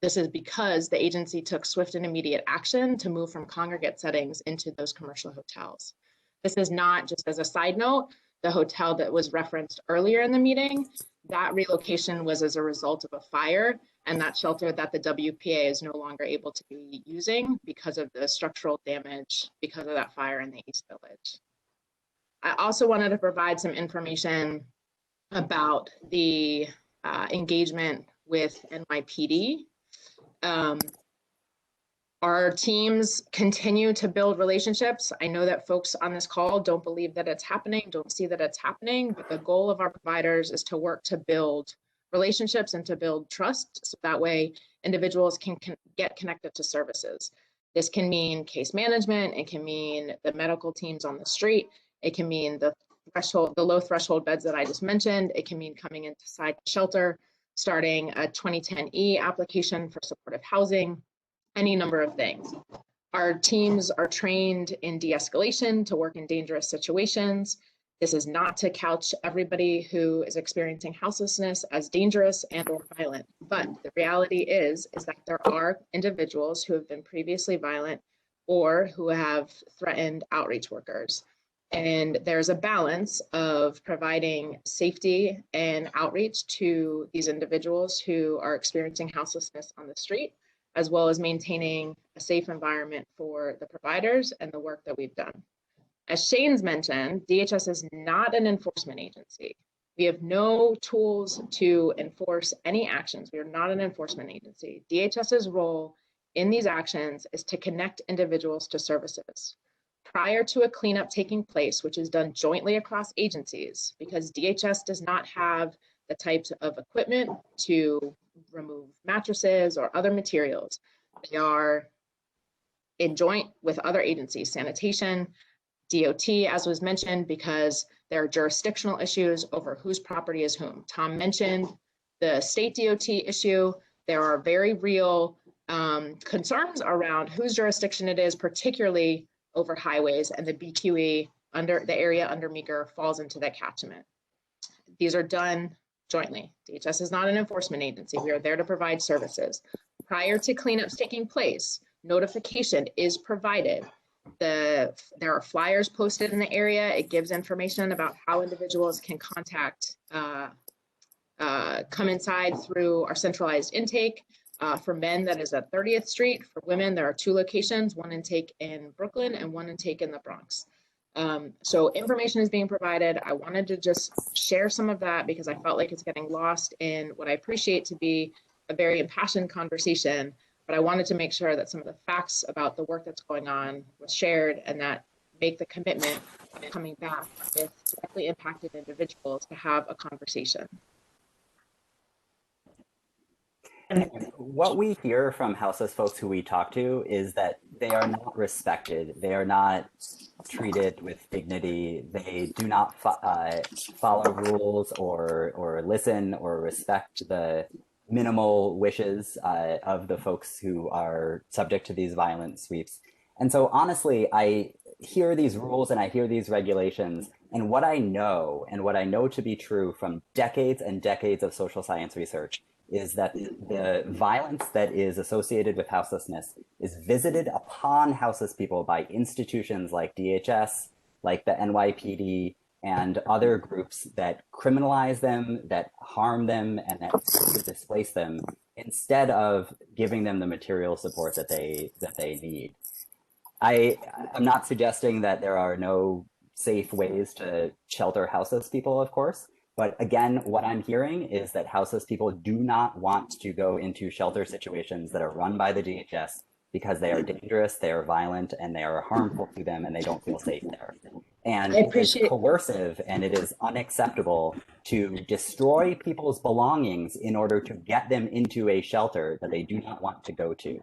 This is because the agency took swift and immediate action to move from congregate settings into those commercial hotels. This is not, just as a side note, the hotel that was referenced earlier in the meeting. That relocation was as a result of a fire, and that shelter that the WPA is no longer able to be using because of the structural damage because of that fire in the East Village. I also wanted to provide some information about the engagement with NYPD. Our teams continue to build relationships. I know that folks on this call don't believe that it's happening, don't see that it's happening, but the goal of our providers is to work to build relationships and to build trust, so that way individuals can get connected to services. This can mean case management, it can mean the medical teams on the street, it can mean the low threshold beds that I just mentioned, it can mean coming inside shelter, starting a 2010E application for supportive housing, any number of things. Our teams are trained in de-escalation to work in dangerous situations. This is not to couch everybody who is experiencing houselessness as dangerous and or violent, but the reality is that there are individuals who have been previously violent or who have threatened outreach workers. And there's a balance of providing safety and outreach to these individuals who are experiencing houselessness on the street, as well as maintaining a safe environment for the providers and the work that we've done. As Shane's mentioned, DHS is not an enforcement agency. We have no tools to enforce any actions. We are not an enforcement agency. DHS's role in these actions is to connect individuals to services. Prior to a cleanup taking place, which is done jointly across agencies, because DHS does not have the types of equipment to remove mattresses or other materials. They are in joint with other agencies, sanitation, DOT, as was mentioned, because there are jurisdictional issues over whose property is whom. Tom mentioned the state DOT issue. There are very real concerns around whose jurisdiction it is, particularly over highways, and the BQE under the area under Meeker falls into that catchment. These are done jointly. DHS is not an enforcement agency. We are there to provide services. Prior to cleanups taking place, notification is provided. There are flyers posted in the area. It gives information about how individuals can contact, come inside through our centralized intake. For men, that is at 30th Street. For women, there are 2 locations, one intake in Brooklyn and one intake in the Bronx. So information is being provided. I wanted to just share some of that because I felt like it's getting lost in what I appreciate to be a very impassioned conversation, but I wanted to make sure that some of the facts about the work that's going on was shared and that make the commitment of coming back with directly impacted individuals to have a conversation. What we hear from houseless folks who we talk to is that they are not respected. They are not treated with dignity. They do not follow rules or listen or respect the minimal wishes of the folks who are subject to these violent sweeps. And so honestly, I hear these rules and I hear these regulations, and what I know to be true from decades and decades of social science research is that the violence that is associated with houselessness is visited upon houseless people by institutions like DHS, like the NYPD, and other groups that criminalize them, that harm them, and that displace them, instead of giving them the material support that they need. I'm not suggesting that there are no safe ways to shelter houseless people, of course. But again, what I'm hearing is that houseless people do not want to go into shelter situations that are run by the DHS because they are dangerous, they are violent, and they are harmful to them, and they don't feel safe there. And it's coercive and it is unacceptable to destroy people's belongings in order to get them into a shelter that they do not want to go to.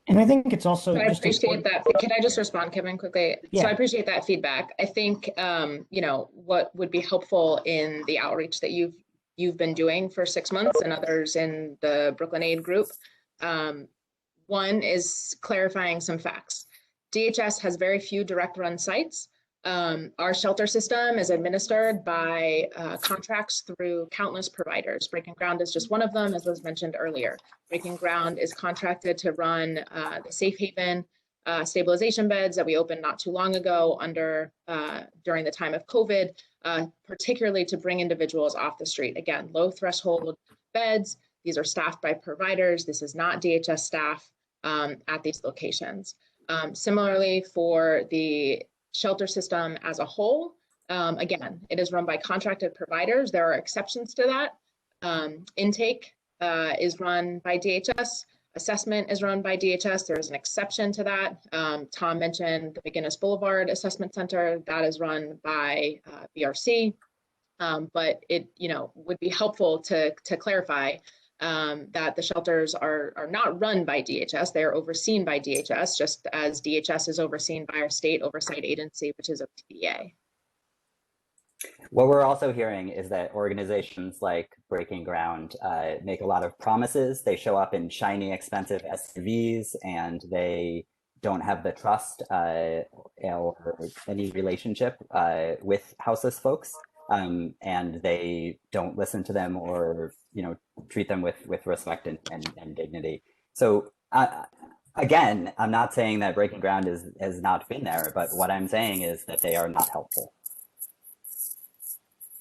And I think it's also I appreciate that. Can I just respond, Kevin, quickly? Yeah. So I appreciate that feedback. I think you know, what would be helpful in the outreach that you've been doing for 6 months and others in the Brooklyn Aid group. One is clarifying some facts. DHS has very few direct run sites. Our shelter system is administered by contracts through countless providers. Breaking Ground is just one of them, as was mentioned earlier. Breaking Ground is contracted to run the Safe Haven stabilization beds that we opened not too long ago during the time of COVID, particularly to bring individuals off the street. Again, low threshold beds. These are staffed by providers. This is not DHS staff at these locations. Similarly, for the shelter system as a whole, again, it is run by contracted providers. There are exceptions to that. Intake is run by DHS. Assessment is run by DHS. There is an exception to that. Tom mentioned the McGinnis Boulevard Assessment Center. That is run by BRC. But it, you know, would be helpful to clarify that the shelters are not run by DHS. They are overseen by DHS, just as DHS is overseen by our state oversight agency, which is OTDA. What we're also hearing is that organizations like Breaking Ground make a lot of promises. They show up in shiny, expensive SUVs, and they don't have the trust or any relationship with houseless folks. And they don't listen to them or, you know, treat them with respect and dignity. So again, I'm not saying that Breaking Ground has not been there, but what I'm saying is that they are not helpful.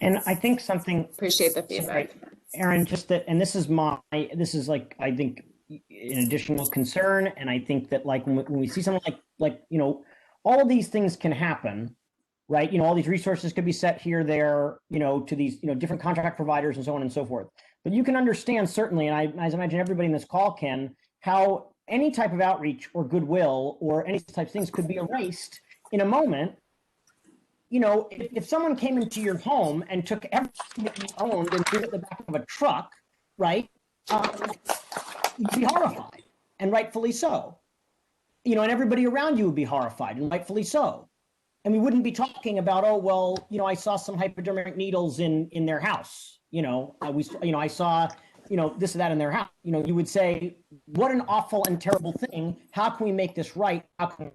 And I think something, appreciate the feedback, Aaron, just that, and this is like, I think an additional concern. And I think that like when we see something like, you know, all of these things can happen, right? You know, all these resources could be set here, there, you know, to these, you know, different contract providers and so on and so forth. But you can understand certainly, and as I imagine everybody in this call can, how any type of outreach or goodwill or any type of things could be erased in a moment. You know, if someone came into your home and took everything that you owned and threw it in the back of a truck, right? You'd be horrified, and rightfully so. You know, and everybody around you would be horrified, and rightfully so. And we wouldn't be talking about, oh, well, you know, I saw some hypodermic needles in their house. You know, I saw, this or that in their house, you would say, what an awful and terrible thing. How can we make this right? How can,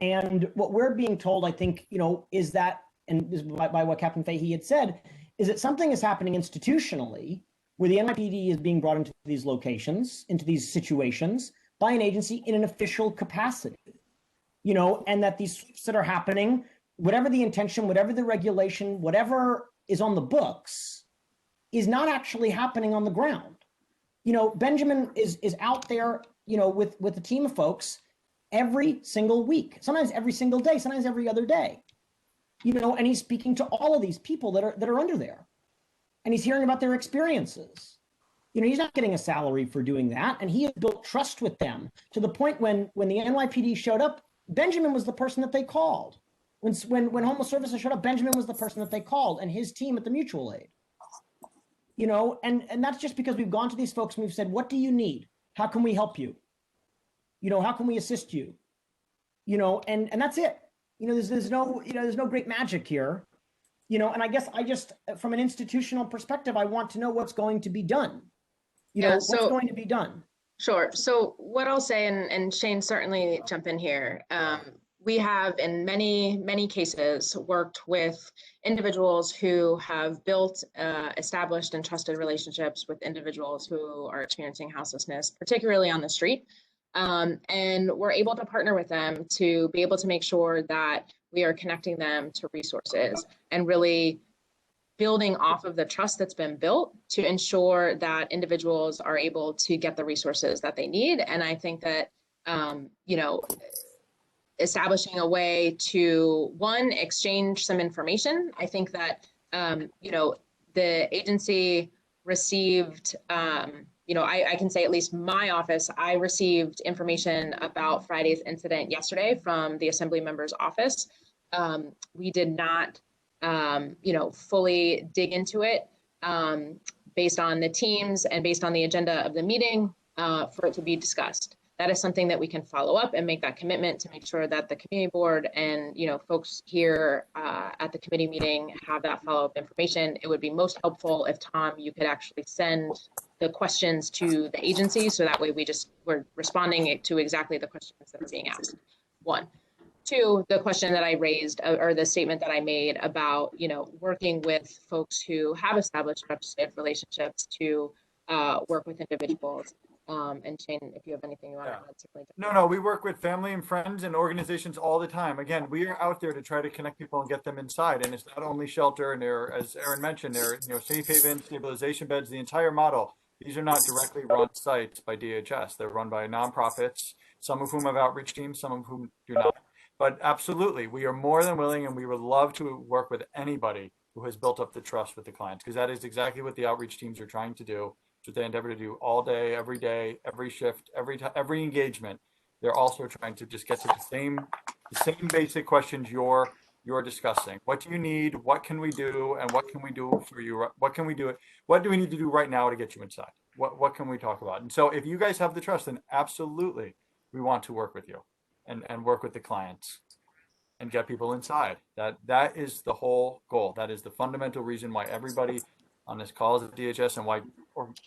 and what we're being told, I think, is that, and this is by what Captain Fahey had said, is that something is happening institutionally where the NYPD is being brought into these locations, into these situations by an agency in an official capacity, and that these sweeps that are happening, whatever the intention, whatever the regulation, whatever is on the books, is not actually happening on the ground. Benjamin is out there, with a team of folks every single week, sometimes every single day, sometimes every other day, and he's speaking to all of these people that are under there, and he's hearing about their experiences. He's not getting a salary for doing that, and he has built trust with them to the point when the NYPD showed up, Benjamin was the person that they called. When homeless services showed up, Benjamin was the person that they called, and his team at the mutual aid. And that's just because we've gone to these folks and we've said, what do you need? How can we help you? How can we assist you? And that's it. There's no great magic here. And I guess I just, from an institutional perspective, I want to know what's going to be done. What's going to be done. Sure. So what I'll say, and Shane certainly jump in here, we have in many, many cases worked with individuals who have built, established and trusted relationships with individuals who are experiencing houselessness, particularly on the street. And we're able to partner with them to be able to make sure that we are connecting them to resources and really building off of the trust that's been built to ensure that individuals are able to get the resources that they need. And I think that, establishing a way to, one, exchange some information. I think that, the agency received, I can say at least my office, I received information about Friday's incident yesterday from the Assembly member's office. We did not, fully dig into it based on the teams and based on the agenda of the meeting for it to be discussed. That is something that we can follow up and make that commitment to make sure that the community board and, folks here at the committee meeting have that follow-up information. It would be most helpful if, Tom, you could actually send the questions to the agency so that way we're responding to exactly the questions that are being asked. One. Two, the question that I raised or the statement that I made about, working with folks who have established trusted relationships to work with individuals. And Shane, if you have anything you want to add, certainly. No, we work with family and friends and organizations all the time. Again, we are out there to try to connect people and get them inside. And it's not only shelter, and there, as Aaron mentioned, there, safe haven, stabilization beds, the entire model. These are not directly run sites by DHS. They're run by nonprofits, some of whom have outreach teams, some of whom do not. But absolutely, we are more than willing, and we would love to work with anybody who has built up the trust with the clients, because that is exactly what the outreach teams are trying to do. What they endeavor to do all day, every shift, every engagement. They're also trying to just get to the same basic questions you're discussing. What do you need? What can we do? And what can we do for you? What can we do? What do we need to do right now to get you inside? What can we talk about? And so if you guys have the trust, then absolutely we want to work with you and work with the clients and get people inside. That is the whole goal. That is the fundamental reason why everybody on this call is at DHS and why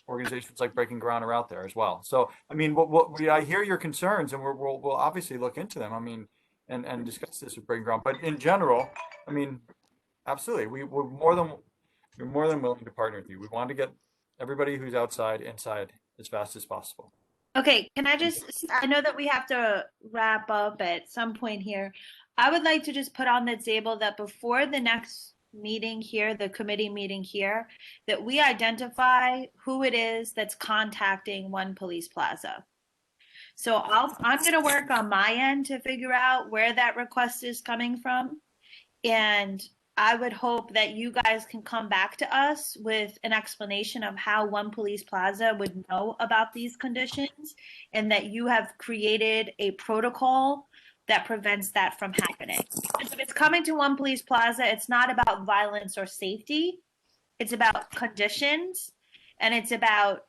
organizations like Breaking Ground are out there as well. So, I mean, I hear your concerns, and we'll obviously look into them. I mean, and discuss this with Breaking Ground. But in general, I mean, absolutely, we're more than willing to partner with you. We want to get everybody who's outside inside as fast as possible. Okay, I know that we have to wrap up at some point here. I would like to just put on the table that before the next meeting here, the committee meeting here, that we identify who it is that's contacting One Police Plaza. So I'm going to work on my end to figure out where that request is coming from. And I would hope that you guys can come back to us with an explanation of how One Police Plaza would know about these conditions, and that you have created a protocol that prevents that from happening. Because if it's coming to One Police Plaza, it's not about violence or safety. It's about conditions, and it's about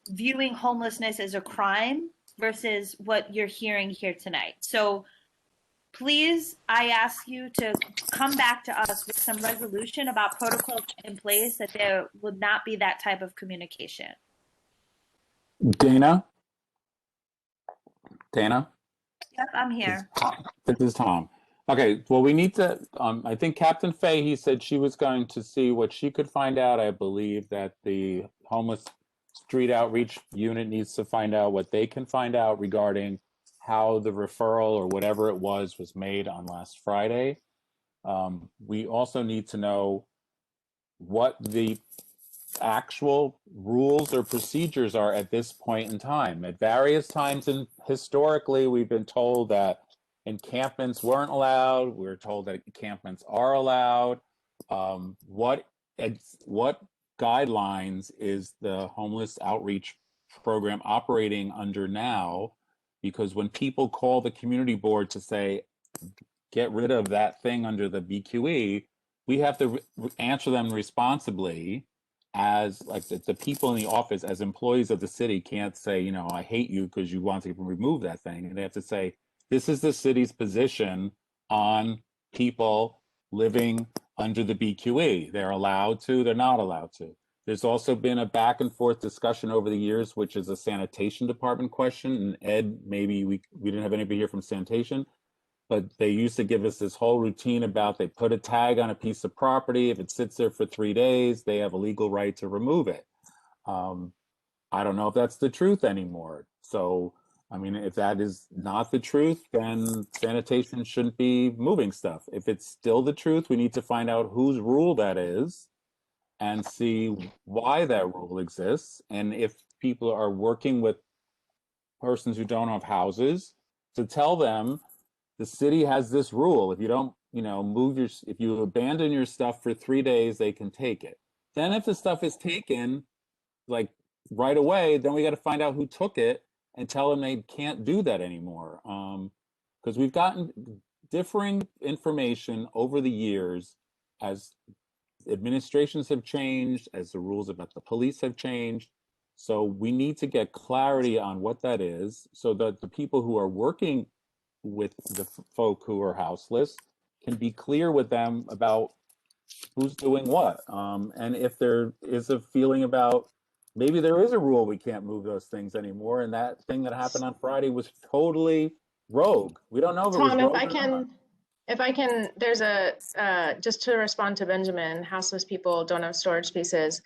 viewing homelessness as a crime versus what you're hearing here tonight. So please, I ask you to come back to us with some resolution about protocols in place that there would not be that type of communication. Dana? Dana? Yep, I'm here. This is Tom. Okay, well, we need to, I think Captain Fay, he said she was going to see what she could find out. I believe that the homeless street outreach unit needs to find out what they can find out regarding how the referral or whatever it was made on last Friday. We also need to know what the actual rules or procedures are at this point in time. At various times and historically, we've been told that encampments weren't allowed. We were told that encampments are allowed. What guidelines is the homeless outreach program operating under now? Because when people call the community board to say, get rid of that thing under the BQE, we have to answer them responsibly as like the people in the office, as employees of the city can't say, you know, I hate you because you want to remove that thing. And they have to say, this is the city's position on people living under the BQE. They're allowed to, they're not allowed to. There's also been a back and forth discussion over the years, which is a sanitation department question. And Ed, maybe we didn't have anybody here from sanitation, but they used to give us this whole routine about they put a tag on a piece of property. If it sits there for 3 days, they have a legal right to remove it. I don't know if that's the truth anymore. So, I mean, if that is not the truth, then sanitation shouldn't be moving stuff. If it's still the truth, we need to find out whose rule that is and see why that rule exists. And if people are working with persons who don't have houses, to tell them the city has this rule. If you don't, you know, if you abandon your stuff for 3 days, they can take it. Then if the stuff is taken, like right away, then we got to find out who took it and tell them they can't do that anymore. Because we've gotten differing information over the years as administrations have changed, as the rules about the police have changed. So we need to get clarity on what that is so that the people who are working with the folk who are houseless can be clear with them about who's doing what. And if there is a feeling about maybe there is a rule we can't move those things anymore, and that thing that happened on Friday was totally rogue. We don't know if it was Tom, rogue if I can, there's a, just to respond to Benjamin, houseless people don't have storage spaces.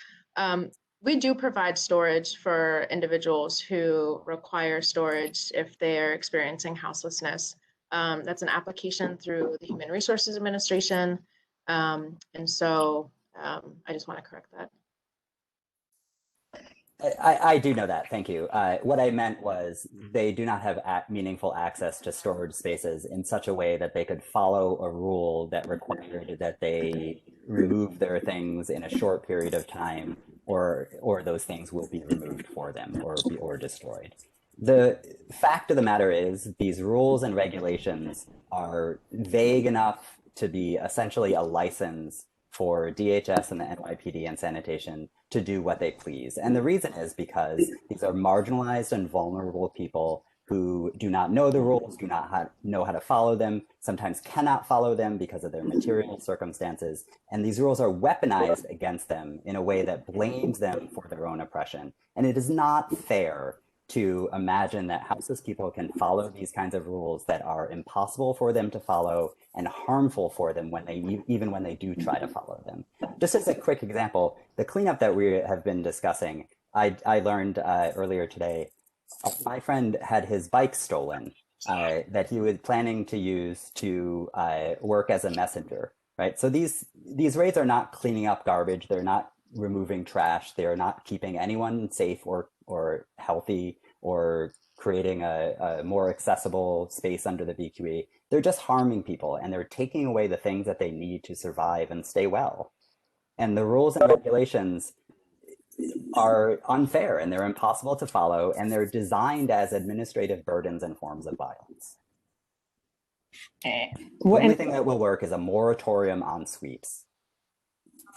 We do provide storage for individuals who require storage if they're experiencing houselessness. That's an application through the Human Resources Administration. And so I just want to correct that. I do know that, thank you. What I meant was they do not have meaningful access to storage spaces in such a way that they could follow a rule that required that they remove their things in a short period of time, or those things will be removed for them or destroyed. The fact of the matter is these rules and regulations are vague enough to be essentially a license for DHS and the NYPD and sanitation to do what they please. And the reason is because these are marginalized and vulnerable people who do not know the rules, do not know how to follow them, sometimes cannot follow them because of their material circumstances. And these rules are weaponized against them in a way that blames them for their own oppression. And it is not fair to imagine that houseless people can follow these kinds of rules that are impossible for them to follow and harmful for them even when they do try to follow them. Just as a quick example, the cleanup that we have been discussing, I learned earlier today, my friend had his bike stolen that he was planning to use to work as a messenger, right? So these raids are not cleaning up garbage, they're not removing trash, they're not keeping anyone safe or healthy or creating a more accessible space under the BQE. They're just harming people and they're taking away the things that they need to survive and stay well. And the rules and regulations are unfair and they're impossible to follow and they're designed as administrative burdens and forms of violence. The only thing that will work is a moratorium on sweeps.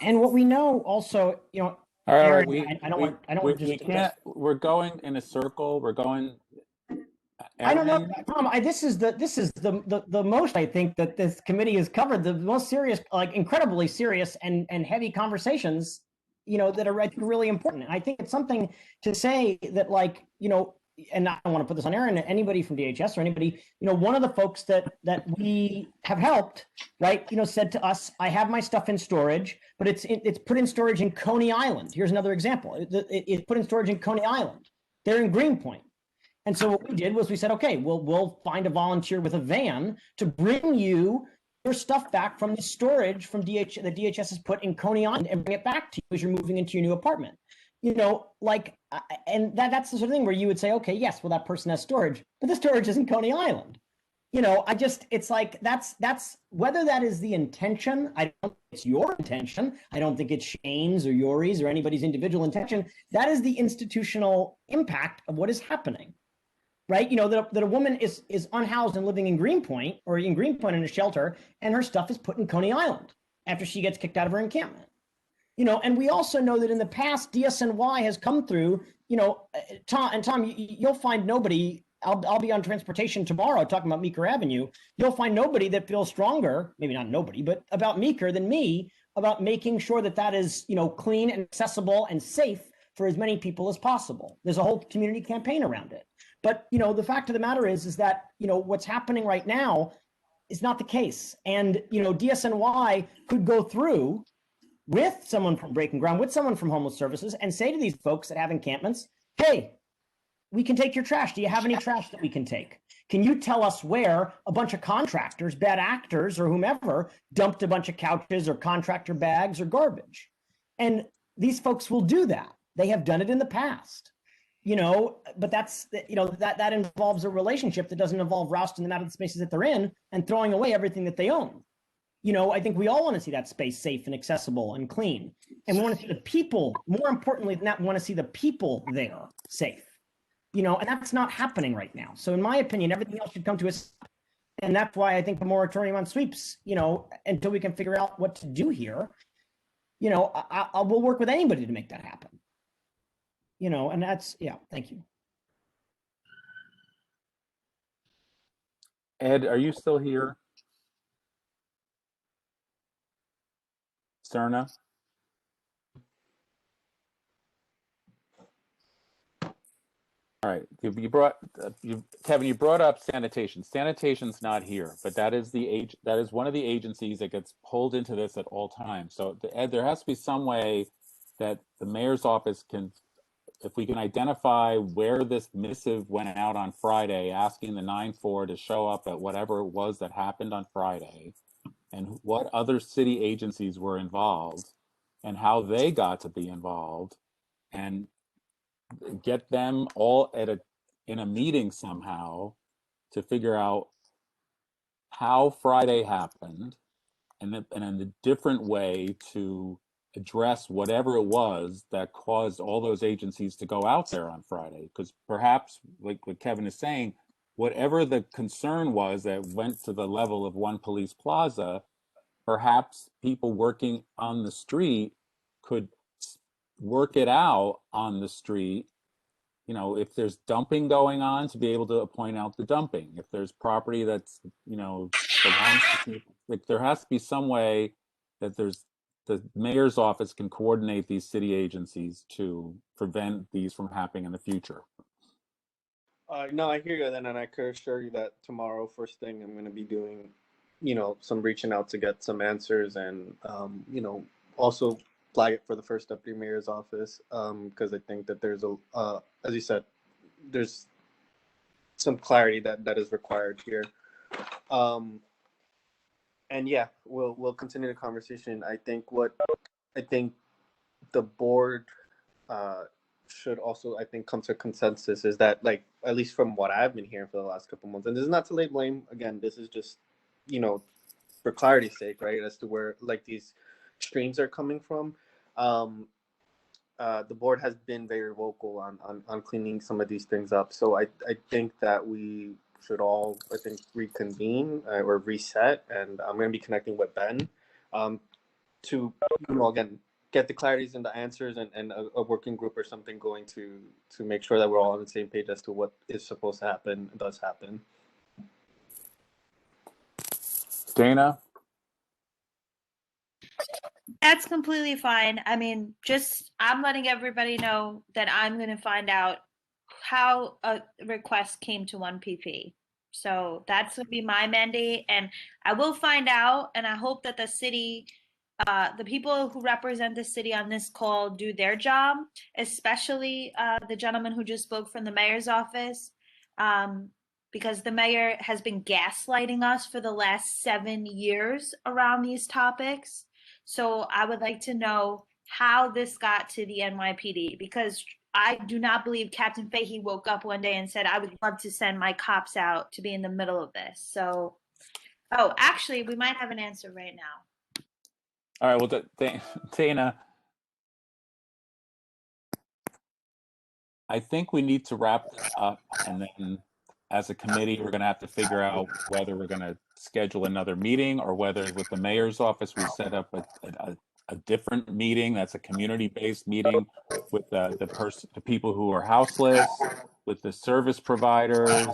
And what we know also, you know, all right, Aaron, I don't want to just. We're going in a circle. We're going. I don't know, Aaron? Tom. This is the most I think that this committee has covered, the most serious, like incredibly serious and heavy conversations, that are, I think, really important. And I think it's something to say that, like, and I don't want to put this on Aaron, anybody from DHS or anybody, one of the folks that we have helped, right, said to us, I have my stuff in storage, but it's put in storage in Coney Island. Here's another example. It's put in storage in Coney Island. They're in Greenpoint. And so what we did was we said, okay, we'll find a volunteer with a van to bring you your stuff back from the storage from DHS that DHS has put in Coney Island and bring it back to you as you're moving into your new apartment. And that's the sort of thing where you would say, okay, yes, well, that person has storage, but the storage is in Coney Island. It's like, that's whether that is the intention. I don't think it's your intention. I don't think it's Shane's or Yori's or anybody's individual intention. That is the institutional impact of what is happening. Right? That a woman is unhoused and living in Greenpoint or in Greenpoint in a shelter, and her stuff is put in Coney Island after she gets kicked out of her encampment. And we also know that in the past, DSNY has come through, Tom, you'll find nobody, I'll be on transportation tomorrow talking about Meeker Avenue. You'll find nobody that feels stronger, maybe not nobody, but about Meeker than me, about making sure that is, clean and accessible and safe for as many people as possible. There's a whole community campaign around it. But, the fact of the matter is that, what's happening right now is not the case. And, DSNY could go through with someone from Breaking Ground, with someone from Homeless Services, and say to these folks that have encampments, hey, we can take your trash. Do you have any trash that we can take? Can you tell us where a bunch of contractors, bad actors, or whomever dumped a bunch of couches or contractor bags or garbage? And these folks will do that. They have done it in the past. But that's, that involves a relationship that doesn't involve rousting them out of the spaces that they're in and throwing away everything that they own. I think we all want to see that space safe and accessible and clean. And we want to see the people, more importantly than that, we want to see the people there safe. And that's not happening right now. So in my opinion, everything else should come to us. And that's why I think the moratorium on sweeps, until we can figure out what to do here, we'll work with anybody to make that happen. And that's, thank you. Ed, are you still here? Serna? All right, Kevin, you brought up sanitation. Sanitation's not here, but that is one of the agencies that gets pulled into this at all times. So Ed, there has to be some way that the mayor's office can, if we can identify where this missive went out on Friday, asking the 9-4 to show up at whatever it was that happened on Friday, and what other city agencies were involved, and how they got to be involved, and get them all in a meeting somehow to figure out how Friday happened, and in a different way to address whatever it was that caused all those agencies to go out there on Friday. Because perhaps, like what Kevin is saying, whatever the concern was that went to the level of One Police Plaza, perhaps people working on the street could work it out on the street. If there's dumping going on, to be able to point out the dumping. If there's property that's, belongs to people, like there has to be some way that the mayor's office can coordinate these city agencies to prevent these from happening in the future. No, I hear you then, and I can assure you that tomorrow, first thing, I'm going to be doing, some reaching out to get some answers, and also flag it for the first deputy mayor's office, because I think that there's as you said, there's some clarity that is required here. And yeah, we'll continue the conversation. I think the board should also, come to a consensus is that, like, at least from what I've been hearing for the last couple of months, and this is not to lay blame, again, this is just, for clarity's sake, right, as to where, like, these streams are coming from. The board has been very vocal on cleaning some of these things up. So I think that we should all, reconvene or reset. And I'm going to be connecting with Ben to, again, get the clarities and the answers, and a working group or something going to make sure that we're all on the same page as to what is supposed to happen and does happen. Dana? That's completely fine. I mean, I'm letting everybody know that I'm going to find out how a request came to 1PP. So that's going to be my mandate, and I will find out, and I hope that the city, the people who represent the city on this call do their job, especially the gentleman who just spoke from the mayor's office, because the mayor has been gaslighting us for the last 7 years around these topics. So I would like to know how this got to the NYPD, because I do not believe Captain Fahey woke up one day and said, I would love to send my cops out to be in the middle of this. So, oh, actually, we might have an answer right now. All right, well, Dana, I think we need to wrap this up, and then as a committee, we're going to have to figure out whether we're going to schedule another meeting or whether with the mayor's office, we set up a different meeting that's a community-based meeting with the people who are houseless, with the service providers,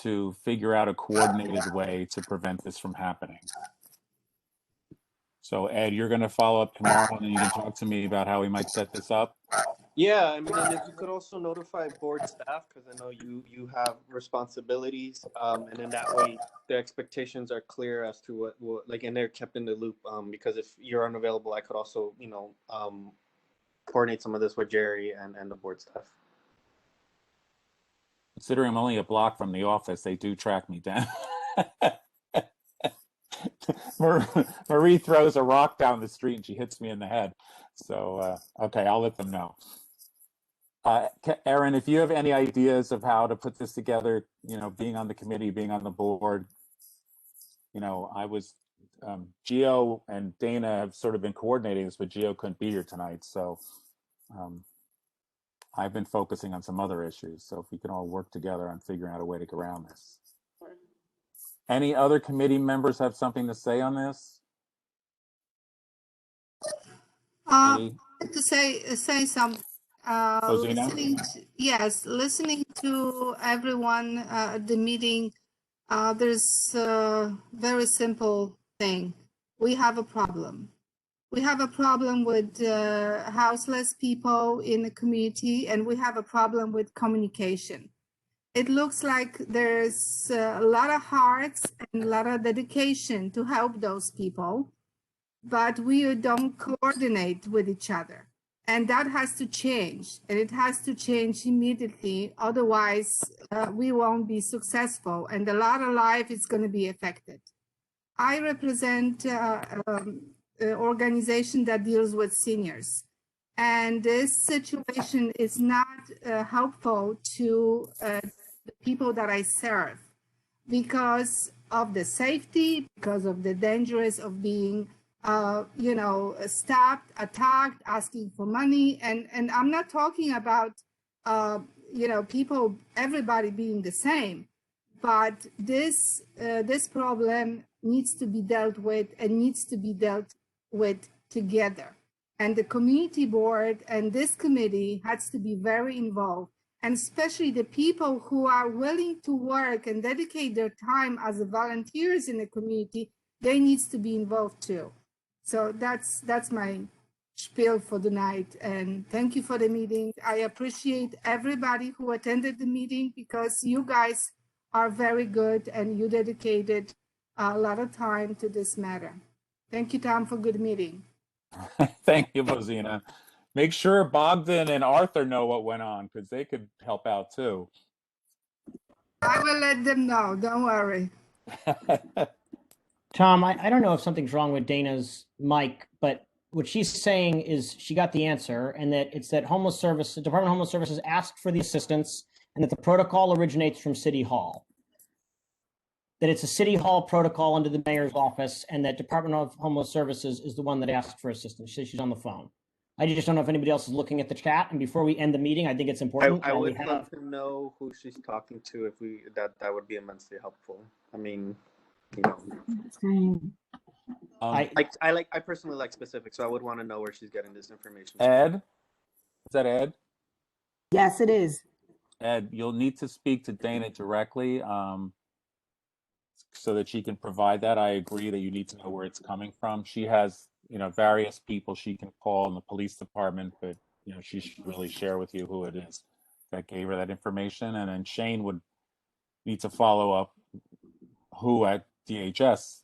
to figure out a coordinated way to prevent this from happening. So Ed, you're going to follow up tomorrow, and you can talk to me about how we might set this up. Yeah, I mean, and if you could also notify board staff, because I know you have responsibilities, and in that way the expectations are clear as to what like, and they're kept in the loop. Because if you're unavailable, I could also, coordinate some of this with Jerry and the board staff. Considering I'm only a block from the office, they do track me down. Marie throws a rock down the street and she hits me in the head. So, okay, I'll let them know. Erin, if you have any ideas of how to put this together, being on the committee, being on the board, I was, Gio and Dana have sort of been coordinating this, but Gio couldn't be here tonight. So I've been focusing on some other issues. So if we can all work together on figuring out a way to get around this. Any other committee members have something to say on this? I'd like to say something. Listening to everyone at the meeting, there's a very simple thing. We have a problem. We have a problem with houseless people in the community, and we have a problem with communication. It looks like there's a lot of hearts and a lot of dedication to help those people, but we don't coordinate with each other. And that has to change, and it has to change immediately. Otherwise, we won't be successful, and a lot of life is going to be affected. I represent an organization that deals with seniors, and this situation is not helpful to the people that I serve because of the safety, because of the dangers of being stopped, attacked, asking for money. And I'm not talking about, people, everybody being the same, but this problem needs to be dealt with and needs to be dealt with together. And the community board and this committee has to be very involved, and especially the people who are willing to work and dedicate their time as volunteers in the community, they needs to be involved too. So that's my spiel for the night, and thank you for the meeting. I appreciate everybody who attended the meeting because you guys are very good and you dedicated a lot of time to this matter. Thank you, Tom, for good meeting. Thank you, Bozina. Make sure Bogdan and Arthur know what went on because they could help out too. I will let them know, don't worry. Tom, I don't know if something's wrong with Dana's mic, but what she's saying is she got the answer, and that it's that the Department of Homeless Services asked for the assistance, and that the protocol originates from City Hall. That it's a City Hall protocol under the mayor's office, and that Department of Homeless Services is the one that asked for assistance. She says she's on the phone. I just don't know if anybody else is looking at the chat. And before we end the meeting, I think it's important. I would love to know who she's talking to. If that would be immensely helpful. I mean, I personally like specifics, so I would want to know where she's getting this information. Ed, is that Ed? Yes, it is. Ed, you'll need to speak to Dana directly so that she can provide that. I agree that you need to know where it's coming from. She has, various people she can call in the police department, but, she should really share with you who it is that gave her that information. And then Shane would need to follow up who at DHS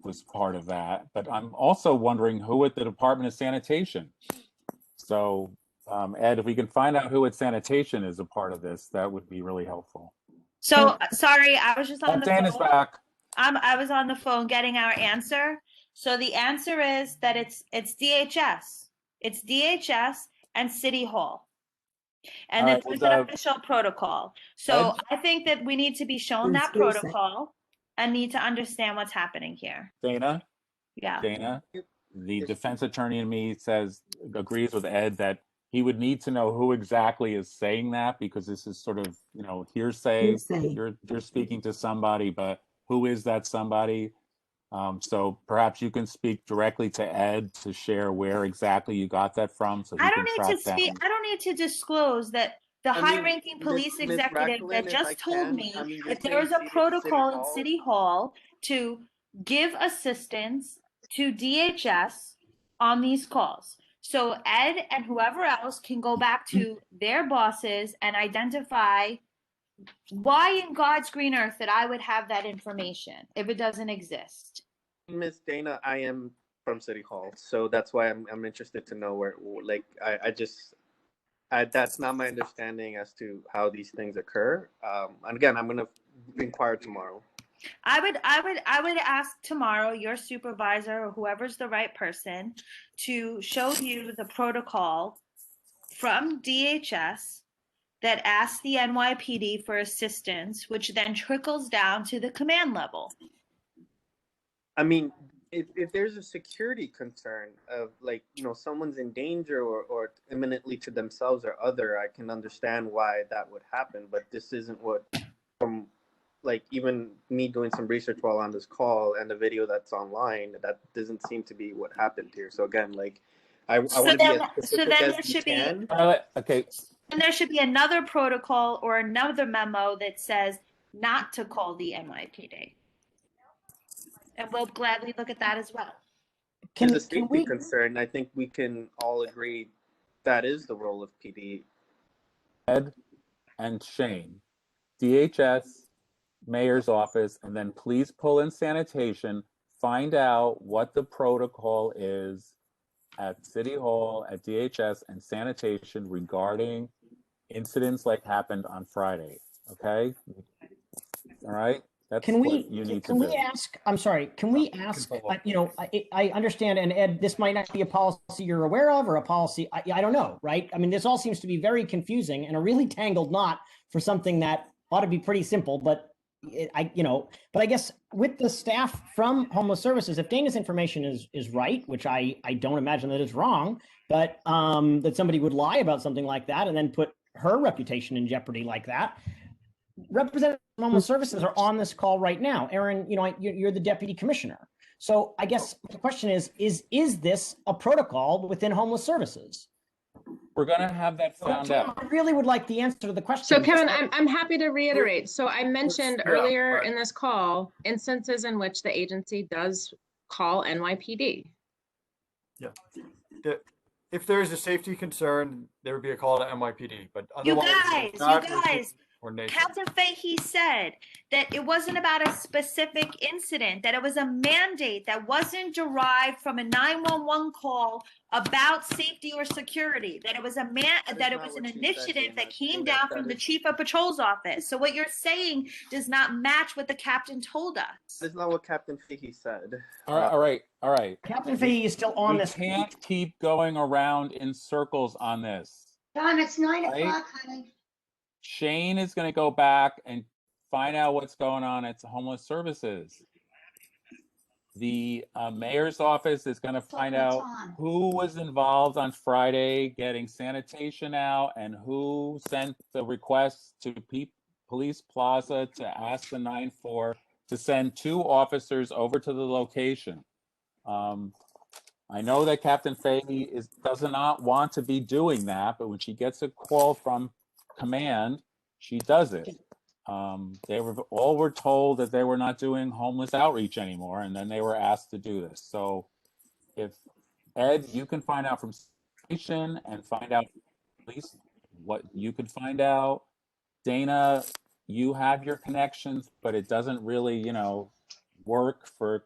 was part of that. But I'm also wondering who at the Department of Sanitation. So Ed, if we can find out who at sanitation is a part of this, that would be really helpful. So sorry, I was just on the Dana's phone. back. I was on the phone getting our answer. So the answer is that it's DHS. It's DHS and City Hall. And then there's an official protocol. So I think that we need to be shown that protocol and need to understand what's happening here. Dana? Yeah. Dana, the defense attorney in me agrees with Ed that he would need to know who exactly is saying that, because this is sort of, hearsay. You're speaking to somebody, but who is that somebody? So perhaps you can speak directly to Ed to share where exactly you got that from. So I don't need to disclose that the high-ranking police executive that just told me that there is a protocol in City Hall to give assistance to DHS on these calls. So Ed and whoever else can go back to their bosses and identify why in God's green earth that I would have that information if it doesn't exist. Miss Dana, I am from City Hall, so that's why I'm interested to know where, that's not my understanding as to how these things occur. And again, I'm going to inquire tomorrow. I would ask tomorrow your supervisor or whoever's the right person to show you the protocol from DHS that asks the NYPD for assistance, which then trickles down to the command level. I mean, if there's a security concern of someone's in danger or imminently to themselves or other, I can understand why that would happen. But this isn't what, from even me doing some research while on this call and the video that's online, that doesn't seem to be what happened here. So again, I want to be as specific as you can. Okay. And there should be another protocol or another memo that says not to call the NYPD. And we'll gladly look at that as well. As a safety concern, I think we can all agree that is the role of PD. Ed and Shane, DHS, mayor's office, and then please pull in sanitation, find out what the protocol is at City Hall, at DHS, and sanitation regarding incidents like happened on Friday. Okay? All right? That's Can we ask? I'm sorry. Can we ask? I understand, and Ed, this might not be a policy you're aware of, or a policy I don't know, right? I mean, this all seems to be very confusing and a really tangled knot for something that ought to be pretty simple. But I guess with the staff from Homeless Services, if Dana's information is right, which I don't imagine that is wrong, but that somebody would lie about something like that and then put her reputation in jeopardy like that. Representatives from Homeless Services are on this call right now. Aaron, you're the deputy commissioner. So I guess the question is this a protocol within Homeless Services? We're going to have that found out. I really would like the answer to the question. So Kevin, I'm happy to reiterate. So I mentioned earlier in this call, instances in which the agency does call NYPD. Yeah. If there's a safety concern, there would be a call to NYPD, but otherwise, you guys, Captain Fahey said that it wasn't about a specific incident, that it was a mandate that wasn't derived from a 911 call about safety or security, that it was an initiative that came down from the chief of patrol's office. So what you're saying does not match what the captain told us. That's not what Captain Fahey said. All right. Captain Fahey is still on this. We can't keep going around in circles on this. John, it's 9 right? o'clock, honey. Shane is going to go back and find out what's going on at Homeless Services. The mayor's office is going to find out who was involved on Friday getting sanitation out and who sent the request to Police Plaza to ask the 9-4 to send 2 officers over to the location. I know that Captain Fahey does not want to be doing that, but when she gets a call from command, she does it. They were told that they were not doing homeless outreach anymore, and then they were asked to do this. So if Ed, you can find out from station and find out at least what you could find out. Dana, you have your connections, but it doesn't really, work for,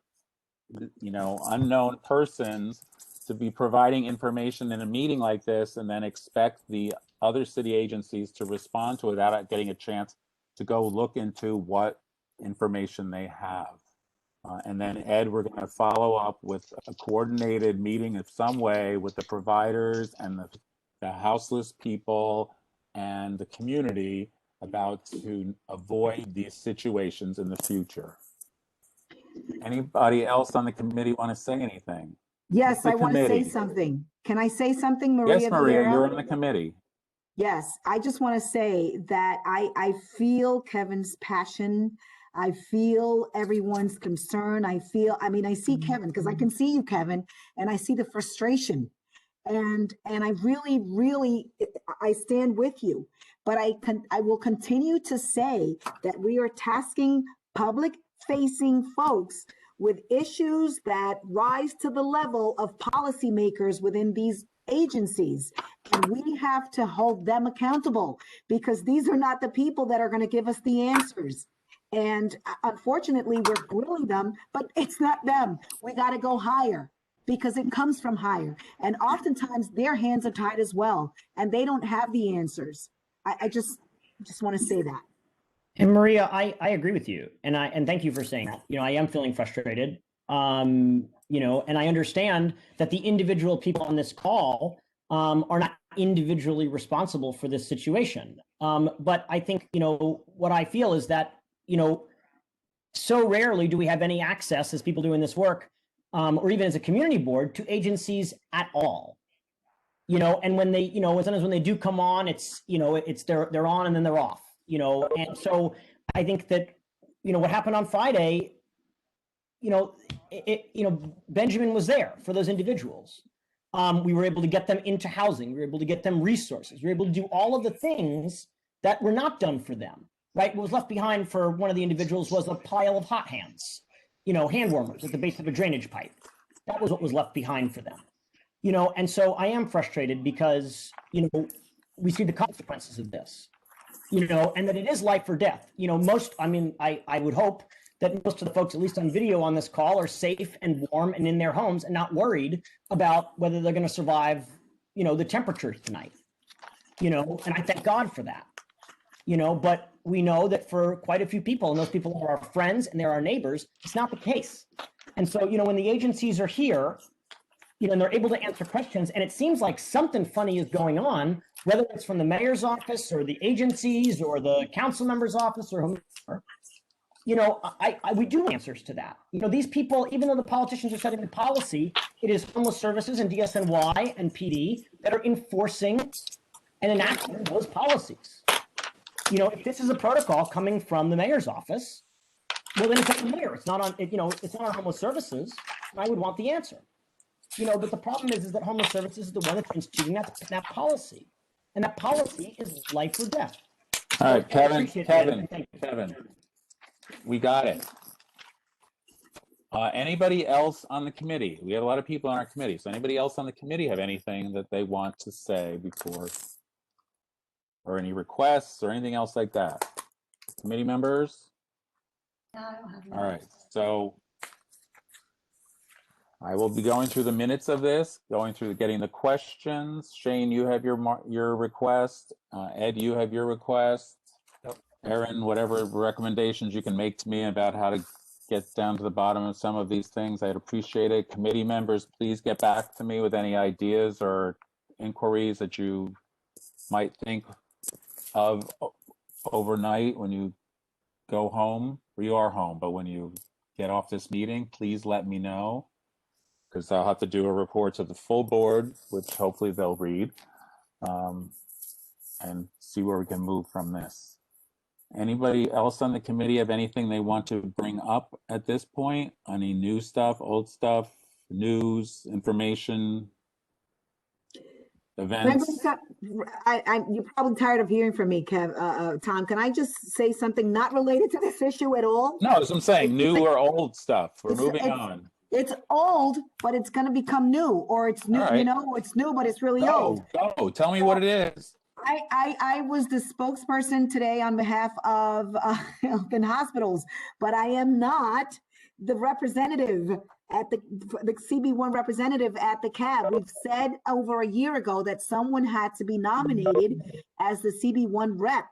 unknown persons to be providing information in a meeting like this and then expect the other city agencies to respond to it without getting a chance to go look into what information they have. And then Ed, we're going to follow up with a coordinated meeting of some way with the providers and the houseless people and the community about to avoid these situations in the future. Anybody else on the committee want to say anything? Yes, I want to say something. Can I say something, Maria? Yes, Maria, Vieira? you're on the committee. Yes, I just want to say that I feel Kevin's passion. I feel everyone's concern. I see Kevin because I can see you, Kevin, and I see the frustration. And I really, I stand with you. But I will continue to say that we are tasking public-facing folks with issues that rise to the level of policymakers within these agencies. And we have to hold them accountable because these are not the people that are going to give us the answers. And unfortunately, we're grilling them, but it's not them. We got to go higher because it comes from higher. And oftentimes their hands are tied as well, and they don't have the answers. I just want to say that. And Maria, I agree with you. And thank you for saying that. I am feeling frustrated. And I understand that the individual people on this call are not individually responsible for this situation. But I think, what I feel is that, so rarely do we have any access as people doing this work, or even as a community board, to agencies at all. And when they, sometimes when they do come on, it's they're on and then they're off. And so I think that, what happened on Friday, Benjamin was there for those individuals. We were able to get them into housing. We were able to get them resources. We were able to do all of the things that were not done for them, right? What was left behind for one of the individuals was a pile of hot hands, hand warmers at the base of a drainage pipe. That was what was left behind for them. And so I am frustrated because, we see the consequences of this. And that it is life or death. I would hope that most of the folks, at least on video on this call, are safe and warm and in their homes and not worried about whether they're going to survive, the temperatures tonight. And I thank God for that. But we know that for quite a few people, and those people are our friends and they're our neighbors, it's not the case. And so, when the agencies are here, and they're able to answer questions, and it seems like something funny is going on, whether it's from the mayor's office or the agencies or the council member's office or whomever, we do answers to that. These people, even though the politicians are setting the policy, it is homeless services and DSNY and PD that are enforcing and enacting those policies. If this is a protocol coming from the mayor's office, well, then it's on the mayor. It's not on, it's not on homeless services. And I would want the answer. But the problem is that homeless services is the one that's instituting that policy. And that policy is life or death. All right, Kevin, we got it. Anybody else on the committee? We have a lot of people on our committee. So anybody else on the committee have anything that they want to say before, or any requests or anything else like that? Committee members? No, I don't have any. All right, so I will be going through the minutes of this, getting the questions. Shane, you have your request. Ed, you have your request. Aaron, whatever recommendations you can make to me about how to get down to the bottom of some of these things, I'd appreciate it. Committee members, please get back to me with any ideas or inquiries that you might think of overnight when you go home. You are home, but when you get off this meeting, please let me know, because I'll have to do a report to the full board, which hopefully they'll read, and see where we can move from this. Anybody else on the committee have anything they want to bring up at this point? Any new stuff, old stuff, news, information, Members, events? you're probably tired of hearing from me, Tom. Can I just say something not related to this issue at all? No, as I'm saying, new or old stuff. We're moving it's- on. It's old, but it's going to become new, or it's new, All right. you know, it's new, but it's really old. Go. Tell me what it is. I was the spokesperson today on behalf of Health and Hospitals, but I am not the representative at the CB1 representative at the CAB. We've said over a year ago that someone had to be nominated as the CB1 rep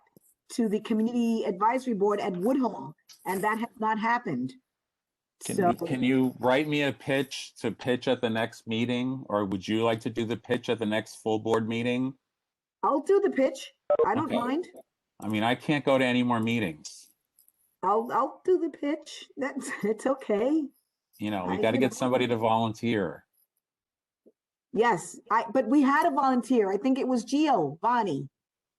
to the Community Advisory Board at Woodhull, and that has not happened. Can you write me a pitch to pitch at the next meeting, or would you like to do the pitch at the next full board meeting? I'll do the pitch. I don't Okay. mind. I mean, I can't go to any more meetings. I'll do the pitch. It's okay. You know, we I got to can- get somebody to volunteer. Yes, but we had a volunteer. I think it was Giovanni,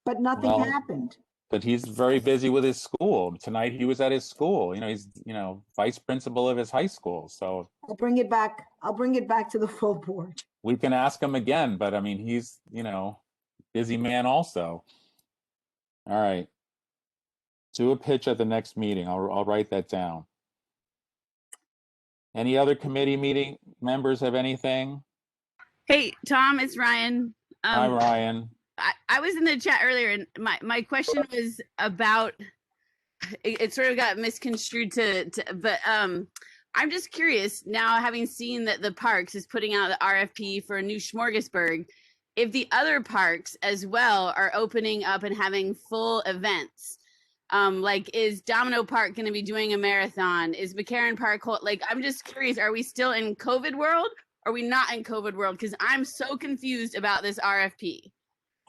but nothing Well, happened. But he's very busy with his school. Tonight he was at his school. You know, he's, vice principal of his high school. So I'll bring it back. I'll bring it back to the full board. we can ask him again, but I mean, he's, busy man also. All right. Do a pitch at the next meeting. I'll write that down. Any other committee meeting members have anything? Hey, Tom, it's Ryan. Hi, Ryan. I was in the chat earlier, and my question was about, it sort of got misconstrued but I'm just curious now, having seen that the parks is putting out the RFP for a new smorgasbord, if the other parks as well are opening up and having full events. Like, is Domino Park going to be doing a marathon? Is McCarran Park, I'm just curious, are we still in COVID world? Or are we not in COVID world? Because I'm so confused about this RFP.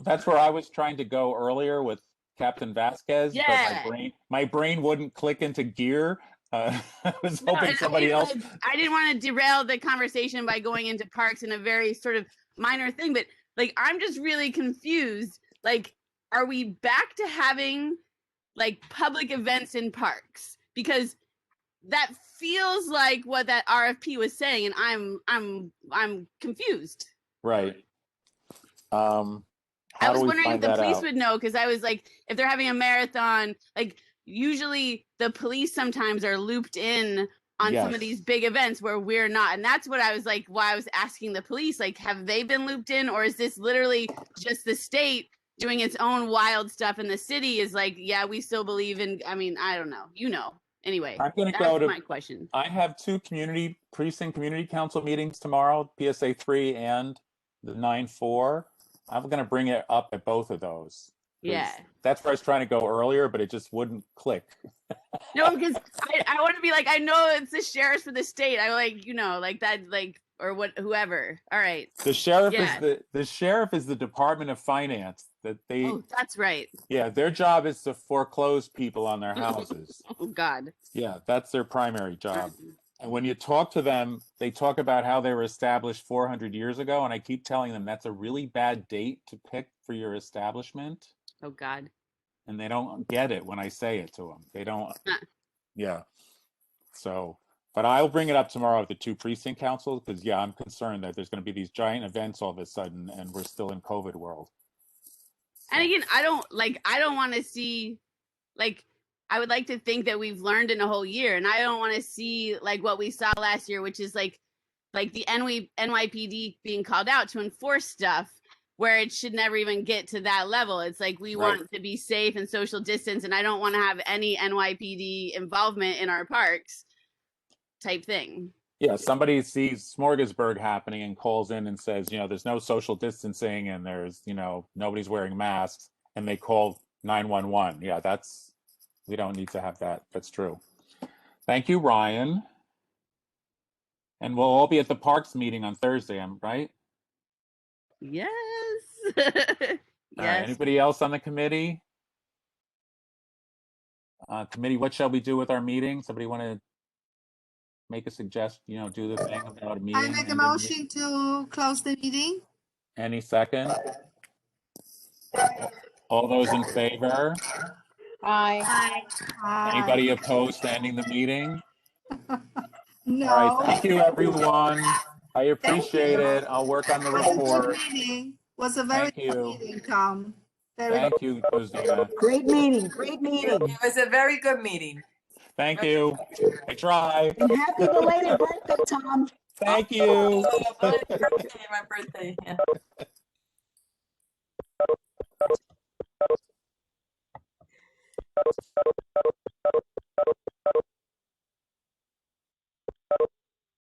That's where I was trying to go earlier with Captain Vasquez, Yeah. but my brain wouldn't click into gear. I was hoping somebody else. I didn't want to derail the conversation by going into parks in a very sort of minor thing, but I'm just really confused. Are we back to having public events in parks? Because that feels like what that RFP was saying, and I'm confused. Right. I was wondering if the police would know, because I was like, if they're having a marathon, usually the police sometimes are looped in on some Yes. of these big events where we're not. And that's what I was like, why I was asking the police, have they been looped in, or is this literally just the state doing its own wild stuff, and the city is yeah, we still believe in, I don't know, anyway. I'm going to that's go to my question. I have two precinct community council meetings tomorrow, PSA 3 and the 9-4. I'm going to bring it up at both of those. 'Cause Yeah. That's where I was trying to go earlier, but it just wouldn't click. No, because I want to be I know it's the sheriffs for the state. I or whoever. All right. The sheriff Yeah. is the sheriff is the Department of Finance that they Oh, that's right. yeah, their job is to foreclose people on their houses. Oh God. Yeah, that's their primary job. And when you talk to them, they talk about how they were established 400 years ago. And I keep telling them that's a really bad date to pick for your establishment. Oh God. And they don't get it when I say it to them. They don't. Yeah. So, but I'll bring it up tomorrow at the two precinct councils, because yeah, I'm concerned that there's going to be these giant events all of a sudden and we're still in COVID world. And again, I don't want to see, I would like to think that we've learned in a whole year, and I don't want to see what we saw last year, which is the NYPD being called out to enforce stuff where it should never even get to that level. It's we Right. want to be safe and social distance, and I don't want to have any NYPD involvement in our parks type thing. Yeah, somebody sees Smorgasburg happening and calls in and says, there's no social distancing and there's, nobody's wearing masks, and they call 911. Yeah, we don't need to have that. That's true. Thank you, Ryan. And we'll all be at the Parks meeting on Thursday, right? Yes. All right, Yes. anybody else on the committee? Committee, what shall we do with our meeting? Somebody want to make a suggestion, do the thing about a meeting? I make a motion to close the meeting. Any second? All those in favor? Aye. Anybody opposed to ending the meeting? No. All right, thank you, everyone. I appreciate it. I'll work on the Was a good report. meeting. Was a very Thank good you. meeting, Tom. Very Thank you, Christina. Great meeting, great meeting. It was a very good meeting. Thank you. I try. And happy belated birthday, Tom. Thank you. Oh, my birthday, yeah.